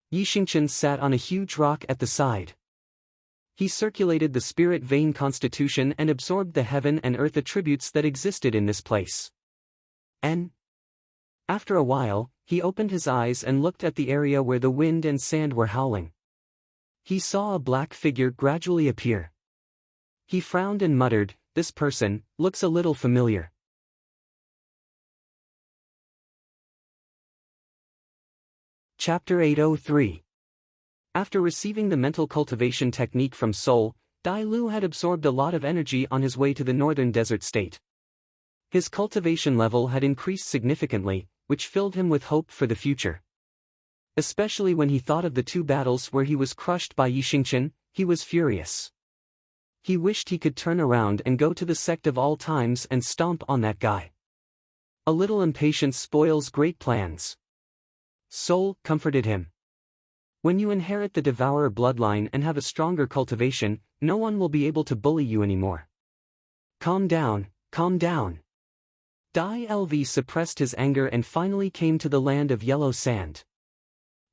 Yi Xingqian sat on a huge rock at the side. He circulated the spirit vein constitution and absorbed the heaven and earth attributes that existed in this place. After a while, he opened his eyes and looked at the area where the wind and sand were howling. He saw a black figure gradually appear. He frowned and muttered, "This person looks a little familiar." Chapter 803. After receiving the mental cultivation technique from Soul, Dai Lu had absorbed a lot of energy on his way to the northern desert state. His cultivation level had increased significantly, which filled him with hope for the future. Especially when he thought of the 2 battles where he was crushed by Yi Xingqian, he was furious. He wished he could turn around and go to the Sect of all times and stomp on that guy. A little impatience spoils great plans. Soul comforted him. When you inherit the Devourer bloodline and have a stronger cultivation, no one will be able to bully you anymore. Calm down, calm down. Dai Lv suppressed his anger and finally came to the land of yellow sand.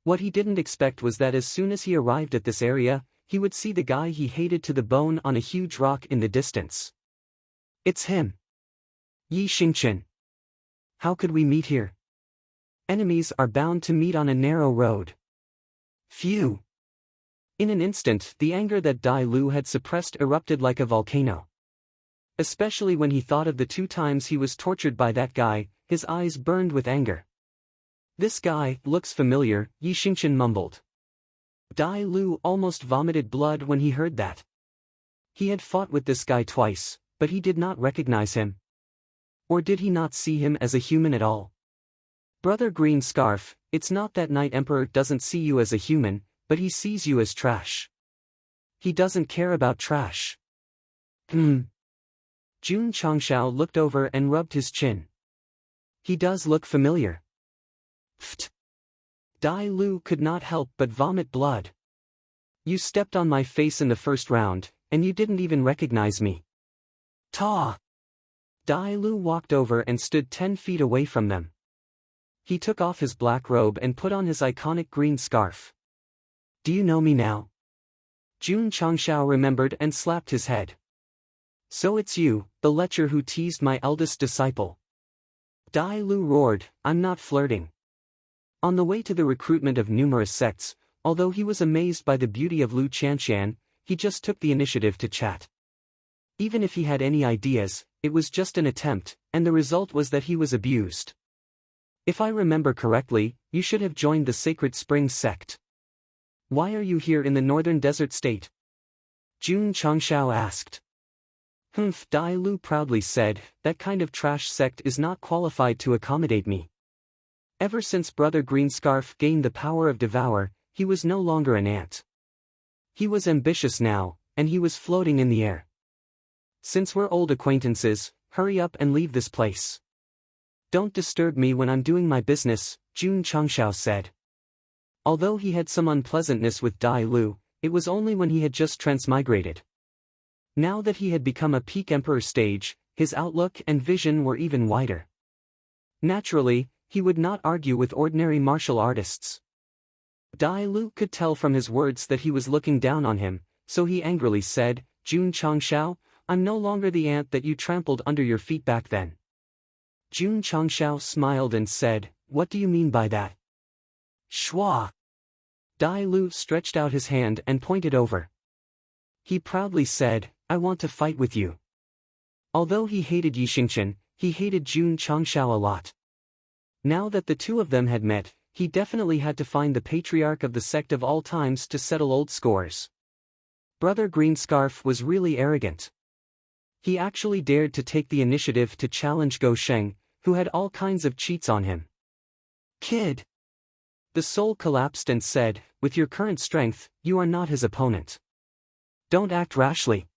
What he didn't expect was that as soon as he arrived at this area, he would see the guy he hated to the bone on a huge rock in the distance. It's him. Yi Xingqian. How could we meet here? Enemies are bound to meet on a narrow road. Phew. In an instant, the anger that Dai Lu had suppressed erupted like a volcano. Especially when he thought of the 2 times he was tortured by that guy, his eyes burned with anger. This guy looks familiar, Yi Xingqian mumbled. Dai Lu almost vomited blood when he heard that. He had fought with this guy twice, but he did not recognize him. Or did he not see him as a human at all? Brother Green Scarf, it's not that Night Emperor doesn't see you as a human, but he sees you as trash. He doesn't care about trash. Jun Changshao looked over and rubbed his chin. He does look familiar. Pfft. Dai Lu could not help but vomit blood. You stepped on my face in the first round, and you didn't even recognize me. Ta! Dai Lu walked over and stood 10 feet away from them. He took off his black robe and put on his iconic green scarf. Do you know me now? Jun Changshao remembered and slapped his head. So it's you, the lecher who teased my eldest disciple. Dai Lu roared, I'm not flirting. On the way to the recruitment of numerous sects, although he was amazed by the beauty of Lu Qianxian, he just took the initiative to chat. Even if he had any ideas, it was just an attempt, and the result was that he was abused. If I remember correctly, you should have joined the Sacred Springs Sect. Why are you here in the northern desert state? Jun Changshao asked. Dai Lu proudly said, that kind of trash sect is not qualified to accommodate me. Ever since Brother Greenscarf gained the power of Devour, he was no longer an ant. He was ambitious now, and he was floating in the air. Since we're old acquaintances, hurry up and leave this place. Don't disturb me when I'm doing my business, Jun Changshao said. Although he had some unpleasantness with Dai Lu, it was only when he had just transmigrated. Now that he had become a peak emperor stage, his outlook and vision were even wider. Naturally, he would not argue with ordinary martial artists. Dai Lu could tell from his words that he was looking down on him, so he angrily said, Jun Changshao, I'm no longer the ant that you trampled under your feet back then. Jun Changshao smiled and said, what do you mean by that? Shwa! Dai Lu stretched out his hand and pointed over. He proudly said, I want to fight with you. Although he hated Yi Xingqian, he hated Jun Changshao a lot. Now that the 2 of them had met, he definitely had to find the patriarch of the Sect of all times to settle old scores. Brother Greenscarf was really arrogant. He actually dared to take the initiative to challenge Go Sheng, who had all kinds of cheats on him. Kid! The soul collapsed and said, with your current strength, you are not his opponent. Don't act rashly.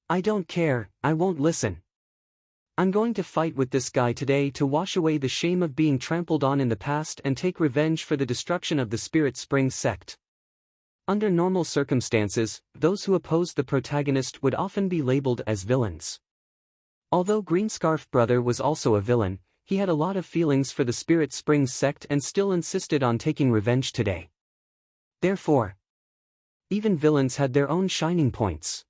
I don't care, I won't listen. I'm going to fight with this guy today to wash away the shame of being trampled on in the past and take revenge for the destruction of the Spirit Spring Sect. Under normal circumstances, those who opposed the protagonist would often be labeled as villains. Although Greenscarf Brother was also a villain, he had a lot of feelings for the Spirit Springs Sect and still insisted on taking revenge today. Therefore, even villains had their own shining points.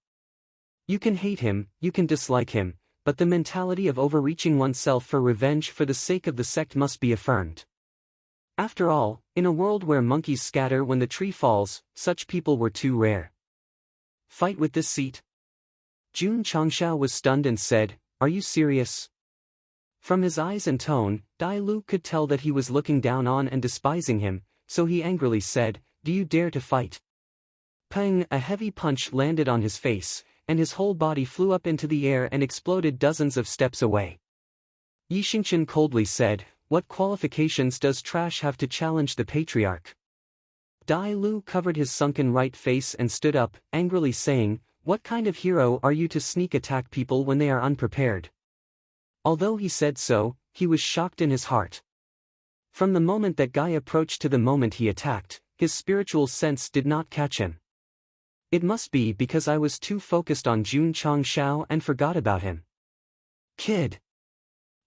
You can hate him, you can dislike him, but the mentality of overreaching oneself for revenge for the sake of the sect must be affirmed. After all, in a world where monkeys scatter when the tree falls, such people were too rare. Fight with this seat? Jun Changshao was stunned and said, are you serious? From his eyes and tone, Dai Lu could tell that he was looking down on and despising him, so he angrily said, do you dare to fight? Pang! A heavy punch landed on his face, and his whole body flew up into the air and exploded dozens of steps away. Yi Xingqian coldly said, "What qualifications does trash have to challenge the patriarch?" Dai Lu covered his sunken right face and stood up, angrily saying, "What kind of hero are you to sneak attack people when they are unprepared?" Although he said so, he was shocked in his heart. From the moment that Guy approached to the moment he attacked, his spiritual sense did not catch him. It must be because I was too focused on Jun Changshao and forgot about him. Kid.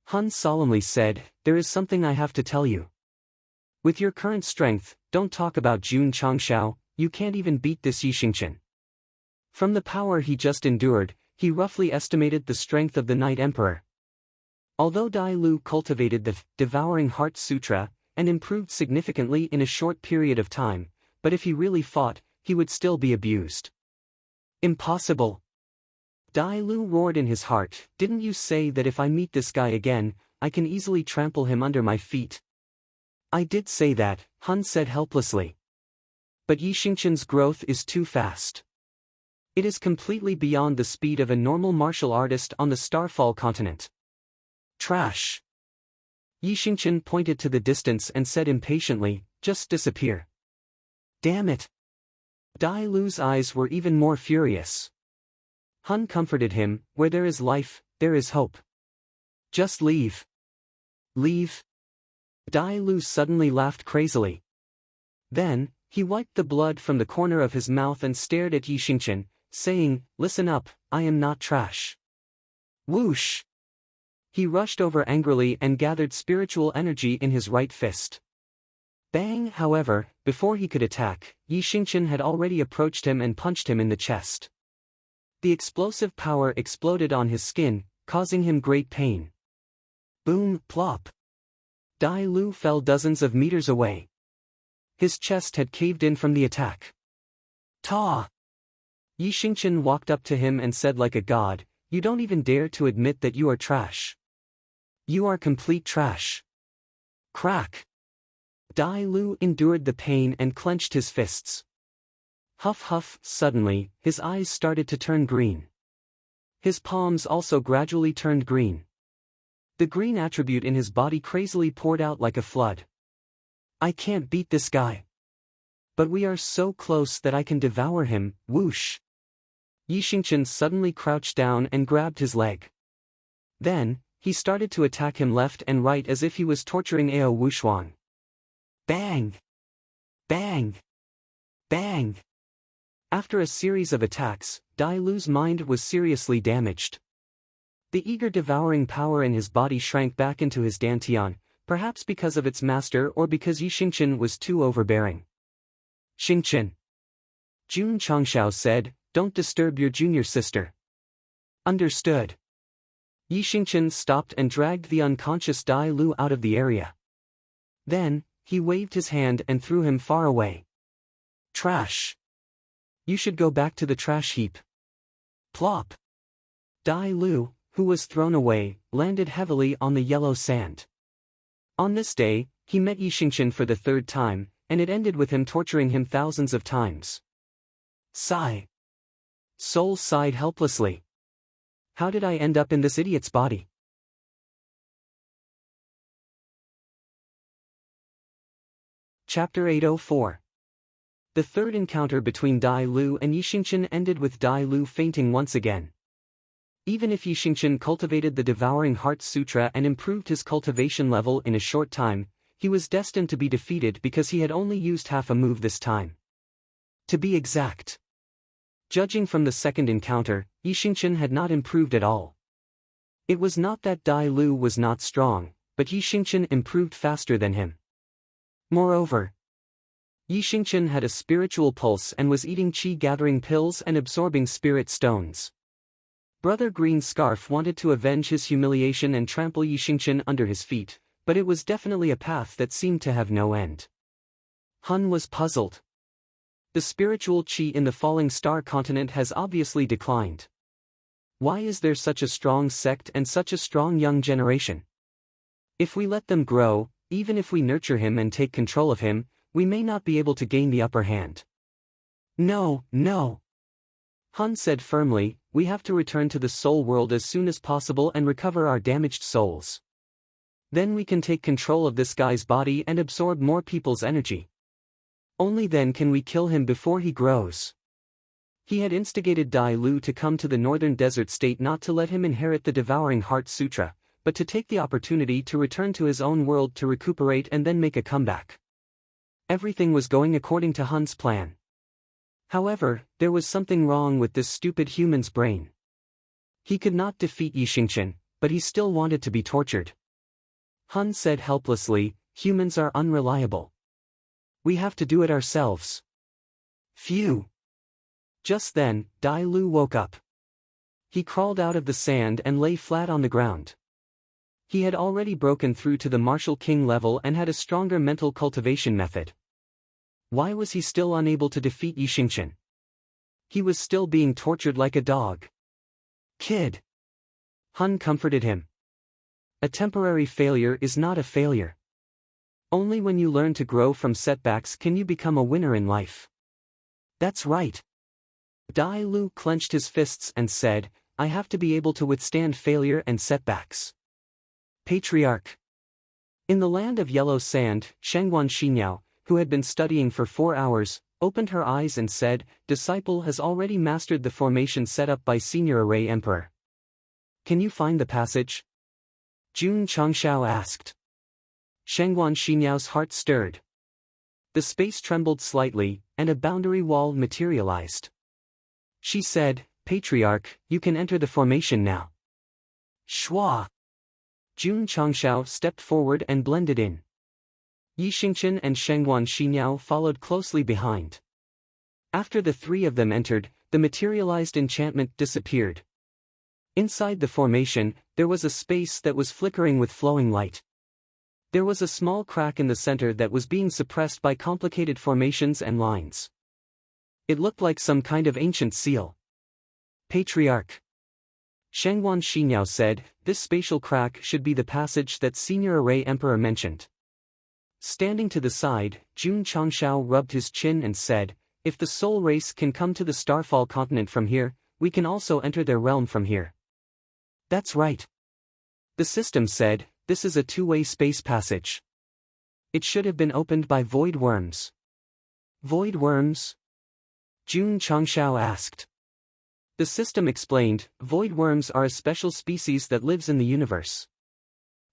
Han solemnly said, "There is something I have to tell you. With your current strength, don't talk about Jun Changshao, you can't even beat this Yi Xingqian." From the power he just endured, he roughly estimated the strength of the Night Emperor. Although Dai Lu cultivated the Devouring Heart Sutra, and improved significantly in a short period of time, but if he really fought, he would still be abused. Impossible! Dai Lu roared in his heart, "Didn't you say that if I meet this guy again, I can easily trample him under my feet?" "I did say that," Han said helplessly. "But Yi Xingqian's growth is too fast. It is completely beyond the speed of a normal martial artist on the Starfall continent." "Trash!" Yi Xingqian pointed to the distance and said impatiently, "Just disappear." "Damn it!" Dai Lu's eyes were even more furious. Han comforted him, "Where there is life, there is hope. Just leave." "Leave?" Dai Lu suddenly laughed crazily. Then, he wiped the blood from the corner of his mouth and stared at Yi Xingqian, saying, "Listen up, I am not trash." Whoosh! He rushed over angrily and gathered spiritual energy in his right fist. Bang! However, before he could attack, Yi Xingqian had already approached him and punched him in the chest. The explosive power exploded on his skin, causing him great pain. Boom! Plop! Dai Lu fell dozens of meters away. His chest had caved in from the attack. Ta! Yi Xingqian walked up to him and said like a god, "You don't even dare to admit that you are trash. You are complete trash." Crack! Dai Lu endured the pain and clenched his fists. Huff huff! Suddenly, his eyes started to turn green. His palms also gradually turned green. The green attribute in his body crazily poured out like a flood. "I can't beat this guy. But we are so close that I can devour him." Whoosh! Yi Xingqian suddenly crouched down and grabbed his leg. Then, he started to attack him left and right as if he was torturing Ao Wushuang. Bang! Bang! Bang! After a series of attacks, Dai Lu's mind was seriously damaged. The eager devouring power in his body shrank back into his dantian, perhaps because of its master or because Yi Xingqian was too overbearing. "Xingqian," Jun Changshao said, "don't disturb your junior sister." "Understood." Yi Xingqian stopped and dragged the unconscious Dai Lu out of the area. Then, he waved his hand and threw him far away. "Trash! You should go back to the trash heap." Plop! Dai Lu, who was thrown away, landed heavily on the yellow sand. On this day, he met Yi Xingqian for the third time, and it ended with him torturing him thousands of times. Sigh. Soul sighed helplessly. How did I end up in this idiot's body? Chapter 804. The third encounter between Dai Lu and Yi Xingqian ended with Dai Lu fainting once again. Even if Yi Xingqian cultivated the Devouring Heart Sutra and improved his cultivation level in a short time, he was destined to be defeated because he had only used half a move this time. To be exact. Judging from the second encounter, Yi Xingqian had not improved at all. It was not that Dai Lu was not strong, but Yi Xingqian improved faster than him. Moreover, Yi Xingqian had a spiritual pulse and was eating qi-gathering pills and absorbing spirit stones. Brother Green Scarf wanted to avenge his humiliation and trample Yi Xingqian under his feet, but it was definitely a path that seemed to have no end. Han was puzzled. The spiritual qi in the falling star continent has obviously declined. Why is there such a strong sect and such a strong young generation? If we let them grow, even if we nurture him and take control of him, we may not be able to gain the upper hand. No, no. Han said firmly, we have to return to the soul world as soon as possible and recover our damaged souls. Then we can take control of this guy's body and absorb more people's energy. Only then can we kill him before he grows. He had instigated Dai Lu to come to the northern desert state not to let him inherit the Devouring Heart Sutra, but to take the opportunity to return to his own world to recuperate and then make a comeback. Everything was going according to Hun's plan. However, there was something wrong with this stupid human's brain. He could not defeat Yi Xingqian, but he still wanted to be tortured. Hun said helplessly, "Humans are unreliable. We have to do it ourselves." Phew! Just then, Dai Lu woke up. He crawled out of the sand and lay flat on the ground. He had already broken through to the martial king level and had a stronger mental cultivation method. Why was he still unable to defeat Yi Xingqian? He was still being tortured like a dog. "Kid." Hun comforted him. A temporary failure is not a failure. Only when you learn to grow from setbacks can you become a winner in life. That's right. Dai Lu clenched his fists and said, "I have to be able to withstand failure and setbacks." Patriarch. In the land of yellow sand, Shengguan Xinyao, who had been studying for 4 hours, opened her eyes and said, "Disciple has already mastered the formation set up by Senior Array Emperor. Can you find the passage?" Jun Changshao asked. Shengguan Xinyao's heart stirred. The space trembled slightly, and a boundary wall materialized. She said, "Patriarch, you can enter the formation now." Shwa! Jun Changshao stepped forward and blended in. Yi Xingqian and Shengguan Xinyao followed closely behind. After the three of them entered, the materialized enchantment disappeared. Inside the formation, there was a space that was flickering with flowing light. There was a small crack in the center that was being suppressed by complicated formations and lines. It looked like some kind of ancient seal. Patriarch. Shengguan Xinyao said, "This spatial crack should be the passage that Senior Array Emperor mentioned." Standing to the side, Jun Changshao rubbed his chin and said, "If the soul race can come to the Starfall continent from here, we can also enter their realm from here." That's right. The system said, "This is a two-way space passage. It should have been opened by void worms." Void worms? Jun Changshao asked. The system explained, "Void worms are a special species that lives in the universe.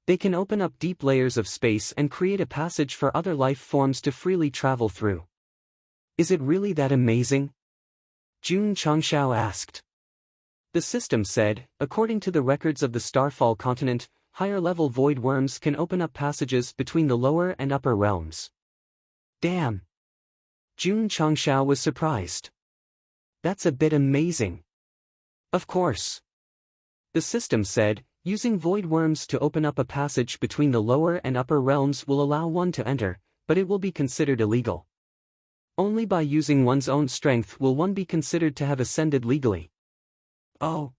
They can open up deep layers of space and create a passage for other life forms to freely travel through." Is it really that amazing? Jun Changshao asked. The system said, according to the records of the Starfall continent, higher-level void worms can open up passages between the lower and upper realms. Damn! Jun Changshao was surprised. That's a bit amazing. Of course. The system said, using void worms to open up a passage between the lower and upper realms will allow one to enter, but it will be considered illegal. Only by using one's own strength will one be considered to have ascended legally. Oh.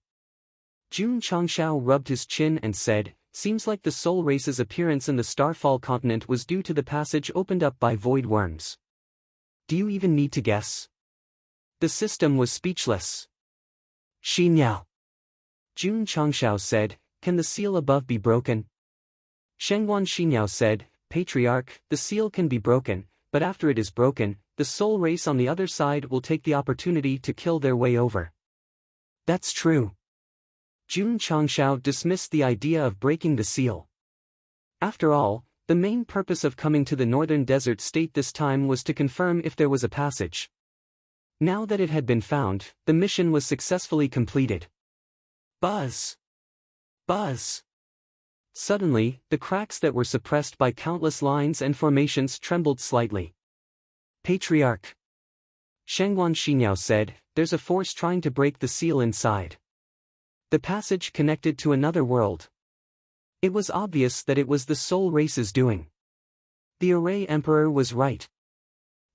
Jun Changshao rubbed his chin and said, "Seems like the soul race's appearance in the Starfall continent was due to the passage opened up by void worms." Do you even need to guess? The system was speechless. Xinyao. Jun Changshao said, "Can the seal above be broken?" Shengguan Xinyao said, "Patriarch, the seal can be broken, but after it is broken, the soul race on the other side will take the opportunity to kill their way over." That's true. Jun Changshao dismissed the idea of breaking the seal. After all, the main purpose of coming to the northern desert state this time was to confirm if there was a passage. Now that it had been found, the mission was successfully completed. Buzz! Buzz! Suddenly, the cracks that were suppressed by countless lines and formations trembled slightly. Patriarch. Shengguan Xinyao said, "There's a force trying to break the seal inside. The passage connected to another world." It was obvious that it was the soul race's doing. The Array Emperor was right.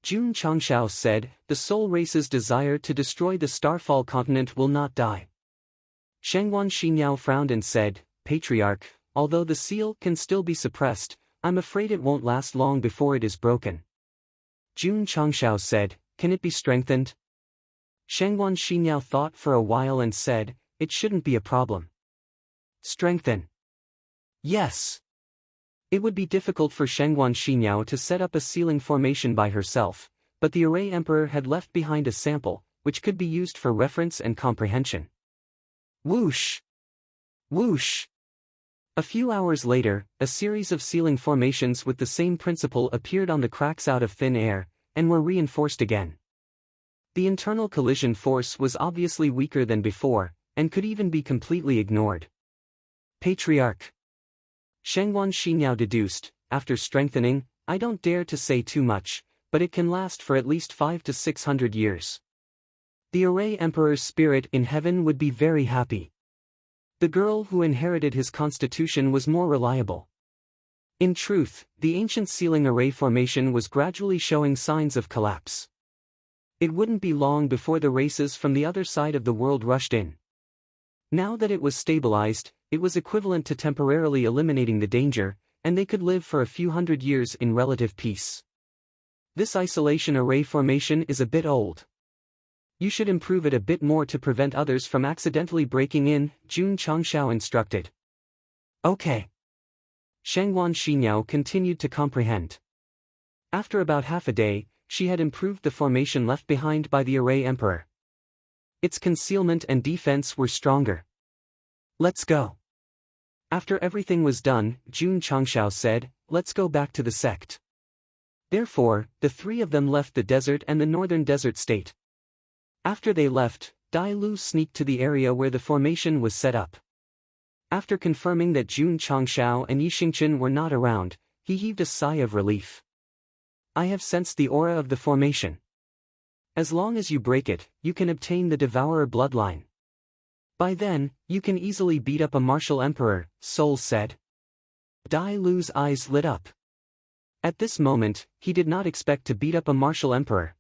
Jun Changshao said, "The soul race's desire to destroy the Starfall continent will not die." Shengguan Xinyao frowned and said, "Patriarch, although the seal can still be suppressed, I'm afraid it won't last long before it is broken." Jun Changshao said, "Can it be strengthened?" Shengguan Xinyao thought for a while and said, "It shouldn't be a problem." Strengthen. Yes. It would be difficult for Shengguan Xinyao to set up a sealing formation by herself, but the Array Emperor had left behind a sample, which could be used for reference and comprehension. Whoosh! Whoosh! A few hours later, a series of sealing formations with the same principle appeared on the cracks out of thin air, and were reinforced again. The internal collision force was obviously weaker than before, and could even be completely ignored. Patriarch. Shengguan Xinyao deduced, after strengthening, I don't dare to say too much, but it can last for at least 500 to 600 years. The Array Emperor's spirit in heaven would be very happy. The girl who inherited his constitution was more reliable. In truth, the ancient sealing array formation was gradually showing signs of collapse. It wouldn't be long before the races from the other side of the world rushed in. Now that it was stabilized, it was equivalent to temporarily eliminating the danger, and they could live for a few hundred years in relative peace. This isolation array formation is a bit old. You should improve it a bit more to prevent others from accidentally breaking in, Jun Changshao instructed. Okay. Shengguan Xinyao continued to comprehend. After about half a day, she had improved the formation left behind by the Array Emperor. Its concealment and defense were stronger. Let's go. After everything was done, Jun Changshao said, let's go back to the sect. Therefore, the three of them left the desert and the northern desert state. After they left, Dai Lu sneaked to the area where the formation was set up. After confirming that Jun Changshao and Yi Xingchen were not around, he heaved a sigh of relief. I have sensed the aura of the formation. As long as you break it, you can obtain the Devourer bloodline. By then, you can easily beat up a martial emperor, Soul said. Dai Lu's eyes lit up. At this moment, he did not expect to beat up a martial emperor.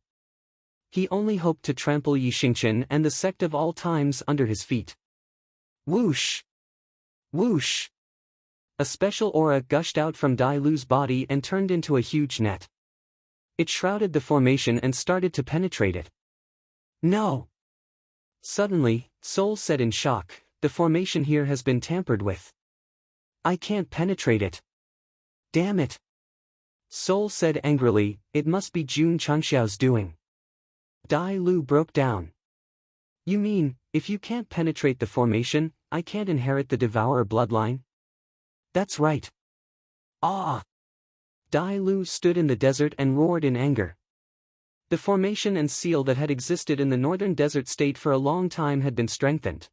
He only hoped to trample Yi Xingchen and the sect of all times under his feet. Whoosh! Whoosh! A special aura gushed out from Dai Lu's body and turned into a huge net. It shrouded the formation and started to penetrate it. No! Suddenly, Soul said in shock, the formation here has been tampered with. I can't penetrate it. Damn it! Soul said angrily, it must be Jun Changshao's doing. Dai Lu broke down. You mean, if you can't penetrate the formation, I can't inherit the Devourer bloodline? That's right. Ah! Dai Lu stood in the desert and roared in anger. The formation and seal that had existed in the northern desert state for a long time had been strengthened.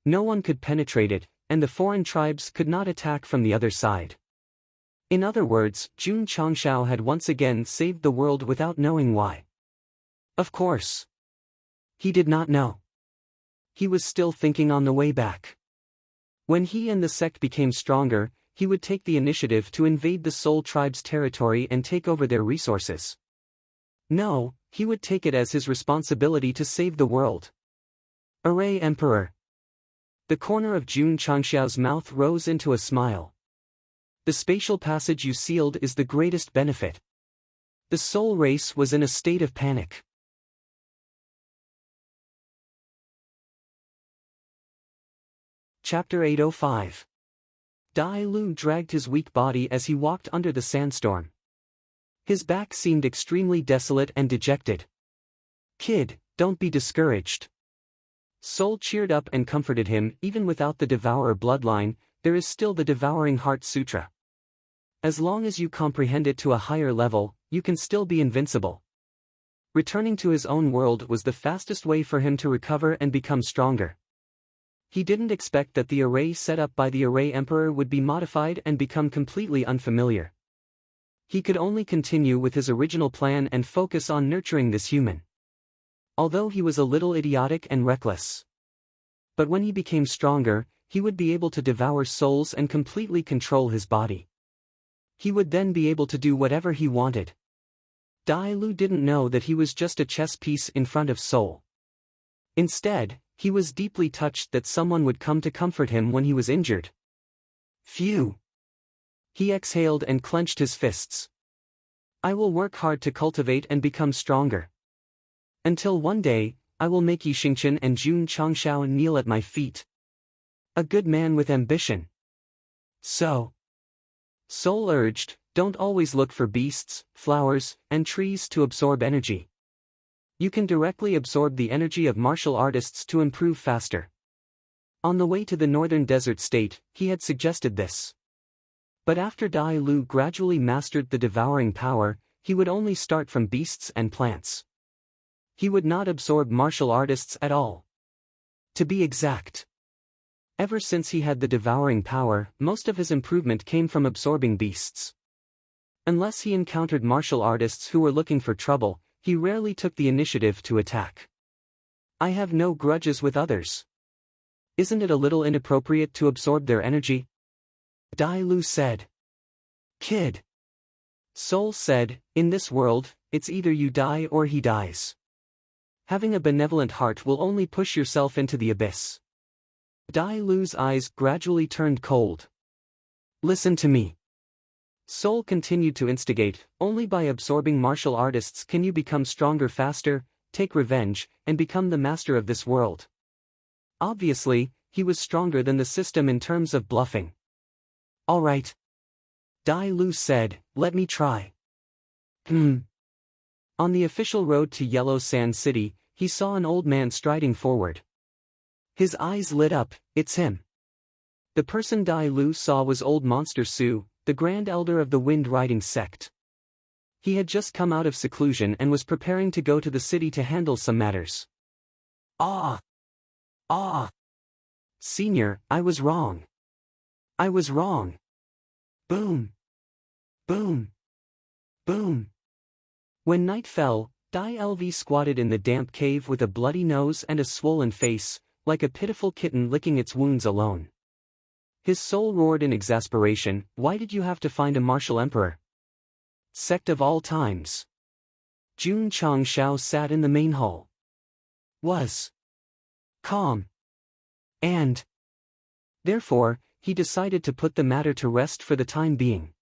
No one could penetrate it, and the foreign tribes could not attack from the other side. In other words, Jun Changshao had once again saved the world without knowing why. Of course. He did not know. He was still thinking on the way back. When he and the sect became stronger, he would take the initiative to invade the Soul Tribe's territory and take over their resources. No, he would take it as his responsibility to save the world. Array Emperor. The corner of Jun Changshao's mouth rose into a smile. The spatial passage you sealed is the greatest benefit. The Soul race was in a state of panic. Chapter 805. Dai Lu dragged his weak body as he walked under the sandstorm. His back seemed extremely desolate and dejected. Kid, don't be discouraged. Soul cheered up and comforted him. Even without the Devourer bloodline, there is still the Devouring Heart Sutra. As long as you comprehend it to a higher level, you can still be invincible. Returning to his own world was the fastest way for him to recover and become stronger. He didn't expect that the array set up by the Array Emperor would be modified and become completely unfamiliar. He could only continue with his original plan and focus on nurturing this human. Although he was a little idiotic and reckless. But when he became stronger, he would be able to devour souls and completely control his body. He would then be able to do whatever he wanted. Dai Lu didn't know that he was just a chess piece in front of Soul. Instead, he was deeply touched that someone would come to comfort him when he was injured. Phew! He exhaled and clenched his fists. I will work hard to cultivate and become stronger. Until one day, I will make Yi Xingchen and Jun Changshao kneel at my feet. A good man with ambition. So Soul urged, don't always look for beasts, flowers, and trees to absorb energy. You can directly absorb the energy of martial artists to improve faster. On the way to the northern desert state, he had suggested this. But after Dai Lu gradually mastered the devouring power, he would only start from beasts and plants. He would not absorb martial artists at all. To be exact. Ever since he had the devouring power, most of his improvement came from absorbing beasts. Unless he encountered martial artists who were looking for trouble, he rarely took the initiative to attack. I have no grudges with others. Isn't it a little inappropriate to absorb their energy? Dai Lu said. Kid. Soul said, in this world, it's either you die or he dies. Having a benevolent heart will only push yourself into the abyss. Dai Lu's eyes gradually turned cold. Listen to me. Soul continued to instigate, only by absorbing martial artists can you become stronger faster, take revenge, and become the master of this world. Obviously, he was stronger than the system in terms of bluffing. All right. Dai Lu said, let me try. On the official road to Yellow Sand City, he saw an old man striding forward. His eyes lit up, it's him. The person Dai Lu saw was Old Monster Su, the Grand Elder of the Wind-Riding Sect. He had just come out of seclusion and was preparing to go to the city to handle some matters. Ah! Senior, I was wrong. I was wrong. Boom! Boom! Boom! When night fell, Dai Lv squatted in the damp cave with a bloody nose and a swollen face, like a pitiful kitten licking its wounds alone. His soul roared in exasperation, why did you have to find a martial emperor? Sect of all times. Jun Changshao sat in the main hall. Was calm. And therefore, he decided to put the matter to rest for the time being.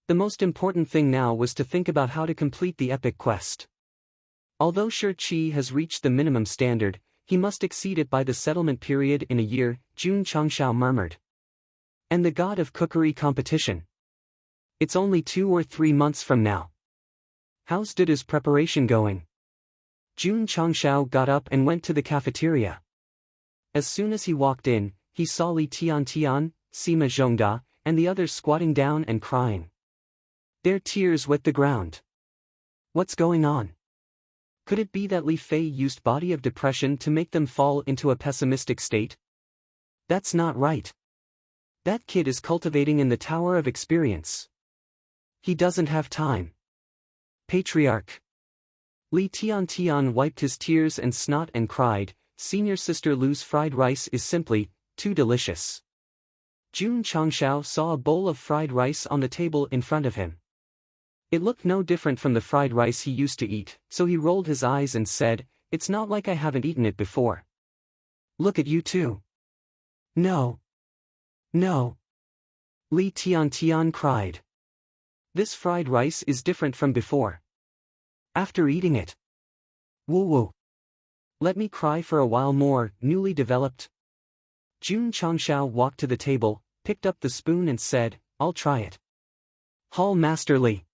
The most important thing now was to think about how to complete the epic quest. Although Shi Qi has reached the minimum standard, he must exceed it by the settlement period in a year, Jun Changshao murmured. And the god of cookery competition. It's only 2 or 3 months from now. How's Duda's preparation going? Jun Changshao got up and went to the cafeteria. As soon as he walked in, he saw Li Tiantian, Sima Zhongda, and the others squatting down and crying. Their tears wet the ground. What's going on? Could it be that Li Fei used body of depression to make them fall into a pessimistic state? That's not right. That kid is cultivating in the Tower of Experience. He doesn't have time. Patriarch. Li Tiantian wiped his tears and snot and cried, Senior Sister Lu's fried rice is simply too delicious. Jun Changshao saw a bowl of fried rice on the table in front of him. It looked no different from the fried rice he used to eat, so he rolled his eyes and said, it's not like I haven't eaten it before. Look at you too. No. No. Li Tiantian cried. This fried rice is different from before. After eating it. Woo-woo. Let me cry for a while more, newly developed. Jun Changshao walked to the table, picked up the spoon and said, I'll try it. Hall Master Li.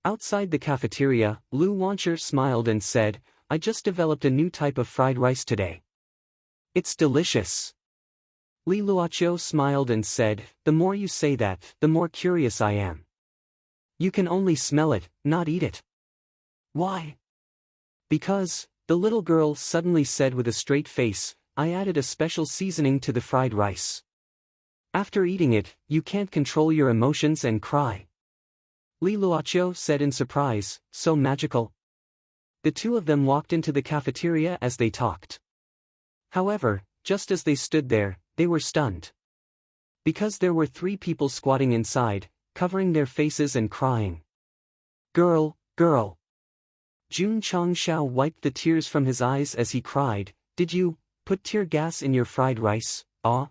Outside the cafeteria, Lu Wancher smiled and said, I just developed a new type of fried rice today. It's delicious. Li Luoqiu smiled and said, the more you say that, the more curious I am. You can only smell it, not eat it. Why? Because, the little girl suddenly said with a straight face, I added a special seasoning to the fried rice. After eating it, you can't control your emotions and cry. Li Luoqiu said in surprise, so magical. The two of them walked into the cafeteria as they talked. However, just as they stood there, they were stunned. Because there were 3 people squatting inside, covering their faces and crying. Girl, girl. Jun Changshao wiped the tears from his eyes as he cried, did you put tear gas in your fried rice, ah?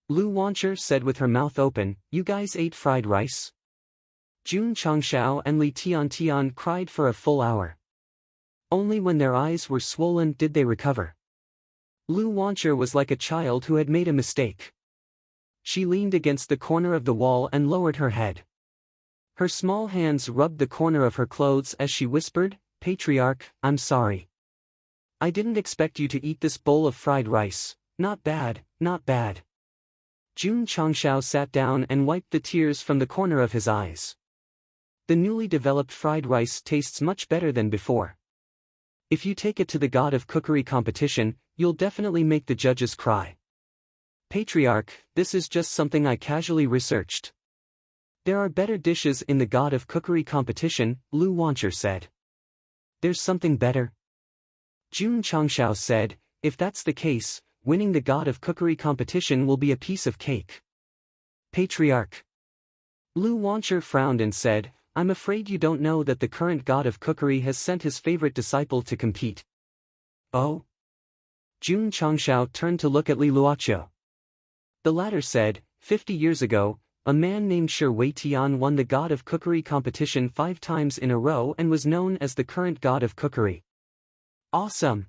Lu Wancher said with her mouth open, you guys ate fried rice? Jun Changshao and Li Tiantian cried for a full hour. Only when their eyes were swollen did they recover. Lu Wancher was like a child who had made a mistake. She leaned against the corner of the wall and lowered her head. Her small hands rubbed the corner of her clothes as she whispered, "Patriarch, I'm sorry. I didn't expect you to eat this bowl of fried rice. Not bad, not bad." Jun Changshao sat down and wiped the tears from the corner of his eyes. The newly developed fried rice tastes much better than before. If you take it to the God of Cookery competition, you'll definitely make the judges cry. Patriarch, this is just something I casually researched. There are better dishes in the God of Cookery competition, Lu Wancher said. There's something better? Jun Changshao said, if that's the case, winning the God of Cookery competition will be a piece of cake. Patriarch. Lu Wancher frowned and said, I'm afraid you don't know that the current God of Cookery has sent his favorite disciple to compete. Oh? Jun Changshao turned to look at Li Luoqiu. The latter said, 50 years ago, a man named Shi Weitian won the God of Cookery competition 5 times in a row and was known as the current God of Cookery. Awesome!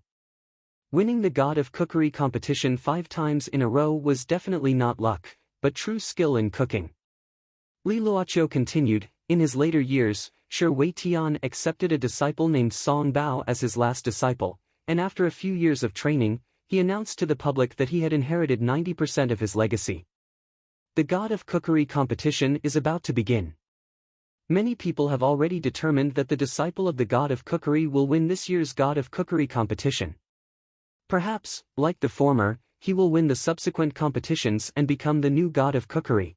Winning the God of Cookery competition 5 times in a row was definitely not luck, but true skill in cooking. Li Luoqiu continued, in his later years, Shi Weitian accepted a disciple named Song Bao as his last disciple, and after a few years of training, he announced to the public that he had inherited 90% of his legacy. The God of Cookery competition is about to begin. Many people have already determined that the disciple of the God of Cookery will win this year's God of Cookery competition. Perhaps, like the former, he will win the subsequent competitions and become the new God of Cookery.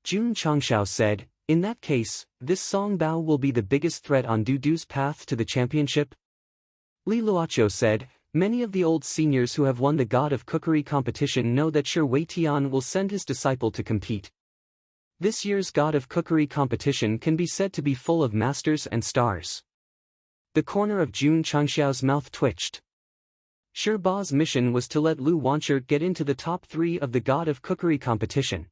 Jun Changshao said, in that case, this Song Bao will be the biggest threat on Dudu's path to the championship? Li Luoqiu said, many of the old seniors who have won the God of Cookery competition know that Shi Weitian will send his disciple to compete. This year's God of Cookery competition can be said to be full of masters and stars. The corner of Jun Changshao's mouth twitched. Shi Ba's mission was to let Lu Wancher get into the top 3 of the God of Cookery competition.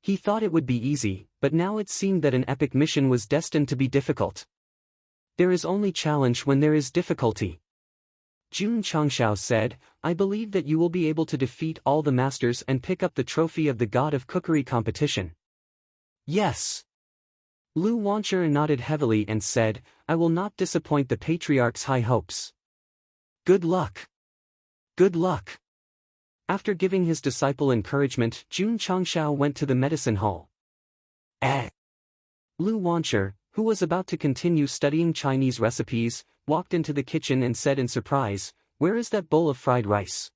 He thought it would be easy, but now it seemed that an epic mission was destined to be difficult. There is only challenge when there is difficulty. Jun Changshao said, I believe that you will be able to defeat all the masters and pick up the trophy of the God of Cookery competition. Yes. Lu Wancher nodded heavily and said, I will not disappoint the Patriarch's high hopes. Good luck. Good luck. After giving his disciple encouragement, Jun Changshao went to the medicine hall. Lu Wancher, who was about to continue studying Chinese recipes, walked into the kitchen and said in surprise, where is that bowl of fried rice?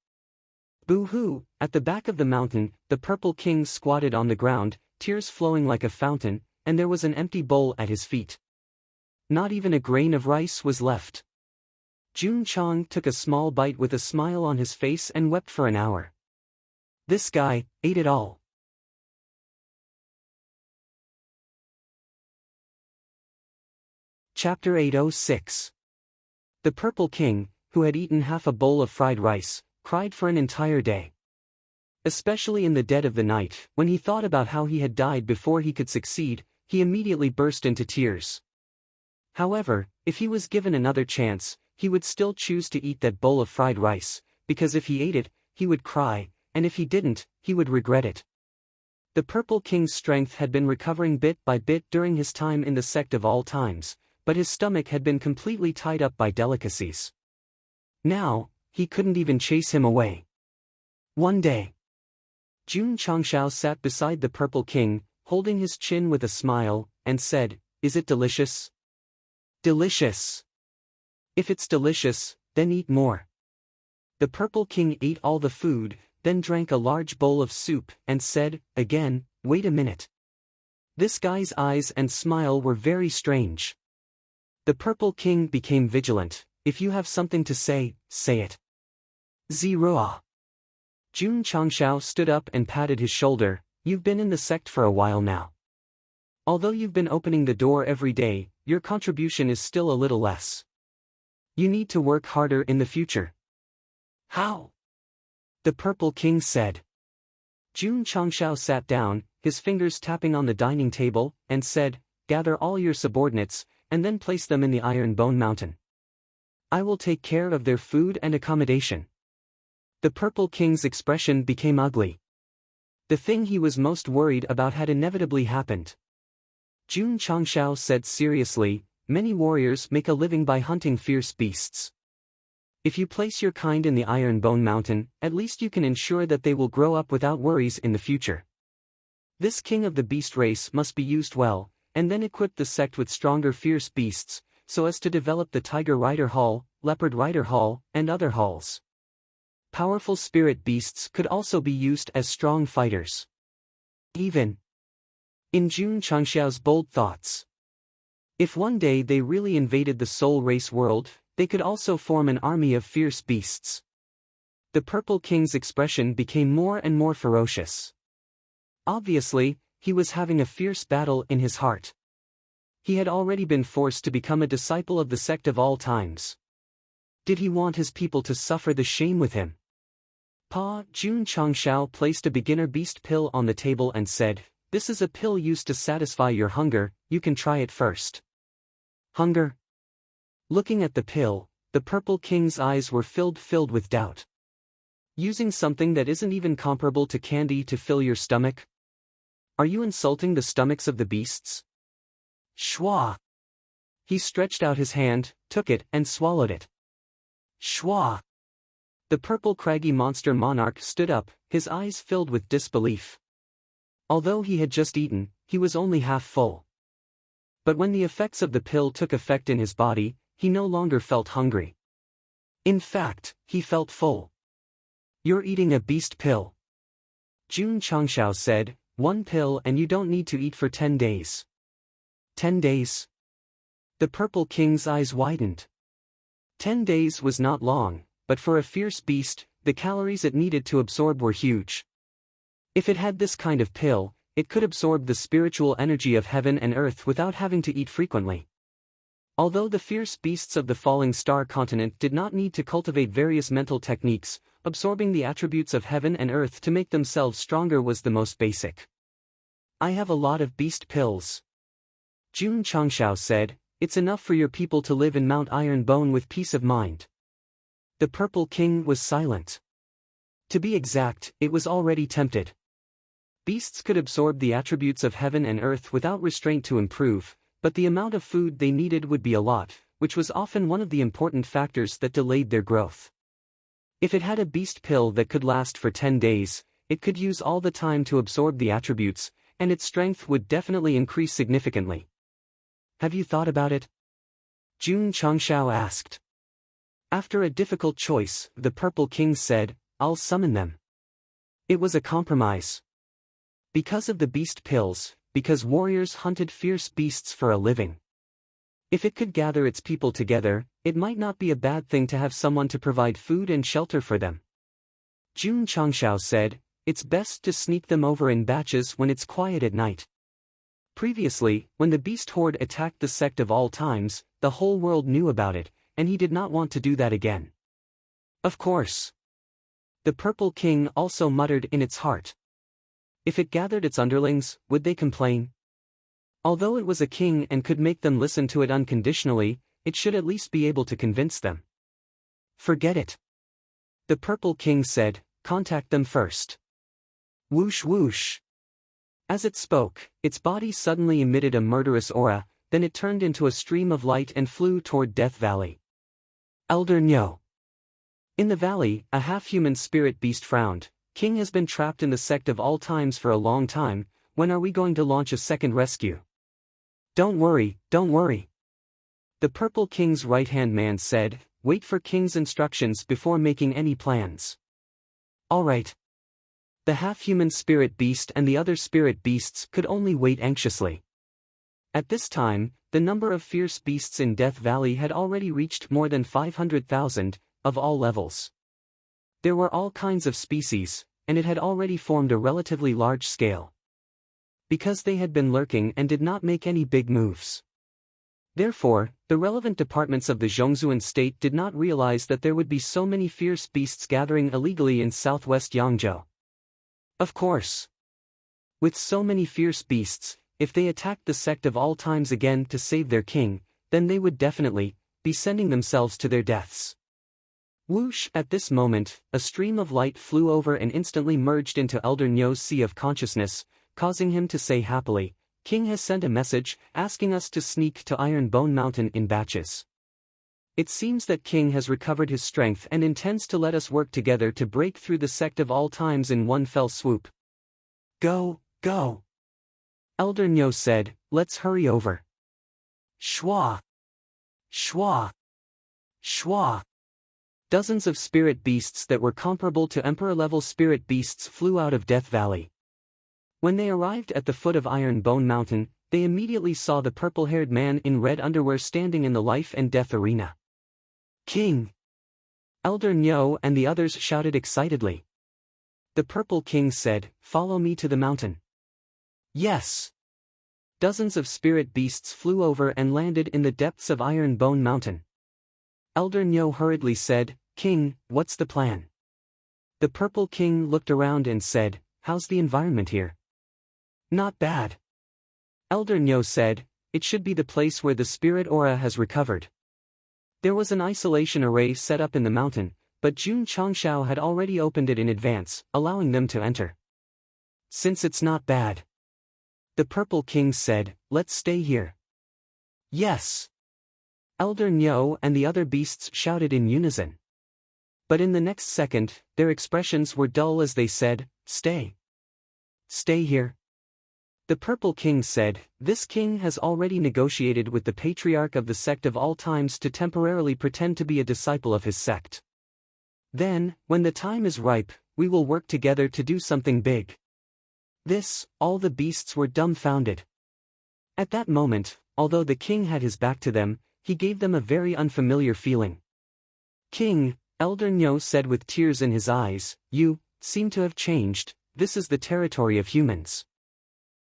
Boo-hoo, at the back of the mountain, the Purple King squatted on the ground, tears flowing like a fountain, and there was an empty bowl at his feet. Not even a grain of rice was left. Jun Chang took a small bite with a smile on his face and wept for an hour. This guy ate it all. Chapter 806. The Purple King, who had eaten half a bowl of fried rice, cried for an entire day. Especially in the dead of the night, when he thought about how he had died before he could succeed, he immediately burst into tears. However, if he was given another chance, he would still choose to eat that bowl of fried rice, because if he ate it, he would cry, and if he didn't, he would regret it. The Purple King's strength had been recovering bit by bit during his time in the Sect of all times, but his stomach had been completely tied up by delicacies. Now, he couldn't even chase him away. One day, Jun Changshao sat beside the Purple King, holding his chin with a smile, and said, Is it delicious? Delicious. If it's delicious, then eat more. The Purple King ate all the food, then drank a large bowl of soup, and said, again, wait a minute. This guy's eyes and smile were very strange. The Purple King became vigilant. If you have something to say, say it. Ziroa. Jun Changshao stood up and patted his shoulder, you've been in the sect for a while now. Although you've been opening the door every day, your contribution is still a little less. You need to work harder in the future. How? The Purple King said. Jun Changshao sat down, his fingers tapping on the dining table, and said, gather all your subordinates, and then place them in the Iron Bone Mountain. I will take care of their food and accommodation. The Purple King's expression became ugly. The thing he was most worried about had inevitably happened. Jun Changshao said seriously, many warriors make a living by hunting fierce beasts. If you place your kind in the Iron Bone Mountain, at least you can ensure that they will grow up without worries in the future. This king of the beast race must be used well, and then equip the sect with stronger fierce beasts, so as to develop the Tiger Rider Hall, Leopard Rider Hall, and other halls. Powerful spirit beasts could also be used as strong fighters. Even in Jun Changxiao's bold thoughts, if one day they really invaded the soul race world, they could also form an army of fierce beasts. The Purple King's expression became more and more ferocious. Obviously, he was having a fierce battle in his heart. He had already been forced to become a disciple of the sect of all times. Did he want his people to suffer the shame with him? Jun Changshao placed a beginner beast pill on the table and said, "This is a pill used to satisfy your hunger, you can try it first." Hunger? Looking at the pill, the Purple King's eyes were filled with doubt. Using something that isn't even comparable to candy to fill your stomach? Are you insulting the stomachs of the beasts? Shwa! He stretched out his hand, took it, and swallowed it. Shwa! The purple craggy monster monarch stood up, his eyes filled with disbelief. Although he had just eaten, he was only half full. But when the effects of the pill took effect in his body, he no longer felt hungry. In fact, he felt full. "You're eating a beast pill," Jun Changshao said, "one pill and you don't need to eat for 10 days. 10 days? The Purple King's eyes widened. 10 days was not long, but for a fierce beast, the calories it needed to absorb were huge. If it had this kind of pill, it could absorb the spiritual energy of heaven and earth without having to eat frequently. Although the fierce beasts of the falling star continent did not need to cultivate various mental techniques, absorbing the attributes of heaven and earth to make themselves stronger was the most basic. "I have a lot of beast pills," Jun Changshao said, "it's enough for your people to live in Mount Iron Bone with peace of mind." The Purple King was silent. To be exact, it was already tempted. Beasts could absorb the attributes of heaven and earth without restraint to improve, but the amount of food they needed would be a lot, which was often one of the important factors that delayed their growth. If it had a beast pill that could last for 10 days, it could use all the time to absorb the attributes, and its strength would definitely increase significantly. "Have you thought about it?" Jun Changshao asked. After a difficult choice, the Purple King said, "I'll summon them." It was a compromise. Because of the beast pills, because warriors hunted fierce beasts for a living. If it could gather its people together, it might not be a bad thing to have someone to provide food and shelter for them. Jun Changshao said, "It's best to sneak them over in batches when it's quiet at night." Previously, when the beast horde attacked the sect of all times, the whole world knew about it, and he did not want to do that again. Of course. The Purple King also muttered in its heart. If it gathered its underlings, would they complain? Although it was a king and could make them listen to it unconditionally, it should at least be able to convince them. "Forget it," the Purple King said, "contact them first." Whoosh whoosh. As it spoke, its body suddenly emitted a murderous aura, then it turned into a stream of light and flew toward Death Valley. Elder Nyo. In the valley, a half-human spirit beast frowned. "King has been trapped in the sect of all times for a long time, when are we going to launch a second rescue?" Don't worry. The Purple King's right-hand man said, "Wait for King's instructions before making any plans." All right. The half-human spirit beast and the other spirit beasts could only wait anxiously. At this time, the number of fierce beasts in Death Valley had already reached more than 500,000, of all levels. There were all kinds of species, and it had already formed a relatively large scale. Because they had been lurking and did not make any big moves. Therefore, the relevant departments of the Zhongzuan state did not realize that there would be so many fierce beasts gathering illegally in southwest Yangzhou. Of course. With so many fierce beasts, if they attacked the sect of all times again to save their king, then they would definitely be sending themselves to their deaths. Whoosh! At this moment, a stream of light flew over and instantly merged into Elder Nyo's sea of consciousness, causing him to say happily, "King has sent a message, asking us to sneak to Iron Bone Mountain in batches. It seems that King has recovered his strength and intends to let us work together to break through the Sect of all times in one fell swoop." "Go, go," Elder Nyo said, "let's hurry over." Shwa! Shwa! Shwa! Dozens of spirit beasts that were comparable to Emperor-level spirit beasts flew out of Death Valley. When they arrived at the foot of Iron Bone Mountain, they immediately saw the purple-haired man in red underwear standing in the life and death arena. "King!" Elder Nyo and the others shouted excitedly. The Purple King said, "Follow me to the mountain." Yes! Dozens of spirit beasts flew over and landed in the depths of Iron Bone Mountain. Elder Nyo hurriedly said, "King, what's the plan?" The Purple King looked around and said, "How's the environment here?" "Not bad." Elder Nyo said, "It should be the place where the spirit aura has recovered." There was an isolation array set up in the mountain, but Jun Changshao had already opened it in advance, allowing them to enter. "Since it's not bad," the Purple King said, "let's stay here." Yes! Elder Nyo and the other beasts shouted in unison. But in the next second, their expressions were dull as they said, "Stay. Stay here." The Purple King said, "This king has already negotiated with the Patriarch of the Sect of all times to temporarily pretend to be a disciple of his sect. Then, when the time is ripe, we will work together to do something big." All the beasts were dumbfounded. At that moment, although the king had his back to them, he gave them a very unfamiliar feeling. "King," Elder Nyo said with tears in his eyes, "you seem to have changed. This is the territory of humans.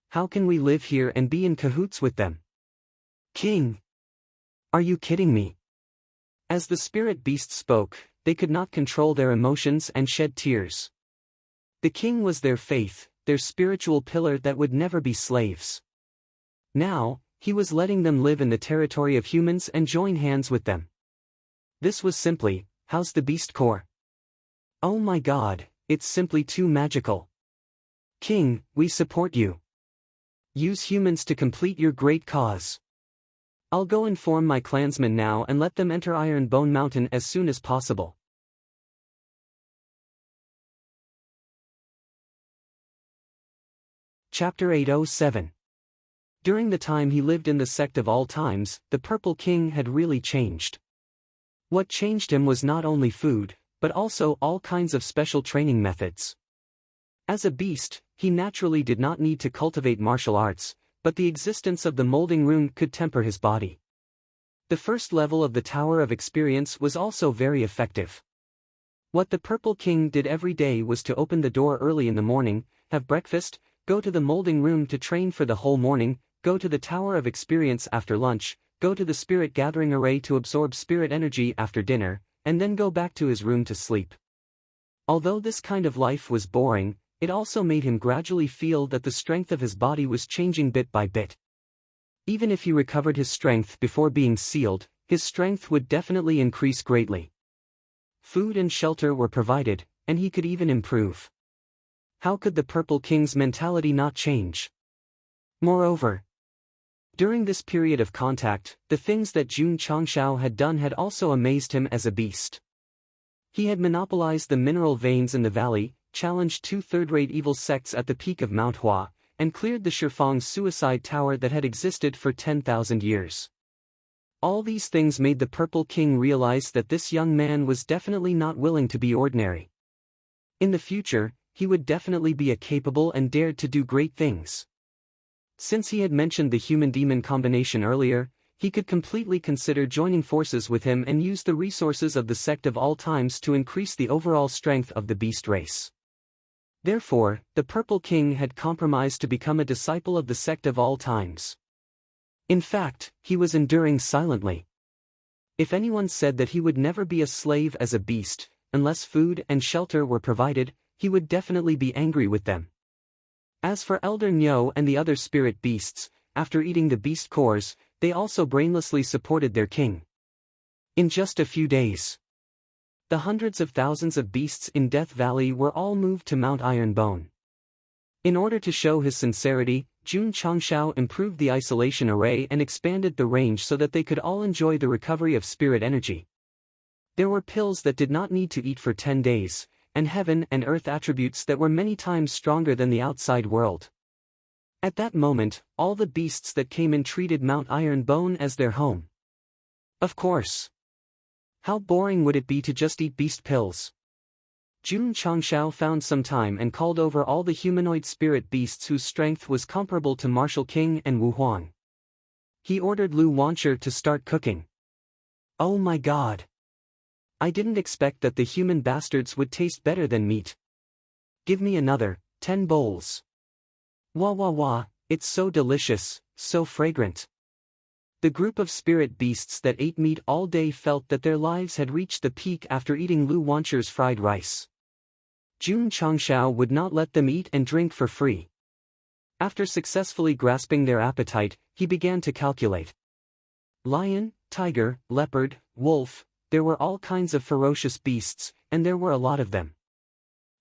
How can we live here and be in cahoots with them?" "King! Are you kidding me?" As the spirit beast spoke, they could not control their emotions and shed tears. The king was their faith, their spiritual pillar that would never be slaves. Now, he was letting them live in the territory of humans and join hands with them. This was simply, how's the beast core? Oh my god, it's simply too magical. King, we support you. Use humans to complete your great cause. I'll go inform my clansmen now and let them enter Iron Bone Mountain as soon as possible. Chapter 807. During the time he lived in the Sect of all times, the Purple King had really changed. What changed him was not only food, but also all kinds of special training methods. As a beast, he naturally did not need to cultivate martial arts, but the existence of the molding room could temper his body. The first level of the Tower of Experience was also very effective. What the Purple King did every day was to open the door early in the morning, have breakfast, go to the molding room to train for the whole morning, go to the Tower of Experience after lunch, go to the Spirit Gathering Array to absorb spirit energy after dinner, and then go back to his room to sleep. Although this kind of life was boring, it also made him gradually feel that the strength of his body was changing bit by bit. Even if he recovered his strength before being sealed, his strength would definitely increase greatly. Food and shelter were provided, and he could even improve. How could the Purple King's mentality not change? Moreover, during this period of contact, the things that Jun Changshao had done had also amazed him as a beast. He had monopolized the mineral veins in the valley, challenged 2 third-rate evil sects at the peak of Mount Hua, and cleared the Shifang's suicide tower that had existed for 10,000 years. All these things made the Purple King realize that this young man was definitely not willing to be ordinary. In the future, he would definitely be a capable and dared to do great things. Since he had mentioned the human-demon combination earlier, he could completely consider joining forces with him and use the resources of the Sect of all times to increase the overall strength of the beast race. Therefore, the Purple King had compromised to become a disciple of the Sect of all times. In fact, he was enduring silently. If anyone said that he would never be a slave as a beast, unless food and shelter were provided, he would definitely be angry with them. As for Elder Nyo and the other spirit beasts, after eating the beast cores, they also brainlessly supported their king. In just a few days, The hundreds of thousands of beasts in Death Valley were all moved to Mount Ironbone. In order to show his sincerity, Jun Changshao improved the isolation array and expanded the range so that they could all enjoy the recovery of spirit energy. There were pills that did not need to eat for 10 days, and heaven and earth attributes that were many times stronger than the outside world. At that moment, all the beasts that came in treated Mount Ironbone as their home. Of course. How boring would it be to just eat beast pills? Jun Changshao found some time and called over all the humanoid spirit beasts whose strength was comparable to Martial King and Wu Huang. He ordered Lu Wancher to start cooking. Oh my god! I didn't expect that the human bastards would taste better than meat. Give me another, 10 bowls. Wah wah wah, it's so delicious, so fragrant. The group of spirit beasts that ate meat all day felt that their lives had reached the peak after eating Lu Wancher's fried rice. Jun Changshao would not let them eat and drink for free. After successfully grasping their appetite, he began to calculate. Lion, tiger, leopard, wolf, there were all kinds of ferocious beasts, and there were a lot of them.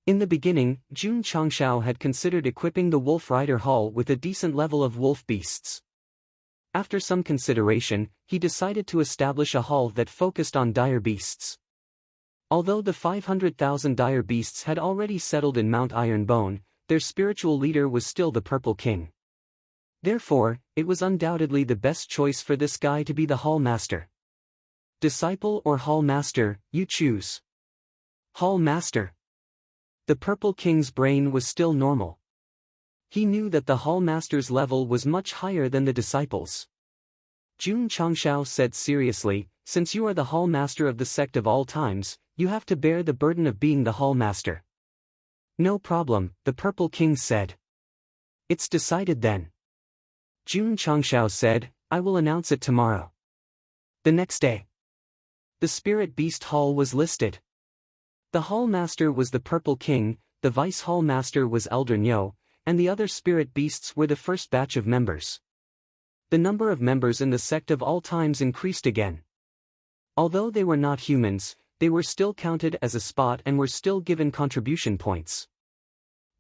In the beginning, Jun Changshao had considered equipping the Wolf Rider Hall with a decent level of wolf beasts. After some consideration, he decided to establish a hall that focused on dire beasts. Although the 500,000 dire beasts had already settled in Mount Ironbone, their spiritual leader was still the Purple King. Therefore, it was undoubtedly the best choice for this guy to be the Hall Master. Disciple or Hall Master, you choose. Hall Master. The Purple King's brain was still normal. He knew that the Hall Master's level was much higher than the disciples. Jun Changshao said seriously, since you are the Hall Master of the Sect of all times, you have to bear the burden of being the Hall Master. No problem, the Purple King said. It's decided then. Jun Changshao said, I will announce it tomorrow. The next day. The Spirit Beast Hall was listed. The Hall Master was the Purple King, the Vice Hall Master was Elder Nyo, and the other spirit beasts were the first batch of members. The number of members in the Sect of all times increased again. Although they were not humans, they were still counted as a spot and were still given contribution points.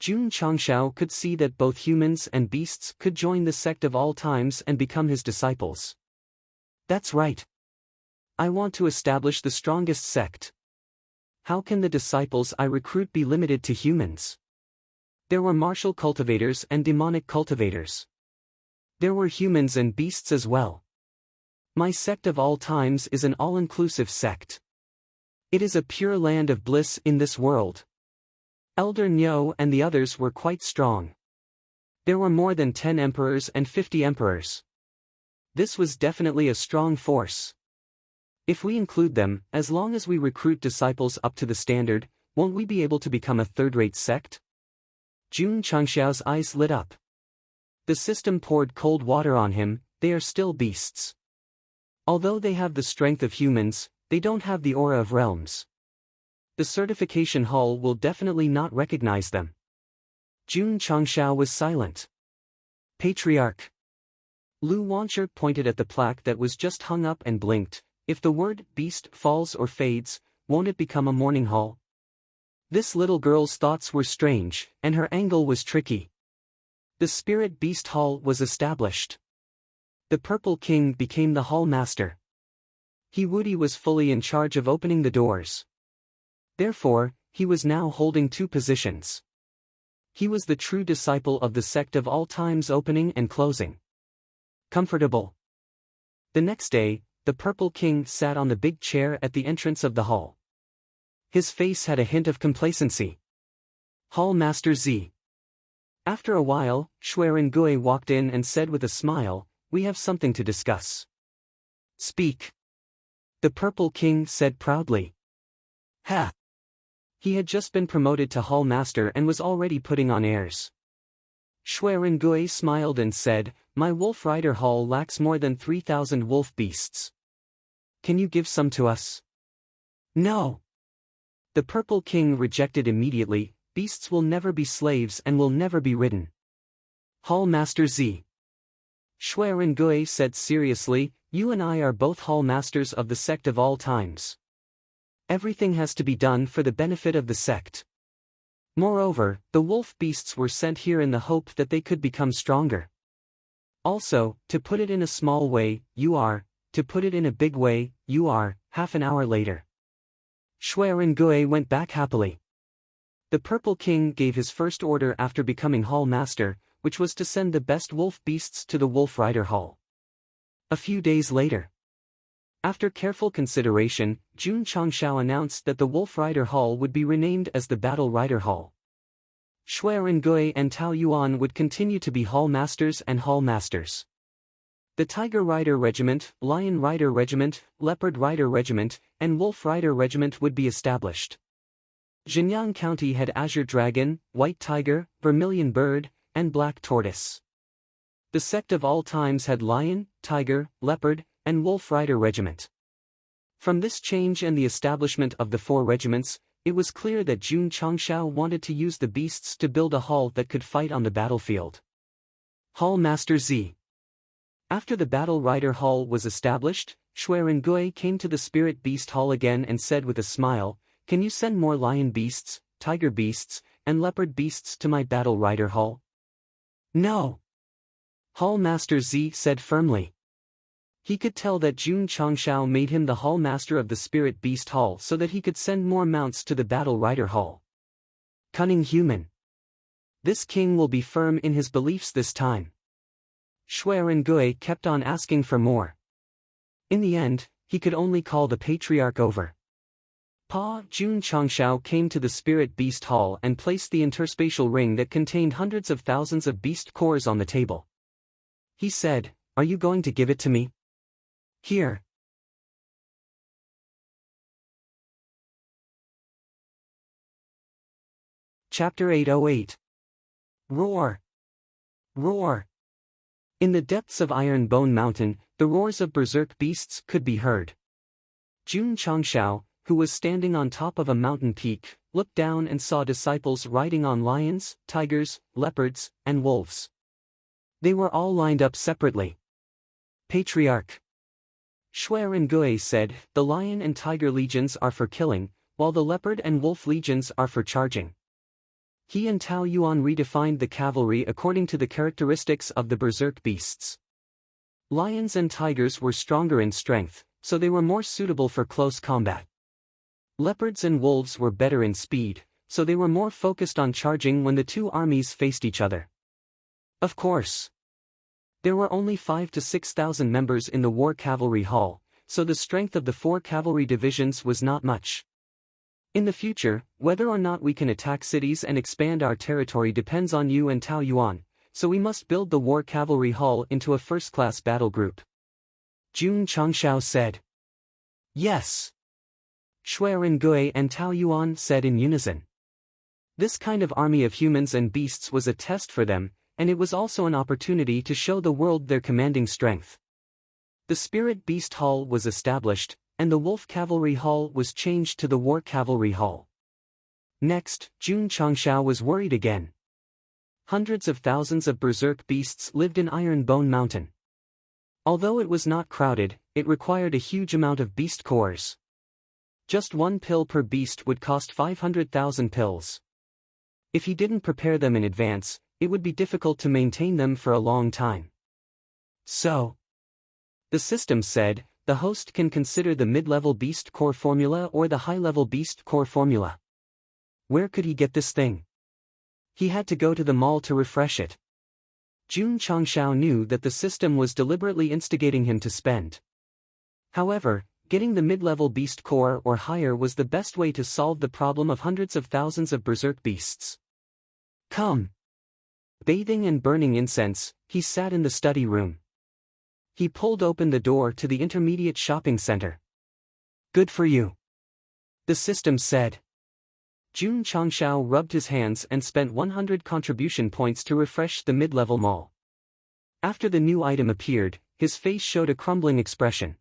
Jun Changshao could see that both humans and beasts could join the Sect of all times and become his disciples. That's right. I want to establish the strongest sect. How can the disciples I recruit be limited to humans? There were martial cultivators and demonic cultivators. There were humans and beasts as well. My sect of all times is an all-inclusive sect. It is a pure land of bliss in this world. Elder Nyo and the others were quite strong. There were more than 10 emperors and 50 emperors. This was definitely a strong force. If we include them, as long as we recruit disciples up to the standard, won't we be able to become a third-rate sect? Jun Changshao's eyes lit up. The system poured cold water on him, they are still beasts. Although they have the strength of humans, they don't have the aura of realms. The certification hall will definitely not recognize them. Jun Changshao was silent. Patriarch. Lu Wancher pointed at the plaque that was just hung up and blinked. If the word beast falls or fades, won't it become a mourning hall? This little girl's thoughts were strange, and her angle was tricky. The Spirit Beast Hall was established. The Purple King became the Hall Master. Woody was fully in charge of opening the doors. Therefore, he was now holding two positions. He was the true disciple of the Sect of all times, opening and closing. Comfortable. The next day, the Purple King sat on the big chair at the entrance of the hall. His face had a hint of complacency. Hall Master Z. After a while, Xueren Gui walked in and said with a smile, "We have something to discuss." "Speak." The Purple King said proudly. "Ha!" He had just been promoted to Hall Master and was already putting on airs. Xueren Gui smiled and said, "My Wolf Rider Hall lacks more than 3,000 wolf beasts. Can you give some to us?" "No." The Purple King rejected immediately. Beasts will never be slaves and will never be ridden. Hall Master Z. Xueren Gui said seriously, "You and I are both Hall Masters of the Sect of all times. Everything has to be done for the benefit of the sect. Moreover, the wolf beasts were sent here in the hope that they could become stronger. Also, to put it in a small way, you are, to put it in a big way, you are. Half an hour later, Shui and Gui went back happily. The Purple King gave his first order after becoming Hall Master, which was to send the best wolf beasts to the Wolf Rider Hall. A few days later, after careful consideration, Jun Changshao announced that the Wolf Rider Hall would be renamed as the Battle Rider Hall. Shui and Gui and Tao Yuan would continue to be Hall Masters and Hall Masters. The Tiger Rider Regiment, Lion Rider Regiment, Leopard Rider Regiment, and Wolf Rider Regiment would be established. Jinyang County had Azure Dragon, White Tiger, Vermilion Bird, and Black Tortoise. The Sect of all times had Lion, Tiger, Leopard, and Wolf Rider Regiment. From this change and the establishment of the 4 regiments, it was clear that Jun Changshao wanted to use the beasts to build a hall that could fight on the battlefield. Hall Master Z. After the Battle Rider Hall was established, Shui and Gui came to the Spirit Beast Hall again and said with a smile, "Can you send more lion beasts, tiger beasts, and leopard beasts to my Battle Rider Hall?" "No." Hall Master Z said firmly. He could tell that Jun Changshao made him the Hall Master of the Spirit Beast Hall so that he could send more mounts to the Battle Rider Hall. Cunning human. This king will be firm in his beliefs this time. Shui and Gui kept on asking for more. In the end, he could only call the patriarch over. Jun Changshao came to the Spirit Beast Hall and placed the interspatial ring that contained hundreds of thousands of beast cores on the table. He said, "Are you going to give it to me? Here." Chapter 808. Roar! Roar! In the depths of Iron Bone Mountain, the roars of berserk beasts could be heard. Jun Changshao, who was standing on top of a mountain peak, looked down and saw disciples riding on lions, tigers, leopards, and wolves. They were all lined up separately. Patriarch Shui and Gui said, "The lion and tiger legions are for killing, while the leopard and wolf legions are for charging." He and Tao Yuan redefined the cavalry according to the characteristics of the berserk beasts. Lions and tigers were stronger in strength, so they were more suitable for close combat. Leopards and wolves were better in speed, so they were more focused on charging when the two armies faced each other. Of course, there were only 5,000 to 6,000 members in the War Cavalry Hall, so the strength of the 4 cavalry divisions was not much. In the future, whether or not we can attack cities and expand our territory depends on you and Tao Yuan, so we must build the War Cavalry Hall into a first-class battle group. Jun Changshao said. Yes. Shui and Gui and Tao Yuan said in unison. This kind of army of humans and beasts was a test for them, and it was also an opportunity to show the world their commanding strength. The Spirit Beast Hall was established, and the Wolf Cavalry Hall was changed to the War Cavalry Hall. Next, Jun Changshao was worried again. Hundreds of thousands of berserk beasts lived in Iron Bone Mountain. Although it was not crowded, it required a huge amount of beast cores. Just 1 pill per beast would cost 500,000 pills. If he didn't prepare them in advance, it would be difficult to maintain them for a long time. So, the system said, the host can consider the mid-level beast core formula or the high-level beast core formula. Where could he get this thing? He had to go to the mall to refresh it. Jun Changshao knew that the system was deliberately instigating him to spend. However, getting the mid-level beast core or higher was the best way to solve the problem of hundreds of thousands of berserk beasts. Come. Bathing and burning incense, he sat in the study room. He pulled open the door to the intermediate shopping center. Good for you. The system said. Jun Changshao rubbed his hands and spent 100 contribution points to refresh the mid-level mall. After the new item appeared, his face showed a crumbling expression.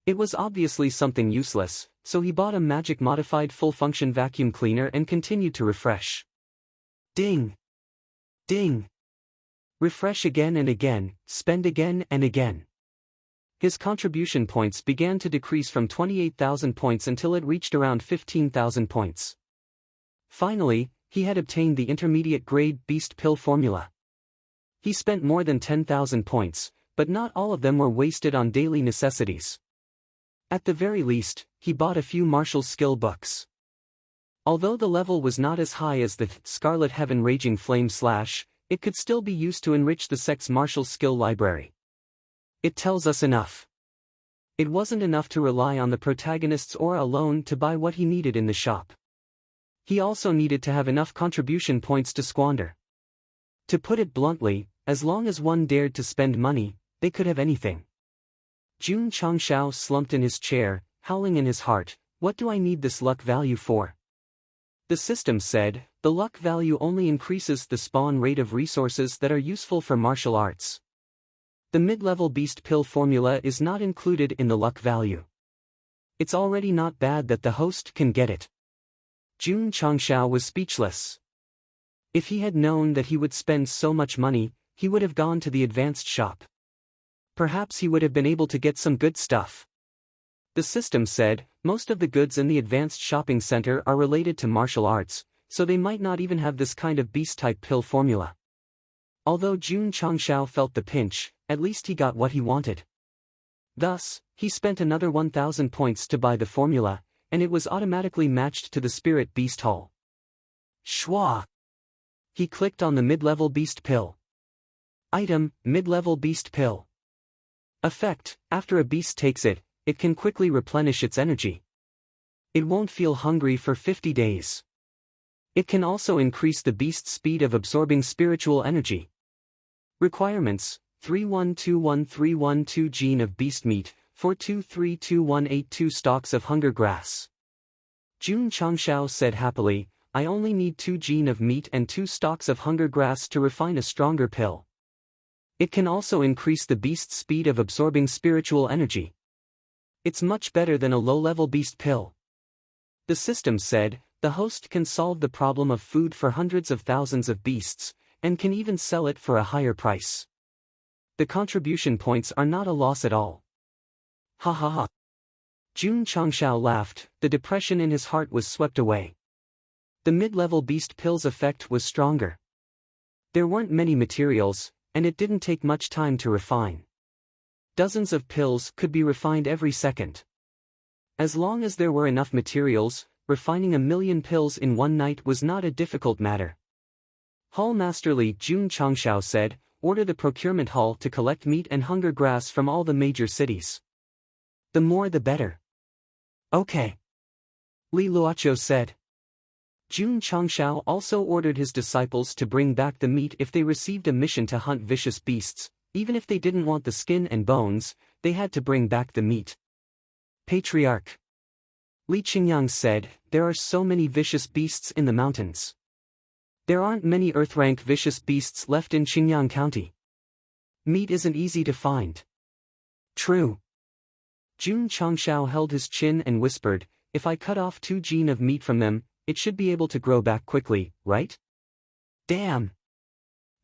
It was obviously something useless, so he bought a magic-modified full-function vacuum cleaner and continued to refresh. Ding! Ding! Refresh again and again, spend again and again. His contribution points began to decrease from 28,000 points until it reached around 15,000 points. Finally, he had obtained the intermediate-grade beast pill formula. He spent more than 10,000 points, but not all of them were wasted on daily necessities. At the very least, he bought a few martial skill books. Although the level was not as high as the Scarlet Heaven Raging Flame Slash, it could still be used to enrich the sect's martial skill library. It tells us enough. It wasn't enough to rely on the protagonist's aura alone to buy what he needed in the shop. He also needed to have enough contribution points to squander. To put it bluntly, as long as one dared to spend money, they could have anything. Jun Changshao slumped in his chair, howling in his heart, "What do I need this luck value for?" The system said, "The luck value only increases the spawn rate of resources that are useful for martial arts. The mid-level beast pill formula is not included in the luck value. It's already not bad that the host can get it." Jun Changshao was speechless. If he had known that he would spend so much money, he would have gone to the advanced shop. Perhaps he would have been able to get some good stuff. The system said, most of the goods in the advanced shopping center are related to martial arts, so they might not even have this kind of beast-type pill formula. Although Jun Changshao felt the pinch, at least he got what he wanted. Thus, he spent another 1,000 points to buy the formula, and it was automatically matched to the Spirit Beast Hull. Schwa! He clicked on the mid-level beast pill. Item, mid-level beast pill. Effect, after a beast takes it, it can quickly replenish its energy. It won't feel hungry for 50 days. It can also increase the beast's speed of absorbing spiritual energy. Requirements: 31213112 gene of beast meat, 42328182 stalks of hunger grass. Jun Changshao said happily, "I only need 2 gene of meat and 2 stalks of hunger grass to refine a stronger pill. It can also increase the beast's speed of absorbing spiritual energy. It's much better than a low-level beast pill." The system said, "The host can solve the problem of food for hundreds of thousands of beasts, and can even sell it for a higher price. The contribution points are not a loss at all." Ha ha ha. Jun Changshao laughed, the depression in his heart was swept away. The mid-level beast pill's effect was stronger. There weren't many materials, and it didn't take much time to refine. Dozens of pills could be refined every second. As long as there were enough materials, refining 1,000,000 pills in one night was not a difficult matter. Hall Masterly Jun Changshao said, "Order the procurement hall to collect meat and hunger grass from all the major cities. The more the better." "Okay." Li Luocho said. Jun Changshao also ordered his disciples to bring back the meat if they received a mission to hunt vicious beasts. Even if they didn't want the skin and bones, they had to bring back the meat. Patriarch Li Qingyang said, "There are so many vicious beasts in the mountains. There aren't many Earth-rank vicious beasts left in Qingyang County. Meat isn't easy to find." "True." Jun Changshao held his chin and whispered, "If I cut off 2 gene of meat from them, it should be able to grow back quickly, right?" "Damn."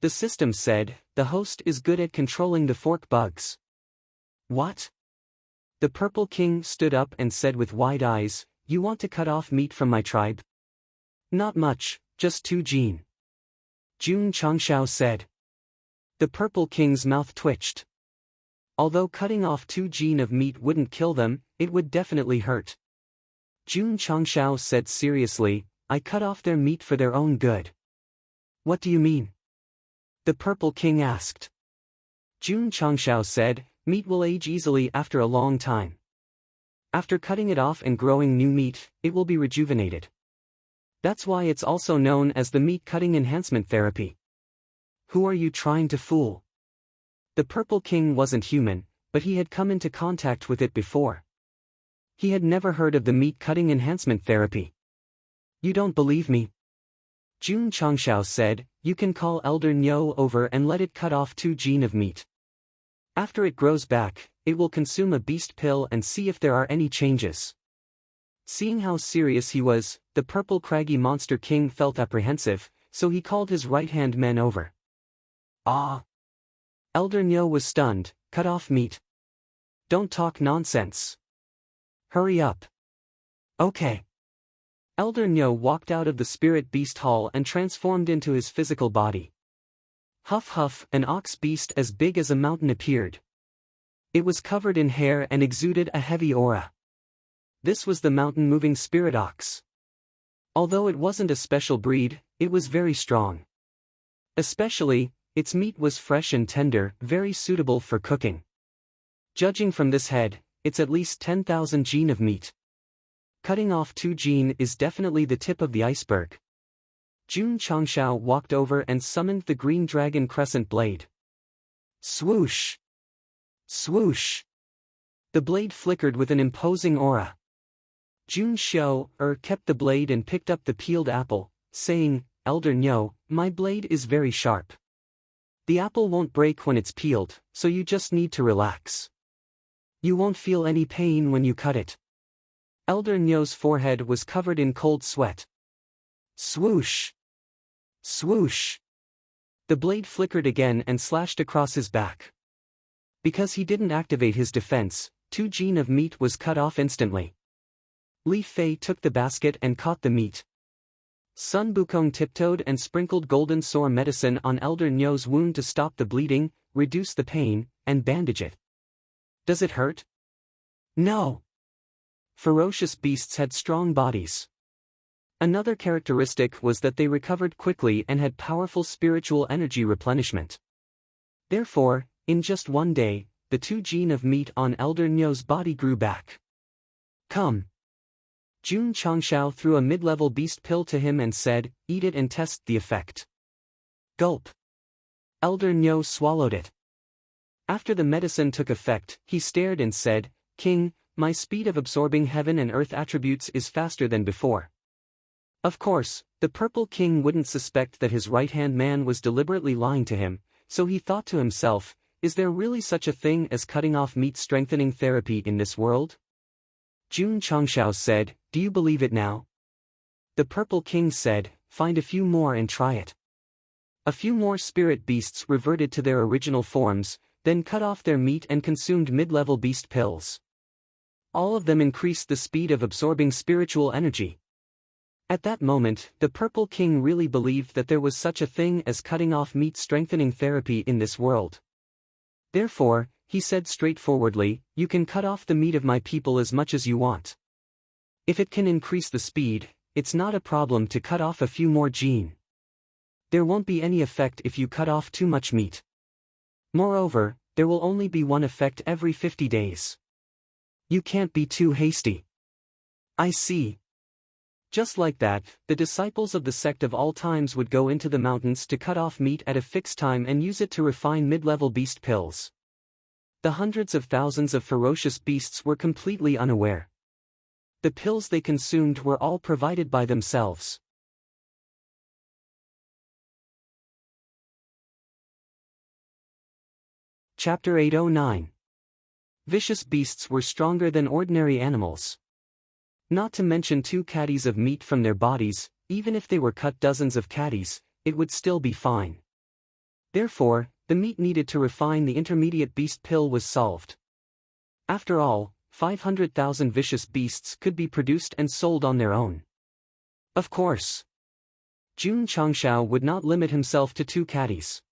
The system said, "The host is good at controlling the fork bugs." "What?" The Purple King stood up and said with wide eyes, "You want to cut off meat from my tribe?" "Not much, just 2 gene." Jun Changshao said. The Purple King's mouth twitched. Although cutting off 2 gene of meat wouldn't kill them, it would definitely hurt. Jun Changshao said seriously, "I cut off their meat for their own good." "What do you mean?" the Purple King asked. Jun Changshao said, "Meat will age easily after a long time. After cutting it off and growing new meat, it will be rejuvenated. That's why it's also known as the meat cutting enhancement therapy." "Who are you trying to fool?" The Purple King wasn't human, but he had come into contact with it before. He had never heard of the meat cutting enhancement therapy. "You don't believe me?" Jun Changshao said, "You can call Elder Nyo over and let it cut off 2 gene of meat. After it grows back, it will consume a beast pill and see if there are any changes." Seeing how serious he was, the Purple Craggy Monster King felt apprehensive, so he called his right-hand men over. "Ah!" Elder Nyo was stunned. "Cut off meat? Don't talk nonsense. Hurry up. Okay. Elder Nyo walked out of the spirit beast hall and transformed into his physical body. Huff huff, an ox beast as big as a mountain appeared. It was covered in hair and exuded a heavy aura. This was the mountain-moving spirit ox. Although it wasn't a special breed, it was very strong. Especially, its meat was fresh and tender, very suitable for cooking. Judging from this head, it's at least 10,000 jin of meat. Cutting off 2 jin is definitely the tip of the iceberg. Jun Changshao walked over and summoned the green dragon crescent blade. Swoosh! Swoosh! The blade flickered with an imposing aura. Jun Xiao kept the blade and picked up the peeled apple, saying, Elder Nyo, my blade is very sharp. The apple won't break when it's peeled, so you just need to relax. You won't feel any pain when you cut it. Elder Nyo's forehead was covered in cold sweat. Swoosh! Swoosh! The blade flickered again and slashed across his back. Because he didn't activate his defense, 2 jin of meat was cut off instantly. Li Fei took the basket and caught the meat. Sun Bukong tiptoed and sprinkled golden sore medicine on Elder Nyo's wound to stop the bleeding, reduce the pain, and bandage it. Does it hurt? No. Ferocious beasts had strong bodies. Another characteristic was that they recovered quickly and had powerful spiritual energy replenishment. Therefore, in just one day, the 2 jin of meat on Elder Nyo's body grew back. Come. Jun Changshao threw a mid-level beast pill to him and said, eat it and test the effect. Gulp. Elder Nyo swallowed it. After the medicine took effect, he stared and said, King, my speed of absorbing heaven and earth attributes is faster than before. Of course, the Purple King wouldn't suspect that his right-hand man was deliberately lying to him, so he thought to himself, is there really such a thing as cutting off meat strengthening therapy in this world? Jun Changshao said, do you believe it now? The Purple King said, find a few more and try it. A few more spirit beasts reverted to their original forms, then cut off their meat and consumed mid-level beast pills. All of them increased the speed of absorbing spiritual energy. At that moment, the Purple King really believed that there was such a thing as cutting off meat strengthening therapy in this world. Therefore, he said straightforwardly, you can cut off the meat of my people as much as you want. If it can increase the speed, it's not a problem to cut off a few more jin. There won't be any effect if you cut off too much meat. Moreover, there will only be one effect every 50 days. You can't be too hasty. I see. Just like that, the disciples of the sect of all times would go into the mountains to cut off meat at a fixed time and use it to refine mid-level beast pills. The hundreds of thousands of ferocious beasts were completely unaware. The pills they consumed were all provided by themselves. Chapter 809. Vicious beasts were stronger than ordinary animals. Not to mention 2 caddies of meat from their bodies, even if they were cut dozens of caddies, it would still be fine. Therefore, the meat needed to refine the intermediate beast pill was solved. After all, 500,000 vicious beasts could be produced and sold on their own. Of course. Jun Changshao would not limit himself to 2 caddies.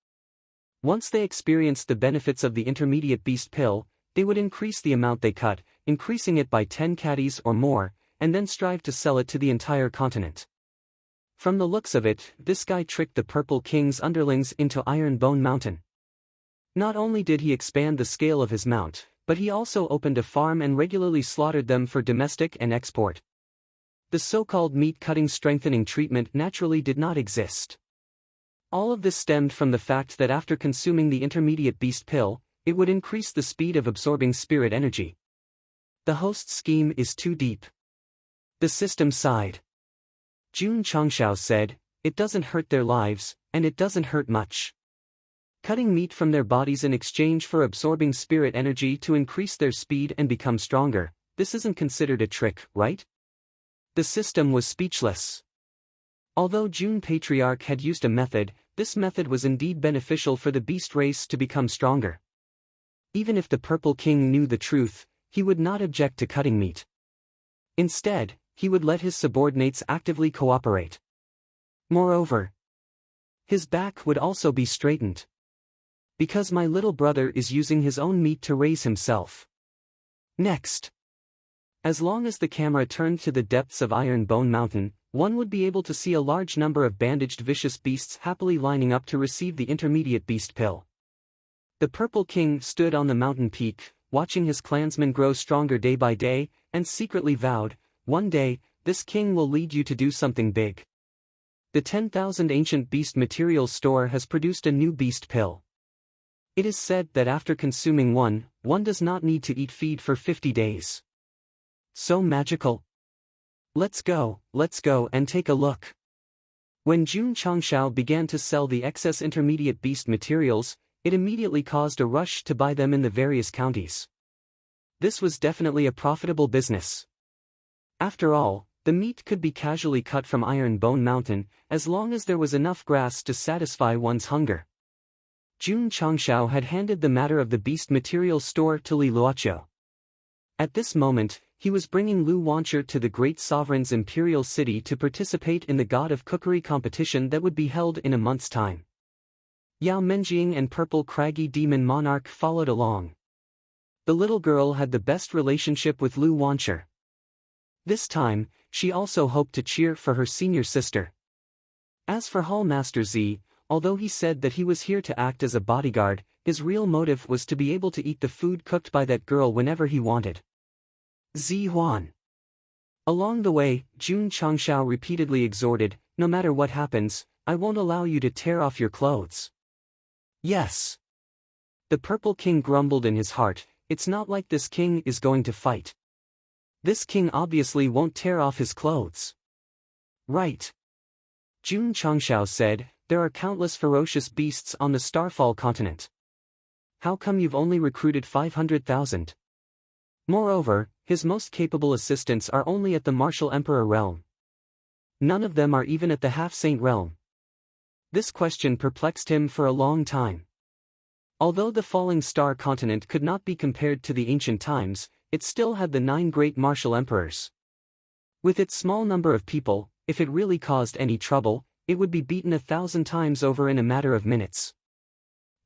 Once they experienced the benefits of the intermediate beast pill, they would increase the amount they cut, increasing it by 10 caddies or more, and then strive to sell it to the entire continent. From the looks of it, this guy tricked the Purple King's underlings into Iron Bone Mountain. Not only did he expand the scale of his mount, but he also opened a farm and regularly slaughtered them for domestic and export. The so-called meat-cutting strengthening treatment naturally did not exist. All of this stemmed from the fact that after consuming the intermediate beast pill, it would increase the speed of absorbing spirit energy. The host's scheme is too deep. The system sighed. Jun Changshao said, it doesn't hurt their lives, and it doesn't hurt much. Cutting meat from their bodies in exchange for absorbing spirit energy to increase their speed and become stronger, this isn't considered a trick, right? The system was speechless. Although Jun Patriarch had used a method, this method was indeed beneficial for the beast race to become stronger. Even if the Purple King knew the truth, he would not object to cutting meat. Instead, he would let his subordinates actively cooperate. Moreover, his back would also be straightened. Because my little brother is using his own meat to raise himself. Next. As long as the camera turned to the depths of Iron Bone Mountain, one would be able to see a large number of bandaged vicious beasts happily lining up to receive the intermediate beast pill. The Purple King stood on the mountain peak, watching his clansmen grow stronger day by day, and secretly vowed, "One day, this king will lead you to do something big." The 10,000 Ancient Beast Materials store has produced a new beast pill. It is said that after consuming one does not need to eat feed for 50 days. So magical. Let's go and take a look. When Jun Changshao began to sell the excess intermediate beast materials, it immediately caused a rush to buy them in the various counties. This was definitely a profitable business. After all, the meat could be casually cut from Iron Bone Mountain, as long as there was enough grass to satisfy one's hunger. Jun Changshao had handed the matter of the beast material store to Li Luoqiu. At this moment, he was bringing Lu Wancher to the great sovereign's imperial city to participate in the God of Cookery competition that would be held in a month's time. Yao Menjing and Purple Craggy Demon Monarch followed along. The little girl had the best relationship with Lu Wancher. This time, she also hoped to cheer for her senior sister. As for Hall Master Z, although he said that he was here to act as a bodyguard, his real motive was to be able to eat the food cooked by that girl whenever he wanted. Z Huan. Along the way, Jun Changshao repeatedly exhorted, "No matter what happens, I won't allow you to tear off your clothes." Yes. The Purple King grumbled in his heart, it's not like this king is going to fight. This king obviously won't tear off his clothes. Right. Jun Changshao said, "There are countless ferocious beasts on the Starfall continent. How come you've only recruited 500,000? Moreover, his most capable assistants are only at the Martial Emperor realm. None of them are even at the Half-Saint realm." This question perplexed him for a long time. Although the Falling Star continent could not be compared to the ancient times, it still had the 9 great martial emperors. With its small number of people, if it really caused any trouble, it would be beaten 1,000 times over in a matter of minutes.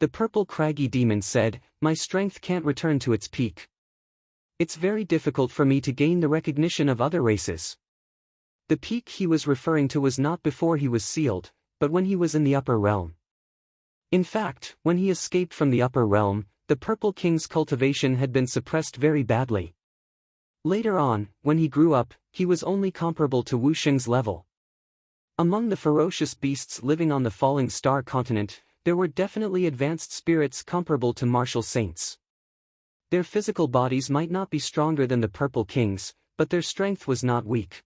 The Purple Craggy Demon said, "My strength can't return to its peak. It's very difficult for me to gain the recognition of other races." The peak he was referring to was not before he was sealed, but when he was in the upper realm. In fact, when he escaped from the upper realm, the Purple King's cultivation had been suppressed very badly. Later on, when he grew up, he was only comparable to Wu Xing's level. Among the ferocious beasts living on the Falling Star continent, there were definitely advanced spirits comparable to martial saints. Their physical bodies might not be stronger than the Purple King's, but their strength was not weak.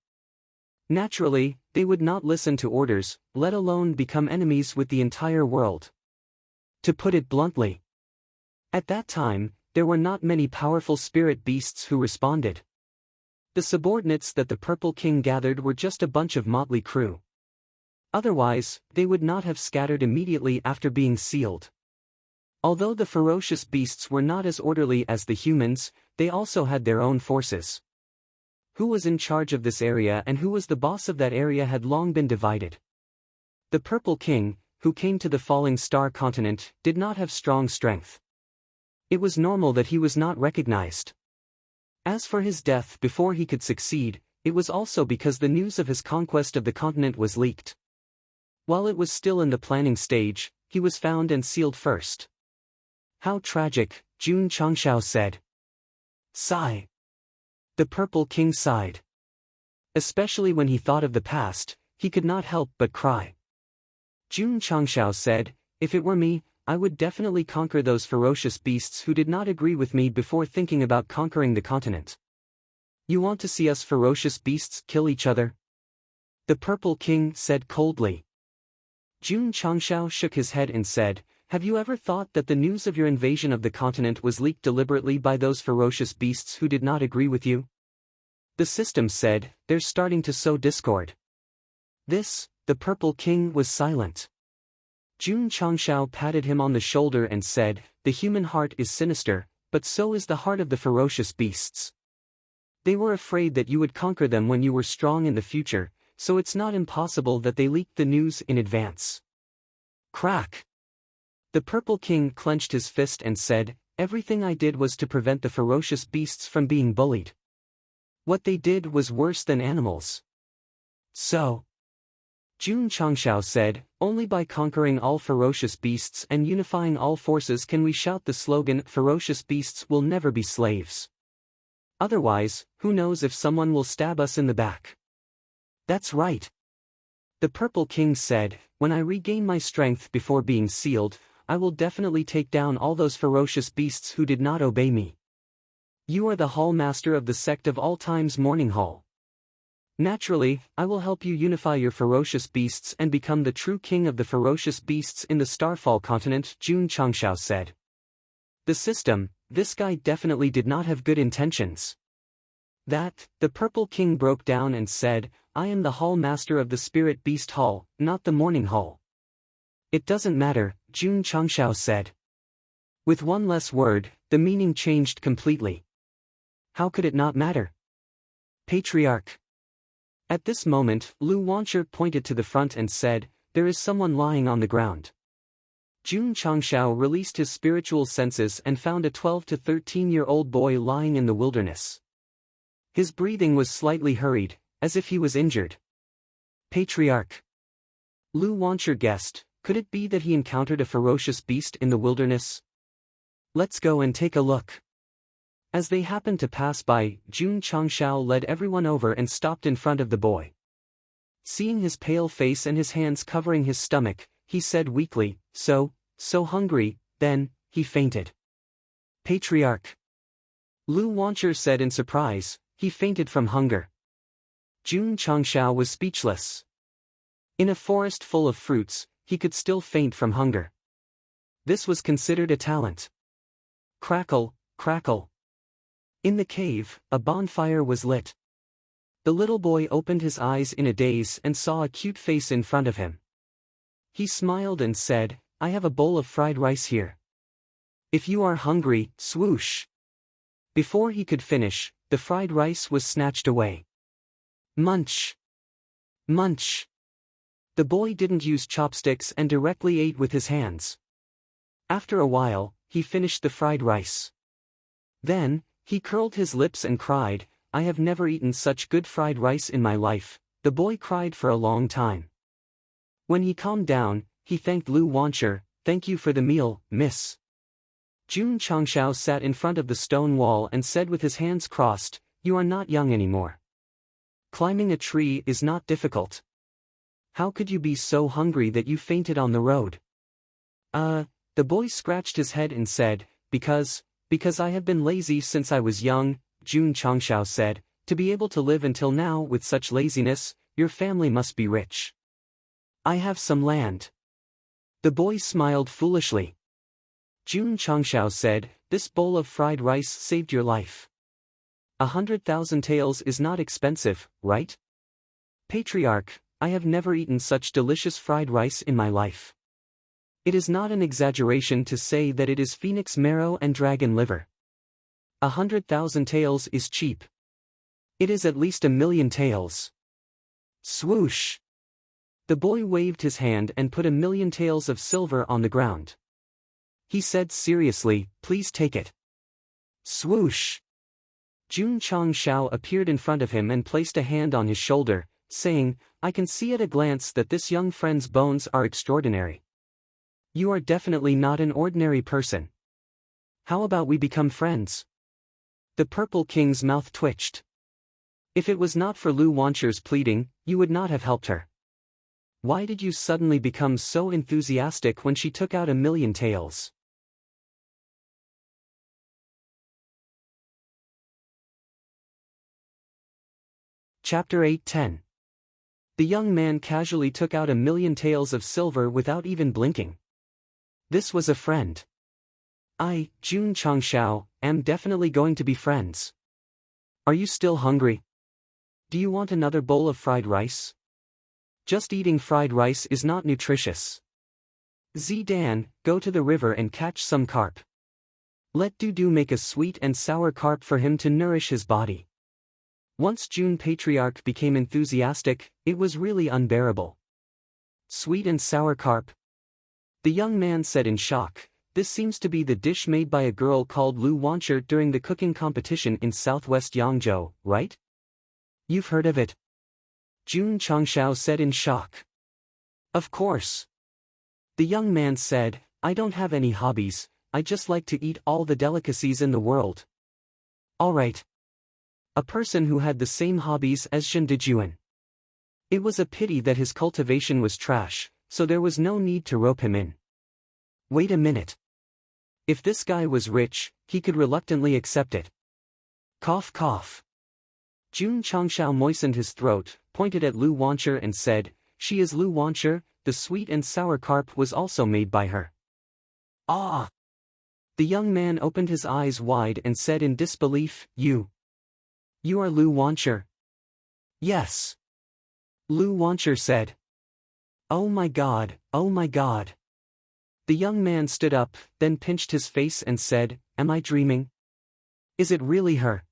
Naturally, they would not listen to orders, let alone become enemies with the entire world. To put it bluntly, at that time, there were not many powerful spirit beasts who responded. The subordinates that the Purple King gathered were just a bunch of motley crew. Otherwise, they would not have scattered immediately after being sealed. Although the ferocious beasts were not as orderly as the humans, they also had their own forces. Who was in charge of this area and who was the boss of that area had long been divided. The Purple King, who came to the Falling Star continent, did not have strong strength. It was normal that he was not recognized. As for his death before he could succeed, it was also because the news of his conquest of the continent was leaked. While it was still in the planning stage, he was found and sealed first. How tragic, Jun Changshao said. Sigh. The Purple King sighed. Especially when he thought of the past, he could not help but cry. Jun Changshao said, "If it were me, I would definitely conquer those ferocious beasts who did not agree with me before thinking about conquering the continent." "You want to see us ferocious beasts kill each other?" The Purple King said coldly. Jun Changshao shook his head and said, "Have you ever thought that the news of your invasion of the continent was leaked deliberately by those ferocious beasts who did not agree with you? The system said, they're starting to sow discord." The Purple King was silent. Jun Changshao patted him on the shoulder and said, "The human heart is sinister, but so is the heart of the ferocious beasts. They were afraid that you would conquer them when you were strong in the future, so it's not impossible that they leaked the news in advance. Crack! The Purple King clenched his fist and said, "Everything I did was to prevent the ferocious beasts from being bullied. What they did was worse than animals." So, Jun Changshao said, "Only by conquering all ferocious beasts and unifying all forces can we shout the slogan, 'Ferocious beasts will never be slaves.' Otherwise, who knows if someone will stab us in the back." "That's right." The Purple King said, "When I regain my strength before being sealed, I will definitely take down all those ferocious beasts who did not obey me. You are the Hall Master of the Sect of All Times Morning Hall. Naturally, I will help you unify your ferocious beasts and become the true king of the ferocious beasts in the Starfall continent," Jun Changshao said. This guy definitely did not have good intentions. The Purple King broke down and said, "I am the Hall Master of the Spirit Beast Hall, not the Morning Hall." "It doesn't matter," Jun Changshao said. With one less word, the meaning changed completely. How could it not matter? Patriarch. At this moment, Lu Wancher pointed to the front and said, "There is someone lying on the ground." Jun Changshao released his spiritual senses and found a 12 to 13-year-old boy lying in the wilderness. His breathing was slightly hurried, as if he was injured. Patriarch. Lu Wancher guessed, could it be that he encountered a ferocious beast in the wilderness? "Let's go and take a look." As they happened to pass by, Jun Changshao led everyone over and stopped in front of the boy. Seeing his pale face and his hands covering his stomach, he said weakly, so hungry," then, he fainted. Patriarch. Lu Wancher said in surprise, "He fainted from hunger." Jun Changshao was speechless. In a forest full of fruits, he could still faint from hunger. This was considered a talent. Crackle, crackle. In the cave, a bonfire was lit. The little boy opened his eyes in a daze and saw a cute face in front of him. He smiled and said, "I have a bowl of fried rice here. If you are hungry, swoosh." Before he could finish, the fried rice was snatched away. Munch. Munch. The boy didn't use chopsticks and directly ate with his hands. After a while, he finished the fried rice. Then, he curled his lips and cried, "I have never eaten such good fried rice in my life." The boy cried for a long time. When he calmed down, he thanked Lu Wancher, "Thank you for the meal, miss." Jun Changshao sat in front of the stone wall and said with his hands crossed, "You are not young anymore. Climbing a tree is not difficult. How could you be so hungry that you fainted on the road?" The boy scratched his head and said, Because I have been lazy since I was young," Jun Changshao said. "To be able to live until now with such laziness, your family must be rich." "I have some land." The boy smiled foolishly. Jun Changshao said, "This bowl of fried rice saved your life. 100,000 taels is not expensive, right?" "Patriarch, I have never eaten such delicious fried rice in my life. It is not an exaggeration to say that it is phoenix marrow and dragon liver. 100,000 taels is cheap. It is at least 1,000,000 taels." Swoosh! The boy waved his hand and put 1,000,000 taels of silver on the ground. He said seriously, "Please take it." Swoosh! Jun Changshao appeared in front of him and placed a hand on his shoulder, saying, "I can see at a glance that this young friend's bones are extraordinary. You are definitely not an ordinary person. How about we become friends?" The Purple King's mouth twitched. If it was not for Lu Wancher's pleading, you would not have helped her. Why did you suddenly become so enthusiastic when she took out 1,000,000 taels? Chapter 8:10. The young man casually took out 1,000,000 taels of silver without even blinking. This was a friend. "I, Jun Changshao, am definitely going to be friends. Are you still hungry? Do you want another bowl of fried rice? Just eating fried rice is not nutritious. Zidan, go to the river and catch some carp. Let Dudu make a sweet and sour carp for him to nourish his body. Once June Patriarch became enthusiastic, it was really unbearable. Sweet and sour carp? The young man said in shock. This seems to be the dish made by a girl called Lu Wancher during the cooking competition in southwest Yangzhou, right? You've heard of it? Jun Changshao said in shock. Of course. The young man said, I don't have any hobbies, I just like to eat all the delicacies in the world. Alright. A person who had the same hobbies as Zhen Dejuan. It was a pity that his cultivation was trash, so there was no need to rope him in. Wait a minute. If this guy was rich, he could reluctantly accept it. Cough cough. Jun Changshao moistened his throat, pointed at Lu Wancher and said, She is Lu Wancher, the sweet and sour carp was also made by her. Ah! The young man opened his eyes wide and said in disbelief, You are Lu Wancher? Yes. Lu Wancher said. Oh my God, oh my God. The young man stood up, then pinched his face and said, Am I dreaming? Is it really her?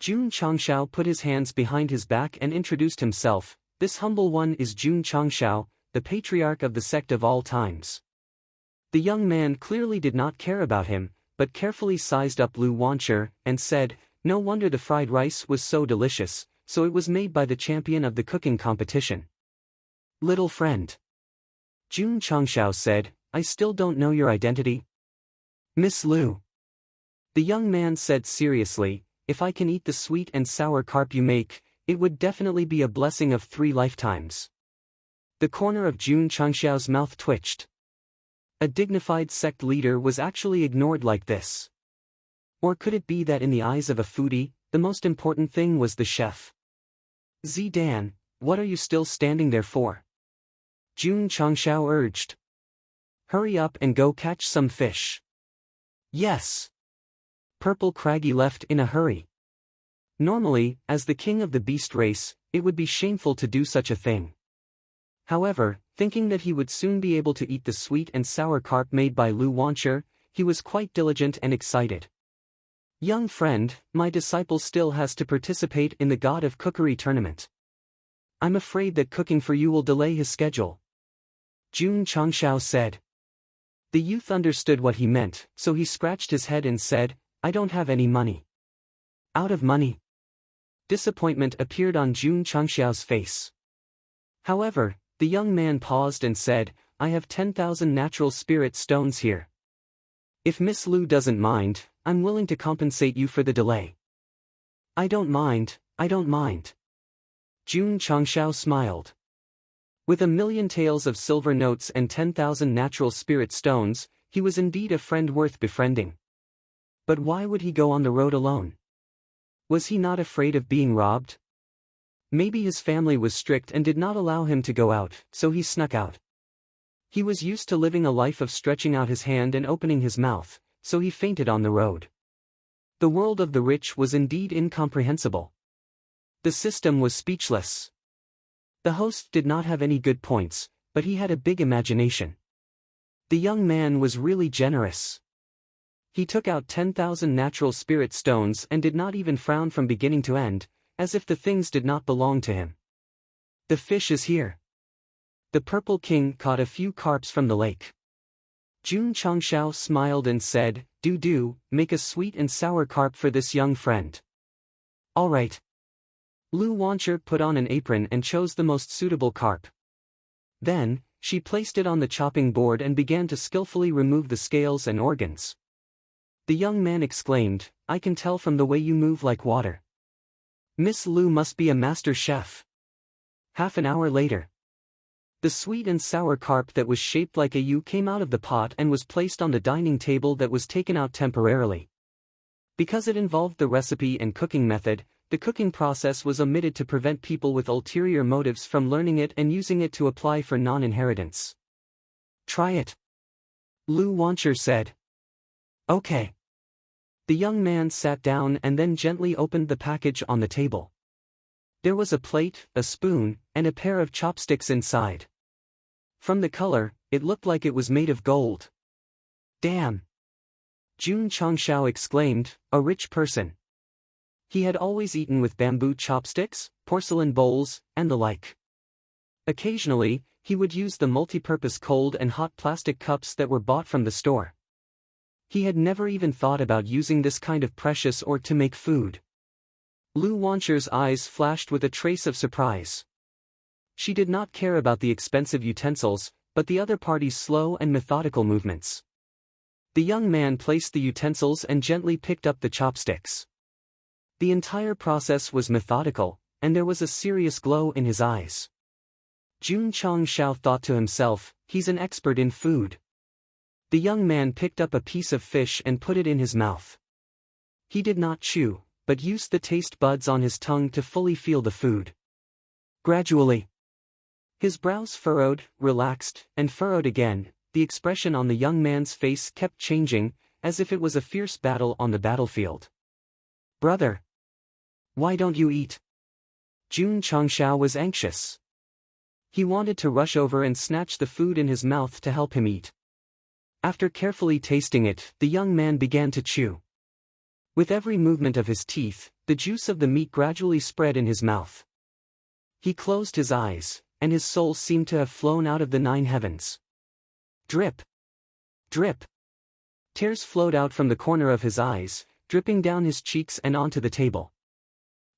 Jun Changshao put his hands behind his back and introduced himself. This humble one is Jun Changshao, the patriarch of the sect of all times. The young man clearly did not care about him, but carefully sized up Lu Wancher, and said, No wonder the fried rice was so delicious, so it was made by the champion of the cooking competition. Little friend. Jun Changshao said, I still don't know your identity. Miss Lu. The young man said seriously, If I can eat the sweet and sour carp you make, it would definitely be a blessing of 3 lifetimes. The corner of Jun Changshao's mouth twitched. A dignified sect leader was actually ignored like this. Or could it be that in the eyes of a foodie, the most important thing was the chef? Zidan, what are you still standing there for? Jun Changshao urged. Hurry up and go catch some fish. Yes. Purple Craggy left in a hurry. Normally, as the king of the beast race, it would be shameful to do such a thing. However, thinking that he would soon be able to eat the sweet and sour carp made by Lu Wancher, he was quite diligent and excited. Young friend, my disciple still has to participate in the God of Cookery tournament. I'm afraid that cooking for you will delay his schedule. Jun Changshao said. The youth understood what he meant, so he scratched his head and said, I don't have any money. Out of money? Disappointment appeared on Jun Changshao's face. However, the young man paused and said, I have 10,000 natural spirit stones here. If Miss Lu doesn't mind, I'm willing to compensate you for the delay. I don't mind, I don't mind. Jun Changshao smiled. With 1,000,000 taels of silver notes and 10,000 natural spirit stones, he was indeed a friend worth befriending. But why would he go on the road alone? Was he not afraid of being robbed? Maybe his family was strict and did not allow him to go out, so he snuck out. He was used to living a life of stretching out his hand and opening his mouth, so he fainted on the road. The world of the rich was indeed incomprehensible. The system was speechless. The host did not have any good points, but he had a big imagination. The young man was really generous. He took out 10,000 natural spirit stones and did not even frown from beginning to end, as if the things did not belong to him. The fish is here. The Purple King caught a few carps from the lake. Jun Changshao smiled and said, Do, make a sweet and sour carp for this young friend. All right. Lu Wancher put on an apron and chose the most suitable carp. Then, she placed it on the chopping board and began to skillfully remove the scales and organs. The young man exclaimed, I can tell from the way you move like water. Miss Lu must be a master chef. Half an hour later. The sweet and sour carp that was shaped like a U came out of the pot and was placed on the dining table that was taken out temporarily. Because it involved the recipe and cooking method, the cooking process was omitted to prevent people with ulterior motives from learning it and using it to apply for non-inheritance. Try it. Lu Wancher said. Okay. The young man sat down and then gently opened the package on the table. There was a plate, a spoon, and a pair of chopsticks inside. From the color, it looked like it was made of gold. Damn! Jun Changshao exclaimed, a rich person. He had always eaten with bamboo chopsticks, porcelain bowls, and the like. Occasionally, he would use the multi-purpose cold and hot plastic cups that were bought from the store. He had never even thought about using this kind of precious or to make food. Lu Wancher's eyes flashed with a trace of surprise. She did not care about the expensive utensils, but the other party's slow and methodical movements. The young man placed the utensils and gently picked up the chopsticks. The entire process was methodical, and there was a serious glow in his eyes. Jun Changshao thought to himself, he's an expert in food. The young man picked up a piece of fish and put it in his mouth. He did not chew, but used the taste buds on his tongue to fully feel the food. Gradually, his brows furrowed, relaxed, and furrowed again. The expression on the young man's face kept changing, as if it was a fierce battle on the battlefield. Brother, why don't you eat? Jun Changshao was anxious. He wanted to rush over and snatch the food in his mouth to help him eat. After carefully tasting it, the young man began to chew. With every movement of his teeth, the juice of the meat gradually spread in his mouth. He closed his eyes, and his soul seemed to have flown out of the 9 heavens. Drip! Drip! Tears flowed out from the corner of his eyes, dripping down his cheeks and onto the table.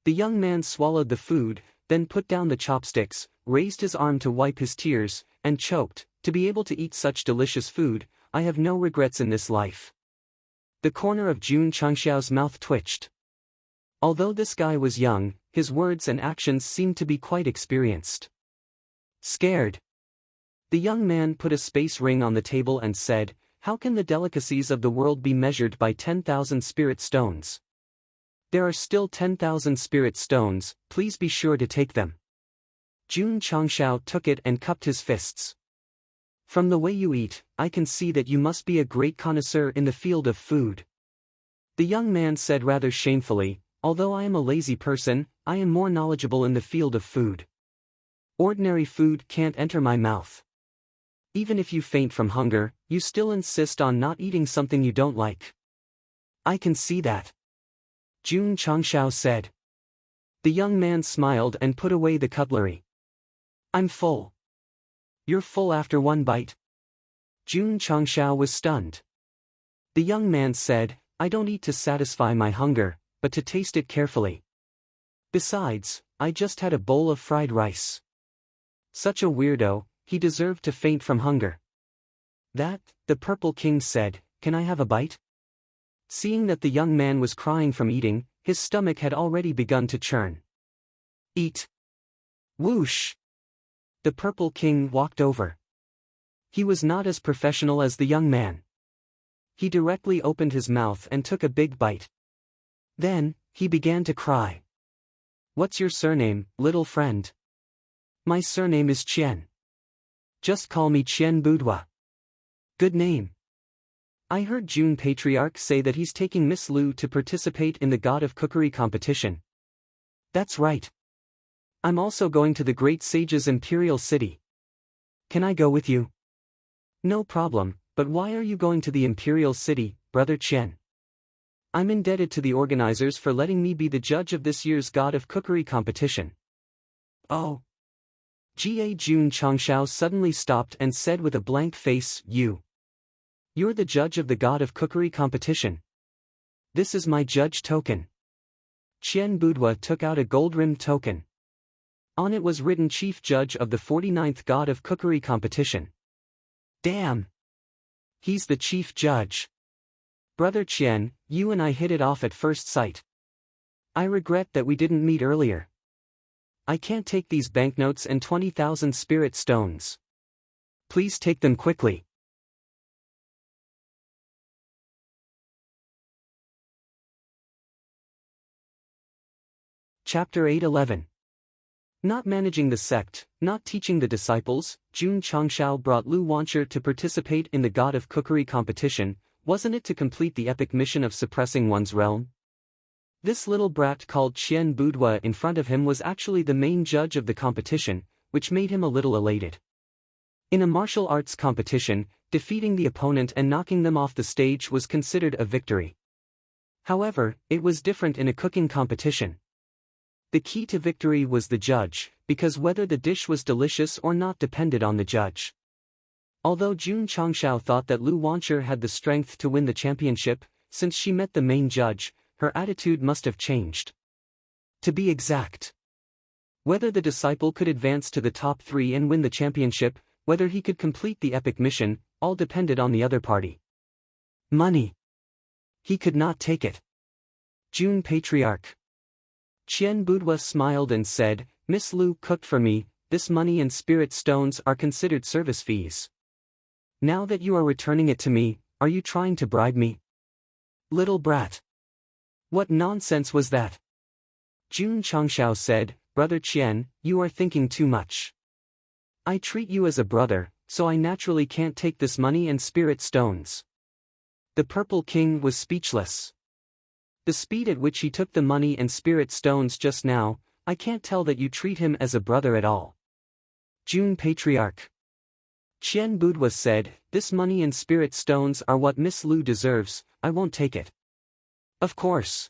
The young man swallowed the food, then put down the chopsticks, raised his arm to wipe his tears, and choked. To be able to eat such delicious food, I have no regrets in this life. The corner of Jun Changshao's mouth twitched. Although this guy was young, his words and actions seemed to be quite experienced. Scared. The young man put a space ring on the table and said, how can the delicacies of the world be measured by 10,000 spirit stones? There are still 10,000 spirit stones, please be sure to take them. Jun Changshao took it and cupped his fists. From the way you eat, I can see that you must be a great connoisseur in the field of food. The young man said rather shamefully, although I am a lazy person, I am more knowledgeable in the field of food. Ordinary food can't enter my mouth. Even if you faint from hunger, you still insist on not eating something you don't like. I can see that. Jun Changshao said. The young man smiled and put away the cutlery. I'm full. You're full after one bite? Jun Changshao was stunned. The young man said, I don't eat to satisfy my hunger, but to taste it carefully. Besides, I just had a bowl of fried rice. Such a weirdo, he deserved to faint from hunger. That, the Purple King said, can I have a bite? Seeing that the young man was crying from eating, his stomach had already begun to churn. Eat. Whoosh! The Purple King walked over. He was not as professional as the young man. He directly opened his mouth and took a big bite. Then, he began to cry. What's your surname, little friend? My surname is Qian. Just call me Qian Boudoir. Good name. I heard Jun Patriarch say that he's taking Miss Lu to participate in the God of Cookery competition. That's right. I'm also going to the Great Sage's Imperial City. Can I go with you? No problem, but why are you going to the Imperial City, Brother Qian? I'm indebted to the organizers for letting me be the judge of this year's God of Cookery competition. Oh. Ga Jun Changshao suddenly stopped and said with a blank face, You're the judge of the God of Cookery competition. This is my judge token. Qian Boudoir took out a gold-rimmed token. On it was written Chief Judge of the 49th God of Cookery competition. Damn! He's the Chief Judge. Brother Qian, you and I hit it off at first sight. I regret that we didn't meet earlier. I can't take these banknotes and 20,000 spirit stones. Please take them quickly. Chapter 8:11. Not managing the sect, not teaching the disciples, Jun Changshao brought Lu Wancher to participate in the God of Cookery competition. Wasn't it to complete the epic mission of suppressing one's realm? This little brat called Qian Boudoir in front of him was actually the main judge of the competition, which made him a little elated. In a martial arts competition, defeating the opponent and knocking them off the stage was considered a victory. However, it was different in a cooking competition. The key to victory was the judge, because whether the dish was delicious or not depended on the judge. Although Jun Changshao thought that Lu Wancher had the strength to win the championship, since she met the main judge, her attitude must have changed. To be exact, whether the disciple could advance to the top 3 and win the championship, whether he could complete the epic mission, all depended on the other party. Money. He could not take it. Jun Patriarch. Qian Budwa smiled and said, Miss Lu cooked for me, this money and spirit stones are considered service fees. Now that you are returning it to me, are you trying to bribe me? Little brat. What nonsense was that? Jun Changshao said, Brother Qian, you are thinking too much. I treat you as a brother, so I naturally can't take this money and spirit stones. The Purple King was speechless. The speed at which he took the money and spirit stones just now, I can't tell that you treat him as a brother at all. Jun Patriarch. Qian Budwa said, this money and spirit stones are what Miss Lu deserves, I won't take it. Of course.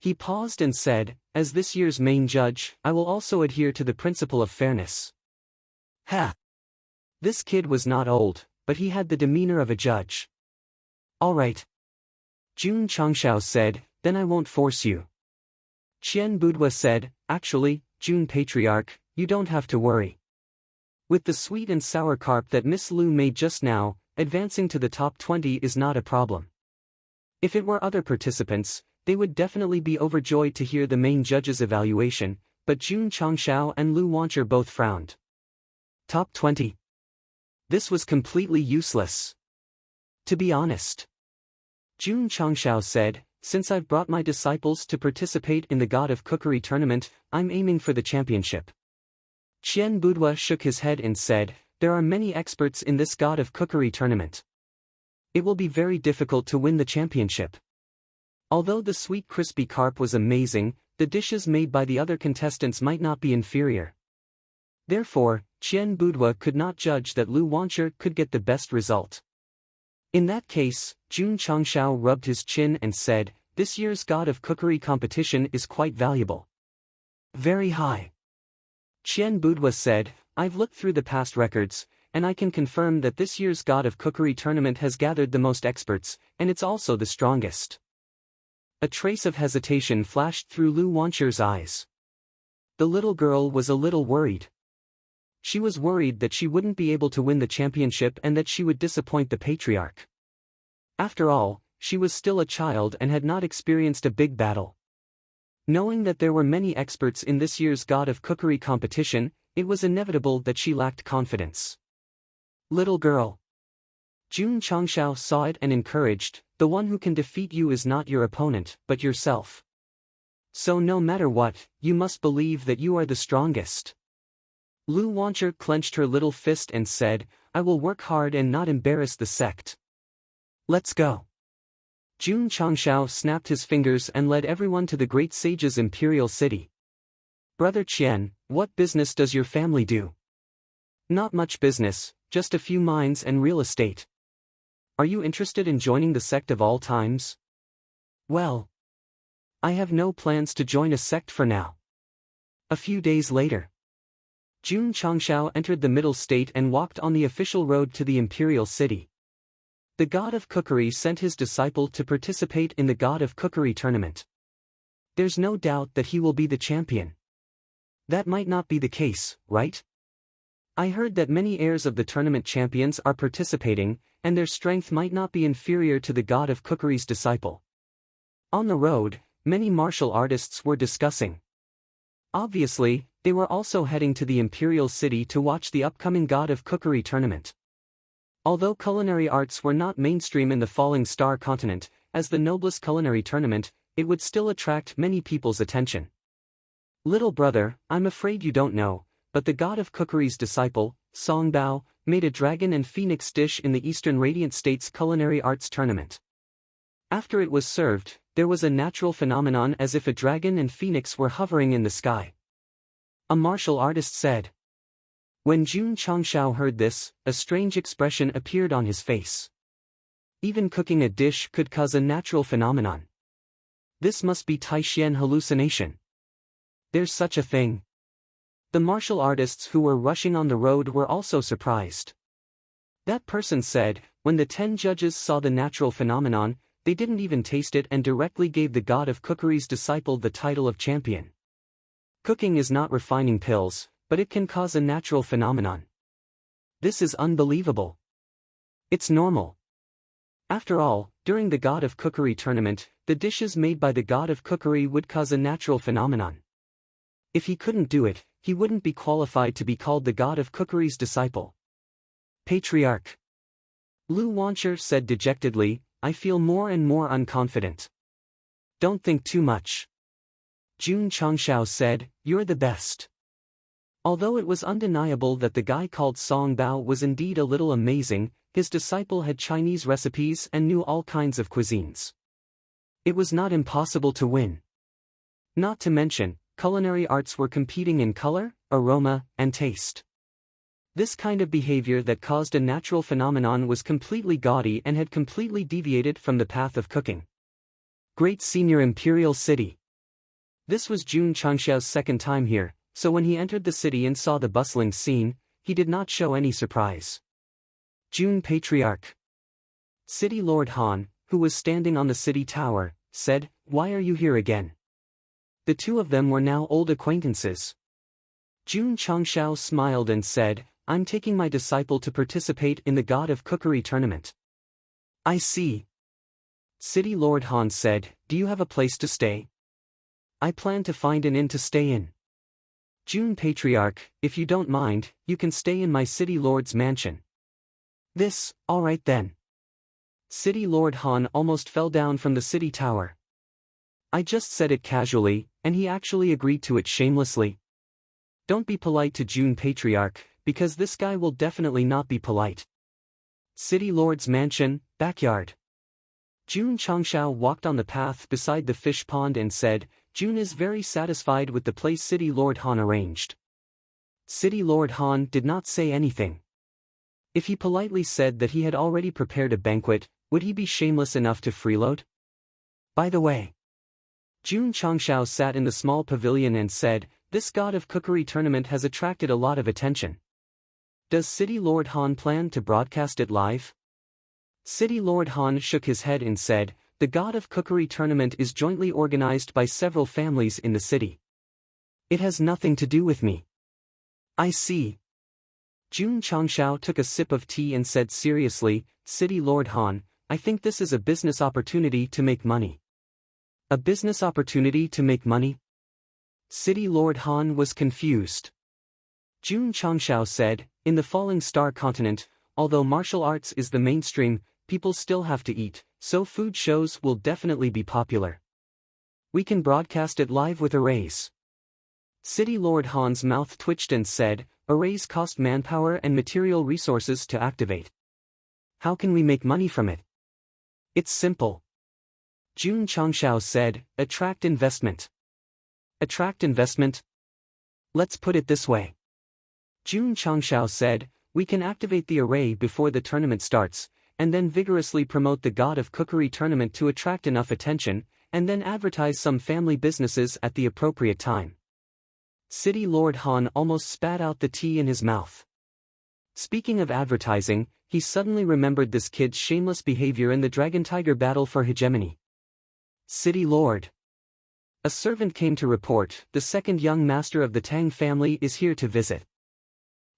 He paused and said, as this year's main judge, I will also adhere to the principle of fairness. Ha! This kid was not old, but he had the demeanor of a judge. All right. Jun Changshao said, then I won't force you. Qian Budwa said, actually, Jun Patriarch, you don't have to worry. With the sweet and sour carp that Miss Lu made just now, advancing to the top 20 is not a problem. If it were other participants, they would definitely be overjoyed to hear the main judge's evaluation, but Jun Changshao and Lu Wancher both frowned. Top 20. This was completely useless. To be honest. Jun Changshao said, since I've brought my disciples to participate in the God of Cookery tournament, I'm aiming for the championship. Qian Budwa shook his head and said, there are many experts in this God of Cookery tournament. It will be very difficult to win the championship. Although the sweet crispy carp was amazing, the dishes made by the other contestants might not be inferior. Therefore, Qian Budwa could not judge that Lu Wancher could get the best result. In that case, Jun Changshao rubbed his chin and said, this year's God of Cookery competition is quite valuable. Very high. Qian Budwa said, I've looked through the past records, and I can confirm that this year's God of Cookery tournament has gathered the most experts, and it's also the strongest. A trace of hesitation flashed through Lu Wancher's eyes. The little girl was a little worried. She was worried that she wouldn't be able to win the championship and that she would disappoint the patriarch. After all, she was still a child and had not experienced a big battle. Knowing that there were many experts in this year's God of Cookery competition, it was inevitable that she lacked confidence. Little girl. Jun Changshao saw it and encouraged, the one who can defeat you is not your opponent, but yourself. So no matter what, you must believe that you are the strongest. Lu Wancher clenched her little fist and said, I will work hard and not embarrass the sect. Let's go. Jun Changshao snapped his fingers and led everyone to the great sage's imperial city. Brother Qian, what business does your family do? Not much business, just a few mines and real estate. Are you interested in joining the sect of all times? Well, I have no plans to join a sect for now. A few days later, Jun Changshao entered the middle state and walked on the official road to the imperial city. The God of Cookery sent his disciple to participate in the God of Cookery tournament. There's no doubt that he will be the champion. That might not be the case, right? I heard that many heirs of the tournament champions are participating, and their strength might not be inferior to the God of Cookery's disciple. On the road, many martial artists were discussing. Obviously, they were also heading to the imperial city to watch the upcoming God of Cookery tournament. Although culinary arts were not mainstream in the Falling Star continent, as the noblest culinary tournament, it would still attract many people's attention. Little brother, I'm afraid you don't know, but the God of Cookery's disciple, Songbao, made a dragon and phoenix dish in the Eastern Radiant States Culinary Arts Tournament. After it was served, there was a natural phenomenon as if a dragon and phoenix were hovering in the sky. A martial artist said. When Jun Changshao heard this, a strange expression appeared on his face. Even cooking a dish could cause a natural phenomenon. This must be Taishian hallucination. There's such a thing. The martial artists who were rushing on the road were also surprised. That person said, when the 10 judges saw the natural phenomenon, they didn't even taste it and directly gave the god of cookery's disciple the title of champion. Cooking is not refining pills, but it can cause a natural phenomenon. This is unbelievable. It's normal. After all, during the god of cookery tournament, the dishes made by the god of cookery would cause a natural phenomenon. If he couldn't do it, he wouldn't be qualified to be called the god of cookery's disciple. Patriarch. Lu Wancher said dejectedly, I feel more and more unconfident. Don't think too much. Jun Changshao said, you're the best. Although it was undeniable that the guy called Song Bao was indeed a little amazing, his disciple had Chinese recipes and knew all kinds of cuisines. It was not impossible to win. Not to mention, culinary arts were competing in color, aroma, and taste. This kind of behavior that caused a natural phenomenon was completely gaudy and had completely deviated from the path of cooking. Great Senior Imperial City. This was Jun Changshao's second time here, so when he entered the city and saw the bustling scene, he did not show any surprise. Jun Patriarch. City Lord Han, who was standing on the city tower, said, why are you here again? The two of them were now old acquaintances. Jun Changshao smiled and said, I'm taking my disciple to participate in the God of Cookery tournament. I see. City Lord Han said, do you have a place to stay? I plan to find an inn to stay in. Jun Patriarch, if you don't mind, you can stay in my City Lord's mansion. This, all right then. City Lord Han almost fell down from the city tower. I just said it casually, and he actually agreed to it shamelessly. Don't be polite to Jun Patriarch, because this guy will definitely not be polite. City Lord's mansion, backyard. Jun Changshao walked on the path beside the fish pond and said, Jun is very satisfied with the place City Lord Han arranged. City Lord Han did not say anything. If he politely said that he had already prepared a banquet, would he be shameless enough to freeload? By the way, Jun Changshao sat in the small pavilion and said, this God of Cookery tournament has attracted a lot of attention. Does City Lord Han plan to broadcast it live? City Lord Han shook his head and said, the God of Cookery tournament is jointly organized by several families in the city. It has nothing to do with me. I see. Jun Changshao took a sip of tea and said seriously, City Lord Han, I think this is a business opportunity to make money. A business opportunity to make money? City Lord Han was confused. Jun Changshao said, in the Falling Star continent, although martial arts is the mainstream, people still have to eat, so food shows will definitely be popular. We can broadcast it live with arrays. City Lord Han's mouth twitched and said, arrays cost manpower and material resources to activate. How can we make money from it? It's simple. Jun Changshao said, attract investment. Attract investment? Let's put it this way. Jun Changshao said, we can activate the array before the tournament starts, and then vigorously promote the God of Cookery tournament to attract enough attention, and then advertise some family businesses at the appropriate time. City Lord Han almost spat out the tea in his mouth. Speaking of advertising, he suddenly remembered this kid's shameless behavior in the Dragon Tiger battle for hegemony. City Lord. A servant came to report, the second young master of the Tang family is here to visit.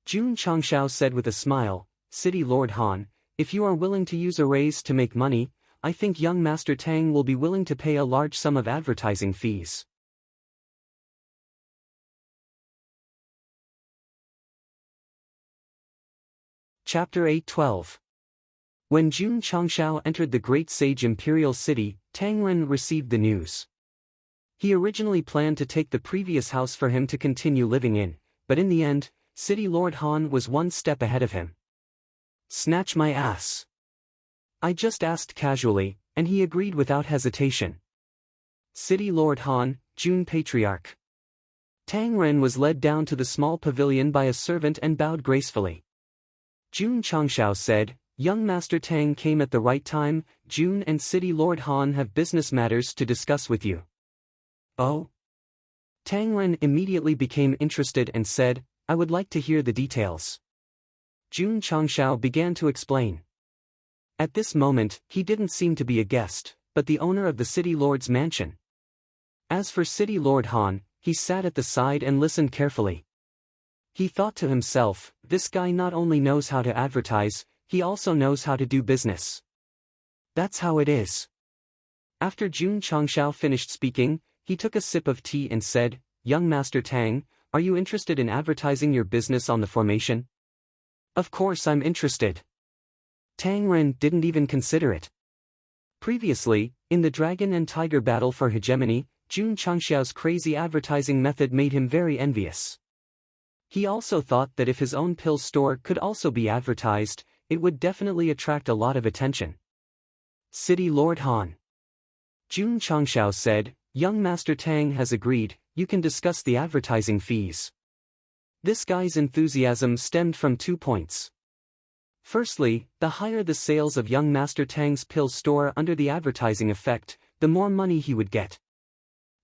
Jun Changshao said with a smile, City Lord Han, if you are willing to use arrays to make money, I think young Master Tang will be willing to pay a large sum of advertising fees. Chapter 8:12. When Jun Changshao entered the great sage imperial city, Tang Ren received the news. He originally planned to take the previous house for him to continue living in, but in the end, City Lord Han was one step ahead of him. Snatch my ass. I just asked casually, and he agreed without hesitation. City Lord Han, Jun Patriarch. Tang Ren was led down to the small pavilion by a servant and bowed gracefully. Jun Changshao said, "Young Master Tang came at the right time. Jun and City Lord Han have business matters to discuss with you." "Oh?" Tang Ren immediately became interested and said, "I would like to hear the details." Jun Changshao began to explain. At this moment, he didn't seem to be a guest, but the owner of the City Lord's mansion. As for City Lord Han, he sat at the side and listened carefully. He thought to himself, this guy not only knows how to advertise, he also knows how to do business. That's how it is. After Jun Changshao finished speaking, he took a sip of tea and said, "Young Master Tang, are you interested in advertising your business on the formation?" "Of course I'm interested." Tang Ren didn't even consider it. Previously, in the dragon and tiger battle for hegemony, Jun Changxiao's crazy advertising method made him very envious. He also thought that if his own pill store could also be advertised, it would definitely attract a lot of attention. City Lord Han. Jun Changxiao said, "Young Master Tang has agreed, you can discuss the advertising fees." This guy's enthusiasm stemmed from 2 points. Firstly, the higher the sales of young Master Tang's pill store under the advertising effect, the more money he would get.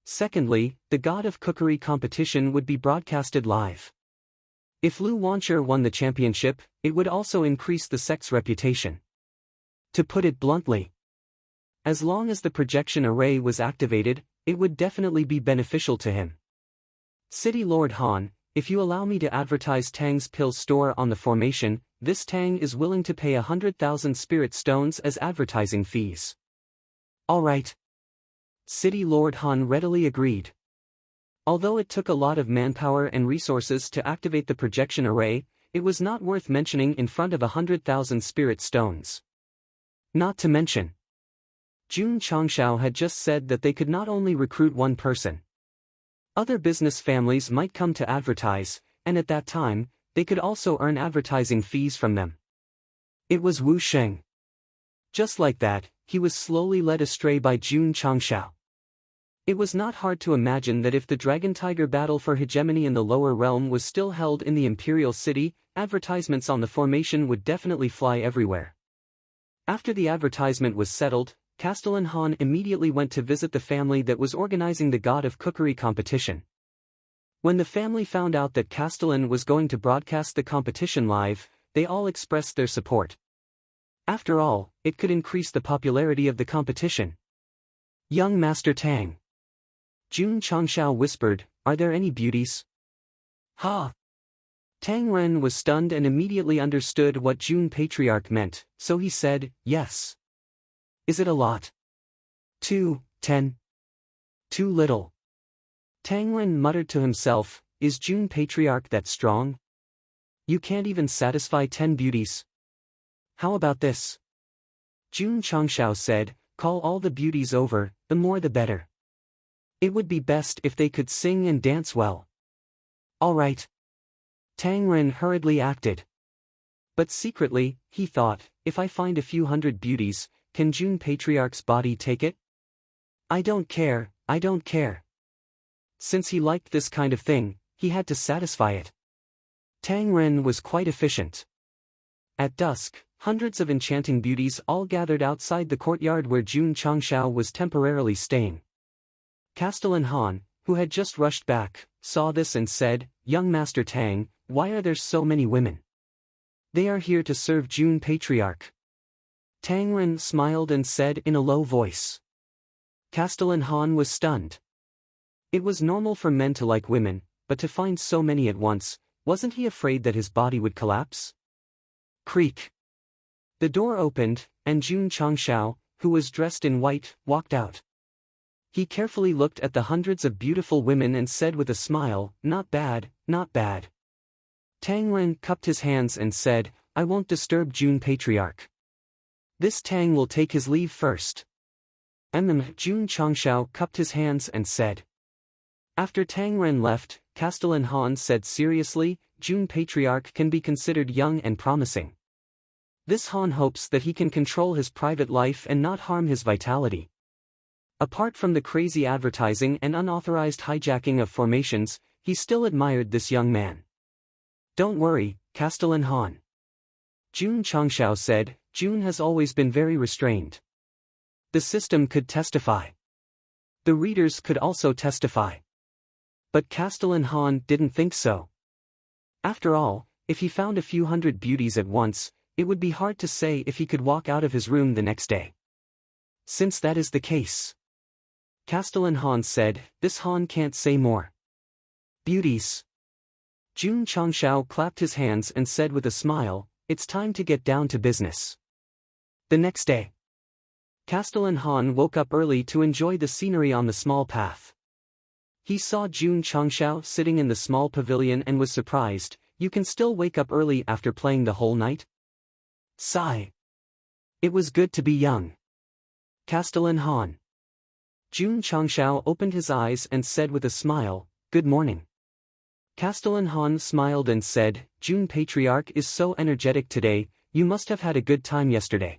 Secondly, the God of Cookery competition would be broadcasted live. If Lu Wancher won the championship, it would also increase the Sect's reputation. To put it bluntly, as long as the projection array was activated, it would definitely be beneficial to him. City Lord Han, if you allow me to advertise Tang's pill store on the formation, this Tang is willing to pay 100,000 spirit stones as advertising fees. All right. City Lord Han readily agreed. Although it took a lot of manpower and resources to activate the projection array, it was not worth mentioning in front of 100,000 spirit stones. Not to mention, Jun Changshao had just said that they could not only recruit one person. Other business families might come to advertise, and at that time, they could also earn advertising fees from them. It was Wu Sheng. Just like that, he was slowly led astray by Jun Changshao. It was not hard to imagine that if the Dragon-Tiger battle for hegemony in the lower realm was still held in the Imperial City, advertisements on the formation would definitely fly everywhere. After the advertisement was settled, Castellan Han immediately went to visit the family that was organizing the God of Cookery competition. When the family found out that Castellan was going to broadcast the competition live, they all expressed their support. After all, it could increase the popularity of the competition. Young Master Tang. Jun Changshao whispered, "Are there any beauties?" "Ha!" Tang Ren was stunned and immediately understood what Jun Patriarch meant, so he said, "Yes." "Is it a lot?" 10. Too little. Tang Ren muttered to himself, "Is Jun Patriarch that strong? You can't even satisfy 10 beauties. How about this?" Jun Changshao said, "Call all the beauties over, the more the better. It would be best if they could sing and dance well." "All right." Tang Ren hurriedly acted. But secretly, he thought, if I find a few hundred beauties, can Jun Patriarch's body take it? I don't care. Since he liked this kind of thing, he had to satisfy it. Tang Ren was quite efficient. At dusk, hundreds of enchanting beauties all gathered outside the courtyard where Jun Changshao was temporarily staying. Castellan Han, who had just rushed back, saw this and said, "Young Master Tang, why are there so many women?" "They are here to serve Jun Patriarch." Tang Ren smiled and said in a low voice. Castellan Han was stunned. It was normal for men to like women, but to find so many at once, wasn't he afraid that his body would collapse? Creak. The door opened, and Jun Changshao, who was dressed in white, walked out. He carefully looked at the hundreds of beautiful women and said with a smile, "Not bad, not bad." Tang Ren cupped his hands and said, "I won't disturb Jun Patriarch. This Tang will take his leave first." Jun Changshao cupped his hands and said. After Tang Ren left, Castellan Han said seriously, "Jun Patriarch can be considered young and promising. This Han hopes that he can control his private life and not harm his vitality. Apart from the crazy advertising and unauthorized hijacking of formations, he still admired this young man. Don't worry, Castellan Han. Jun Changshao said, Jun has always been very restrained. The system could testify. The readers could also testify. But Castellan Han didn't think so. After all, if he found a few hundred beauties at once, it would be hard to say if he could walk out of his room the next day. Since that is the case. Castellan Han said, this Han can't say more. Beauties. Jun Changshao clapped his hands and said with a smile, it's time to get down to business. The next day. Castellan Han woke up early to enjoy the scenery on the small path. He saw Jun Changshao sitting in the small pavilion and was surprised, you can still wake up early after playing the whole night? Sigh. It was good to be young. Castellan Han. Jun Changshao opened his eyes and said with a smile, good morning. Castellan Han smiled and said, Jun Patriarch is so energetic today, you must have had a good time yesterday.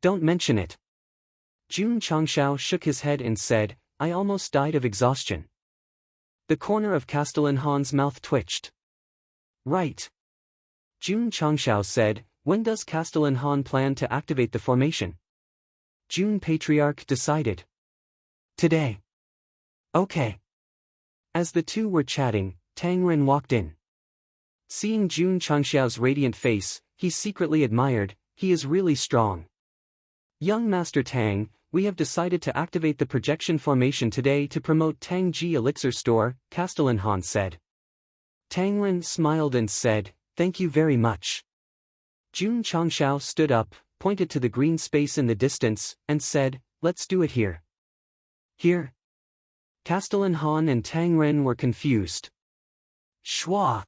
Don't mention it. Jun Changshao shook his head and said, I almost died of exhaustion. The corner of Castellan Han's mouth twitched. Right. Jun Changshao said, when does Castellan Han plan to activate the formation? Jun Patriarch decided. Today. Okay. As the two were chatting, Tang Ren walked in. Seeing Jun Changshao's radiant face, he secretly admired, he is really strong. Young Master Tang, we have decided to activate the projection formation today to promote Tang Ji Elixir Store, Castellan Han said. Tang Ren smiled and said, thank you very much. Jun Changshao stood up, pointed to the green space in the distance, and said, let's do it here. Here? Castellan Han and Tang Ren were confused. Shua.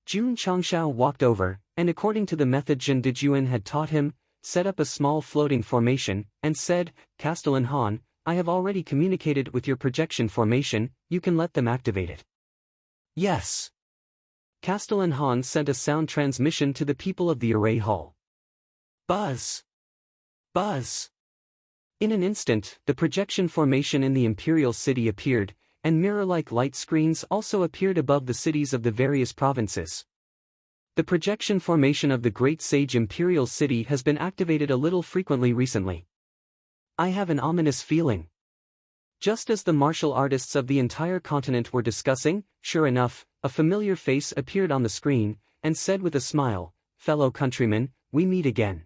Jun Changshao walked over, and according to the method Jin Dijuan had taught him, set up a small floating formation, and said, Castellan Han, I have already communicated with your projection formation, you can let them activate it. Yes. Castellan Han sent a sound transmission to the people of the array hall. Buzz. Buzz. In an instant, the projection formation in the imperial city appeared, and mirror-like light screens also appeared above the cities of the various provinces. The projection formation of the Great Sage Imperial City has been activated a little frequently recently. I have an ominous feeling. Just as the martial artists of the entire continent were discussing, sure enough, a familiar face appeared on the screen, and said with a smile, fellow countrymen, we meet again.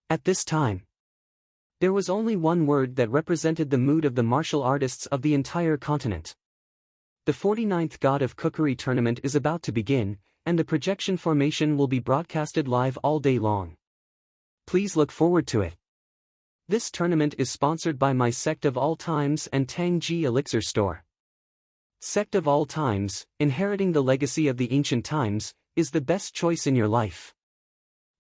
At this time, there was only one word that represented the mood of the martial artists of the entire continent. The 49th God of Cookery tournament is about to begin, and the projection formation will be broadcasted live all day long. Please look forward to it. This tournament is sponsored by my Sect of All Times and Tang Ji Elixir Store. Sect of All Times, inheriting the legacy of the ancient times, is the best choice in your life.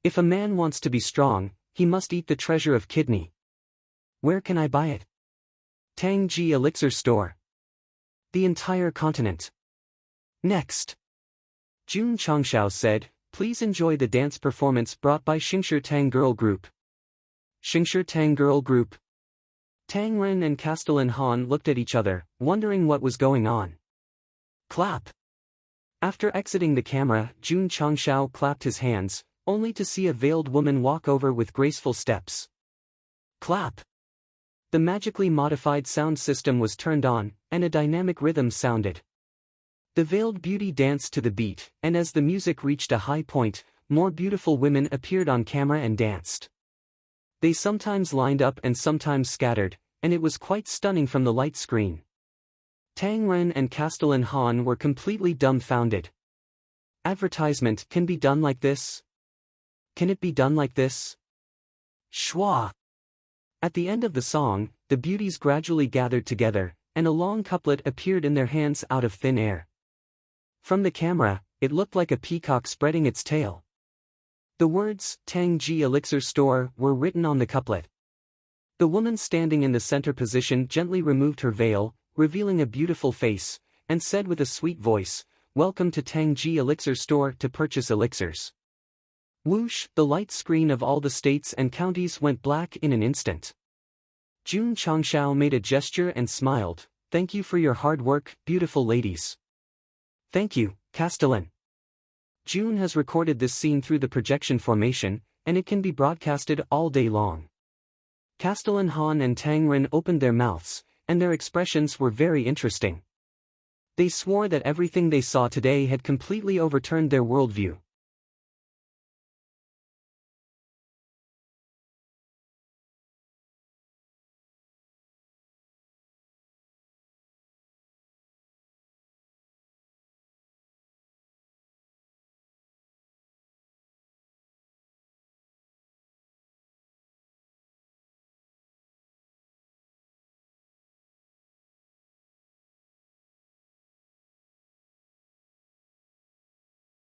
If a man wants to be strong, he must eat the treasure of kidney. Where can I buy it? Tang Ji Elixir Store. The entire continent. Next. Jun Changshao said, please enjoy the dance performance brought by Xingshi Tang Girl Group. Xingshi Tang Girl Group. Tang Ren and Castellan Han looked at each other, wondering what was going on. Clap. After exiting the camera, Jun Changshao clapped his hands, only to see a veiled woman walk over with graceful steps. Clap. The magically modified sound system was turned on, and a dynamic rhythm sounded. The veiled beauty danced to the beat, and as the music reached a high point, more beautiful women appeared on camera and danced. They sometimes lined up and sometimes scattered, and it was quite stunning from the light screen. Tang Ren and Castellan Han were completely dumbfounded. Advertisement can be done like this? Can it be done like this? Schwa. At the end of the song, the beauties gradually gathered together, and a long couplet appeared in their hands out of thin air. From the camera, it looked like a peacock spreading its tail. The words, Tang Ji Elixir Store, were written on the couplet. The woman standing in the center position gently removed her veil, revealing a beautiful face, and said with a sweet voice, welcome to Tang Ji Elixir Store to purchase elixirs. Whoosh, the light screen of all the states and counties went black in an instant. Jun Changshao made a gesture and smiled, thank you for your hard work, beautiful ladies. Thank you, Castellan. June has recorded this scene through the projection formation, and it can be broadcasted all day long. Castellan Han and Tang Ren opened their mouths, and their expressions were very interesting. They swore that everything they saw today had completely overturned their worldview.